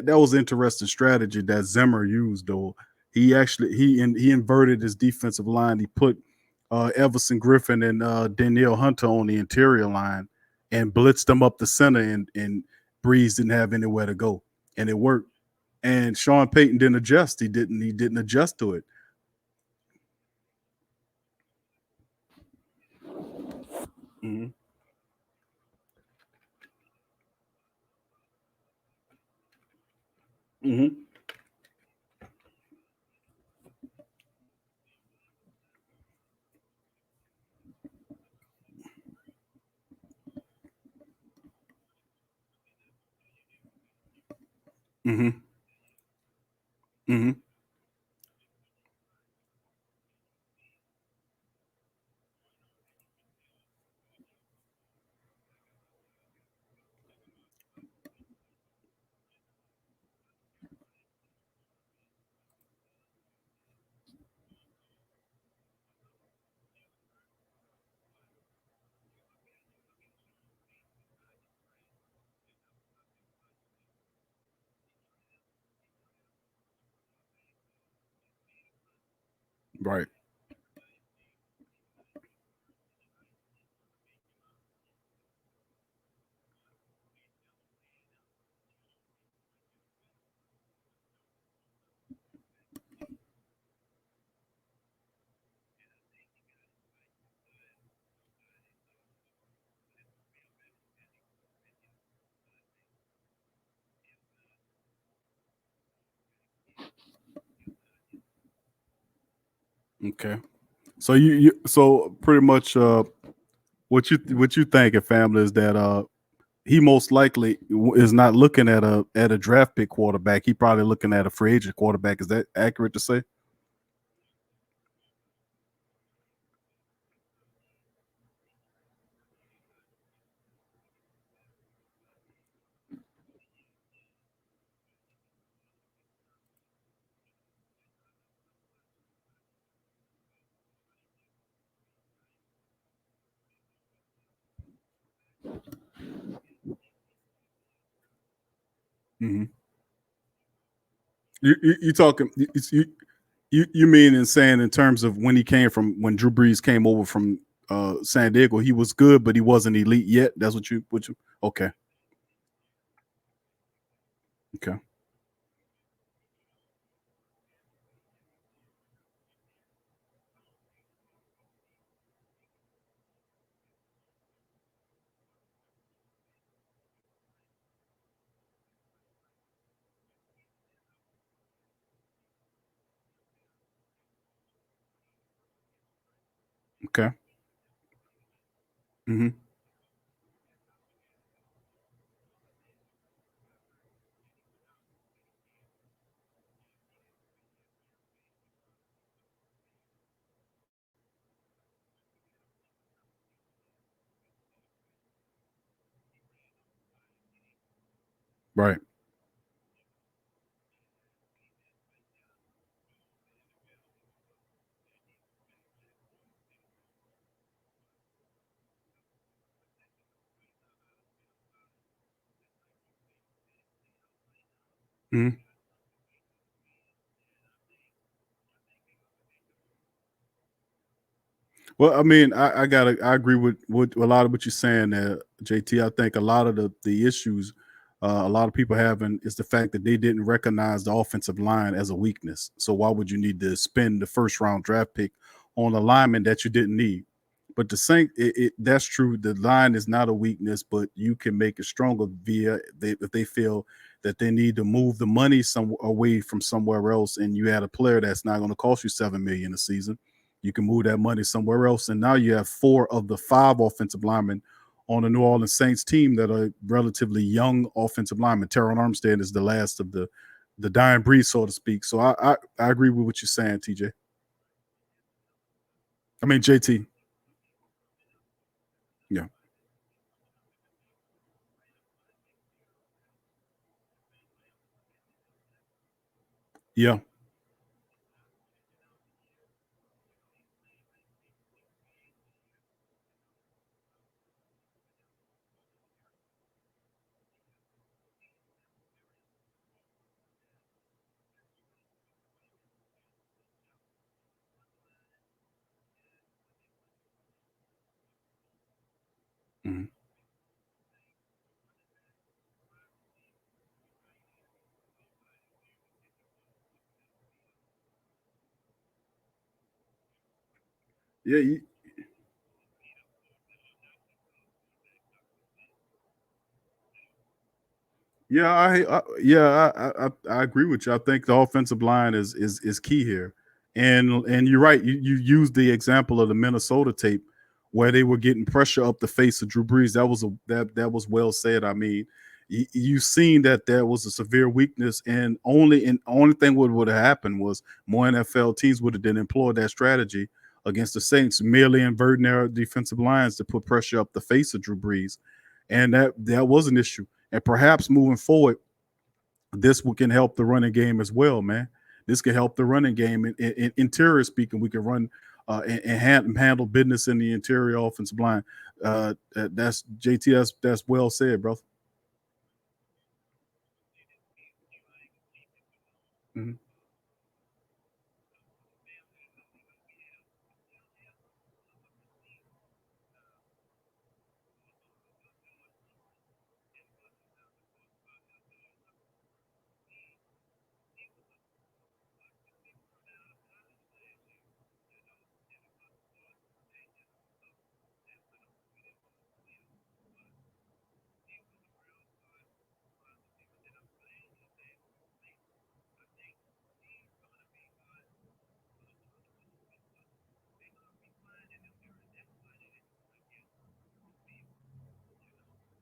was interesting strategy that Zimmer used though. He inverted his defensive line. He put Everson Griffin and Danielle Hunter on the interior line and blitzed them up the center, and Breeze didn't have anywhere to go, and it worked. And Sean Payton didn't adjust. He didn't adjust to it. Mm-hmm. Mm-hmm. Mm-hmm. Mm-hmm. Right. Okay. So so pretty much what you think of family is that he most likely is not looking at a draft pick quarterback. He probably looking at a free agent quarterback. Is that accurate to say? Hmm. You talking you mean in saying in terms of when he came from when Drew Brees came over from San Diego, he was good, but he wasn't elite yet. That's what you okay. Okay. Okay. Hmm. Right. Mhm. Well, I mean, I agree with a lot of what you're saying there, JT. I think a lot of the issues a lot of people having is the fact that they didn't recognize the offensive line as a weakness. So why would you need to spend the first round draft pick on a lineman that you didn't need? But the Saint, that's true. The line is not a weakness, but you can make it stronger if they feel that they need to move the money some away from somewhere else, and you had a player that's not going to cost you 7 million a season. You can move that money somewhere else, and now you have four of the five offensive linemen on the New Orleans Saints team that are relatively young offensive linemen. Terron Armstead is the last of the dying breed, so to speak. So I agree with what you're saying, TJ. I mean JT. Yeah. Yeah. Mhm. Yeah. Yeah, I agree with you. I think the offensive line is key here, and you're right. You used the example of the Minnesota tape where they were getting pressure up the face of Drew Brees. That was well said. I mean, you seen that there was a severe weakness, and only thing would have happened was more NFL teams would have then employed that strategy against the Saints, merely inverting their defensive lines to put pressure up the face of Drew Brees, and that was an issue. And perhaps moving forward, can help the running game as well, man. This can help the running game. Interior speaking, we can run and handle business in the interior offensive line. That's JT. That's well said, bro. Mhm.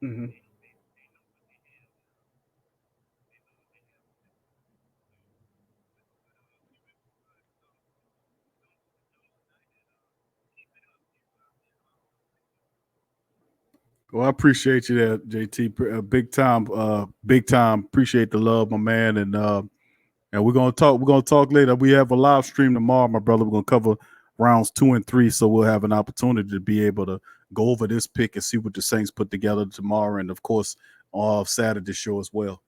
Mm-hmm. Well, I appreciate you there, JT. Big time, big time. Appreciate the love, my man. And we're gonna talk. We're gonna talk later. We have a live stream tomorrow, my brother. We're gonna cover rounds 2 and 3, so we'll have an opportunity to be able to go over this pick and see what the Saints put together tomorrow, and of course, Saturday show as well.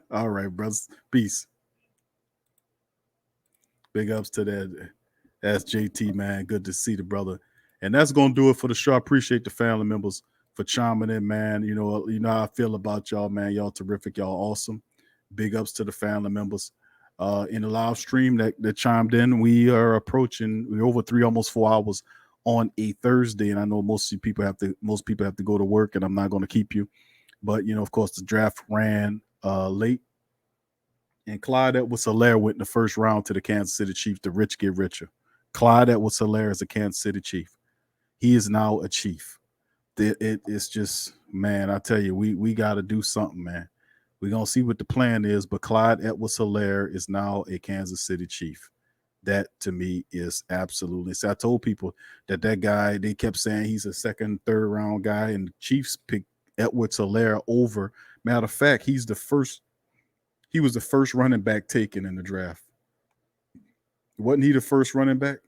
All right, brothers. Peace. Big ups to that. That's JT, man. Good to see the brother. And that's gonna do it for the show. I appreciate the family members for chiming in, man. You know how I feel about y'all, man. Y'all terrific. Y'all awesome. Big ups to the family members. In the live stream that chimed in, we're over 3, almost 4 hours on a Thursday. And I know most people have to go to work, and I'm not gonna keep you. But of course, the draft ran late. And Clyde Edwards-Helaire went in the first round to the Kansas City Chiefs. The rich get richer. Clyde Edwards-Helaire is a Kansas City Chief. He is now a Chief. It's just, man, I tell you, we got to do something, man. We're going to see what the plan is, but Clyde Edwards-Helaire is now a Kansas City Chief. That, to me, is absolutely. So I told people that guy, they kept saying he's a second, third round guy, and the Chiefs picked Edwards-Helaire over. Matter of fact, he was the first running back taken in the draft. Wasn't he the first running back?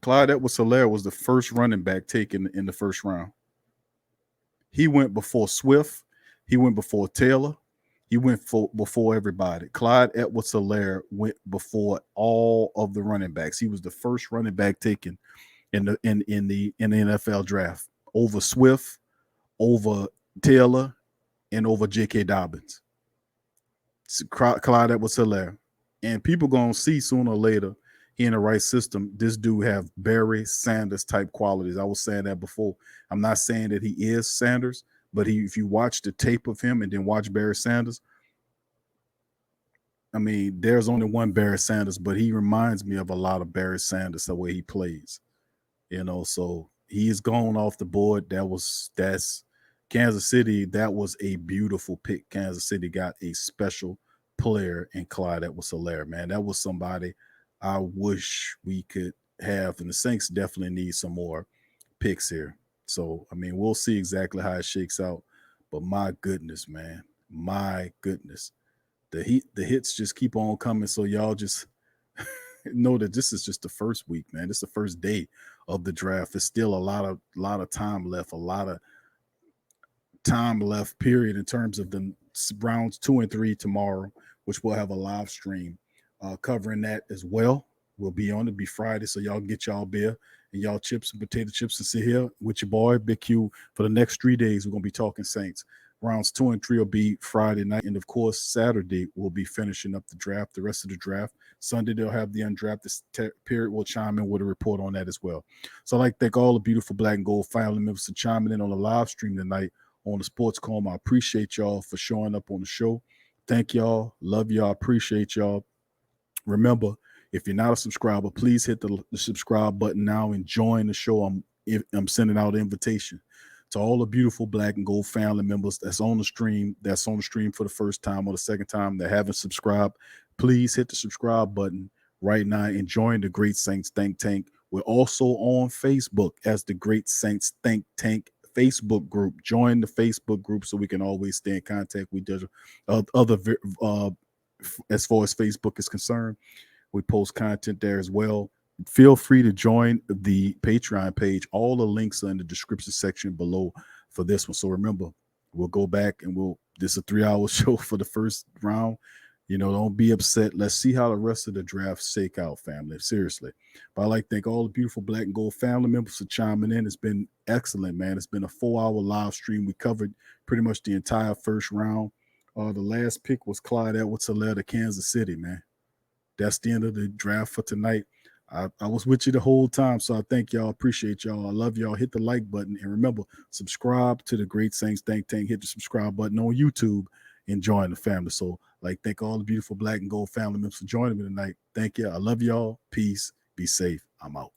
Clyde Edwards-Helaire was the first running back taken in the first round. He went before Swift. He went before Taylor. He went before everybody. Clyde Edwards-Helaire went before all of the running backs. He was the first running back taken in the NFL draft over Swift, over Taylor, and over J.K. Dobbins. Clyde Edwards-Helaire. And people gonna see sooner or later he in the right system. This dude have Barry Sanders type qualities. I was saying that before. I'm not saying that he is Sanders, but if you watch the tape of him and then watch Barry Sanders, I mean, there's only one Barry Sanders, but he reminds me of a lot of Barry Sanders the way he plays. So he is gone off the board. That's Kansas City. That was a beautiful pick. Kansas City got a special player in Clyde Edwards-Helaire, man. That was somebody I wish we could have, and the Saints definitely need some more picks here. So, I mean, we'll see exactly how it shakes out. But my goodness, man, my goodness, the hits just keep on coming. So y'all just know that this is just the first week, man. This is the first day of the draft. There's still a lot of time left, a lot of time left, period, in terms of the rounds 2 and 3 tomorrow, which we'll have a live stream covering that as well. We'll be on. It'll be Friday, so y'all get y'all beer and y'all chips and potato chips and sit here with your boy Big Q for the next 3 days. We're gonna be talking Saints. Rounds 2 and 3 will be Friday night, and of course Saturday we'll be finishing up the draft, the rest of the draft. Sunday they'll have the undrafted period. We'll chime in with a report on that as well. So I'd like to thank all the beautiful Black and Gold family members for chiming in on the live stream tonight on the Sports Call. I appreciate y'all for showing up on the show. Thank y'all. Love y'all. Appreciate y'all. Remember, if you're not a subscriber, please hit the subscribe button now and join the show. I'm sending out an invitation to all the beautiful Black and Gold family members that's on the stream for the first time or the second time that haven't subscribed. Please hit the subscribe button right now and join the Great Saints Think Tank. We're also on Facebook as the Great Saints Think Tank Facebook group. Join the Facebook group so we can always stay in contact with other as far as Facebook is concerned. We post content there as well. Feel free to join the Patreon page. All the links are in the description section below for this one. So remember, we'll go back and this is a 3-hour show for the first round. Don't be upset. Let's see how the rest of the draft shake out, family. Seriously. But I'd like to thank all the beautiful Black and Gold family members for chiming in. It's been excellent, man. It's been a 4-hour live stream. We covered pretty much the entire first round. The last pick was Clyde Edwards-Helaire to Kansas City, man. That's the end of the draft for tonight. I was with you the whole time, so I thank y'all. Appreciate y'all. I love y'all. Hit the like button. And remember, subscribe to the Great Saints Think Tank. Hit the subscribe button on YouTube and join the family. So, thank all the beautiful Black and Gold family members for joining me tonight. Thank you. I love y'all. Peace. Be safe. I'm out.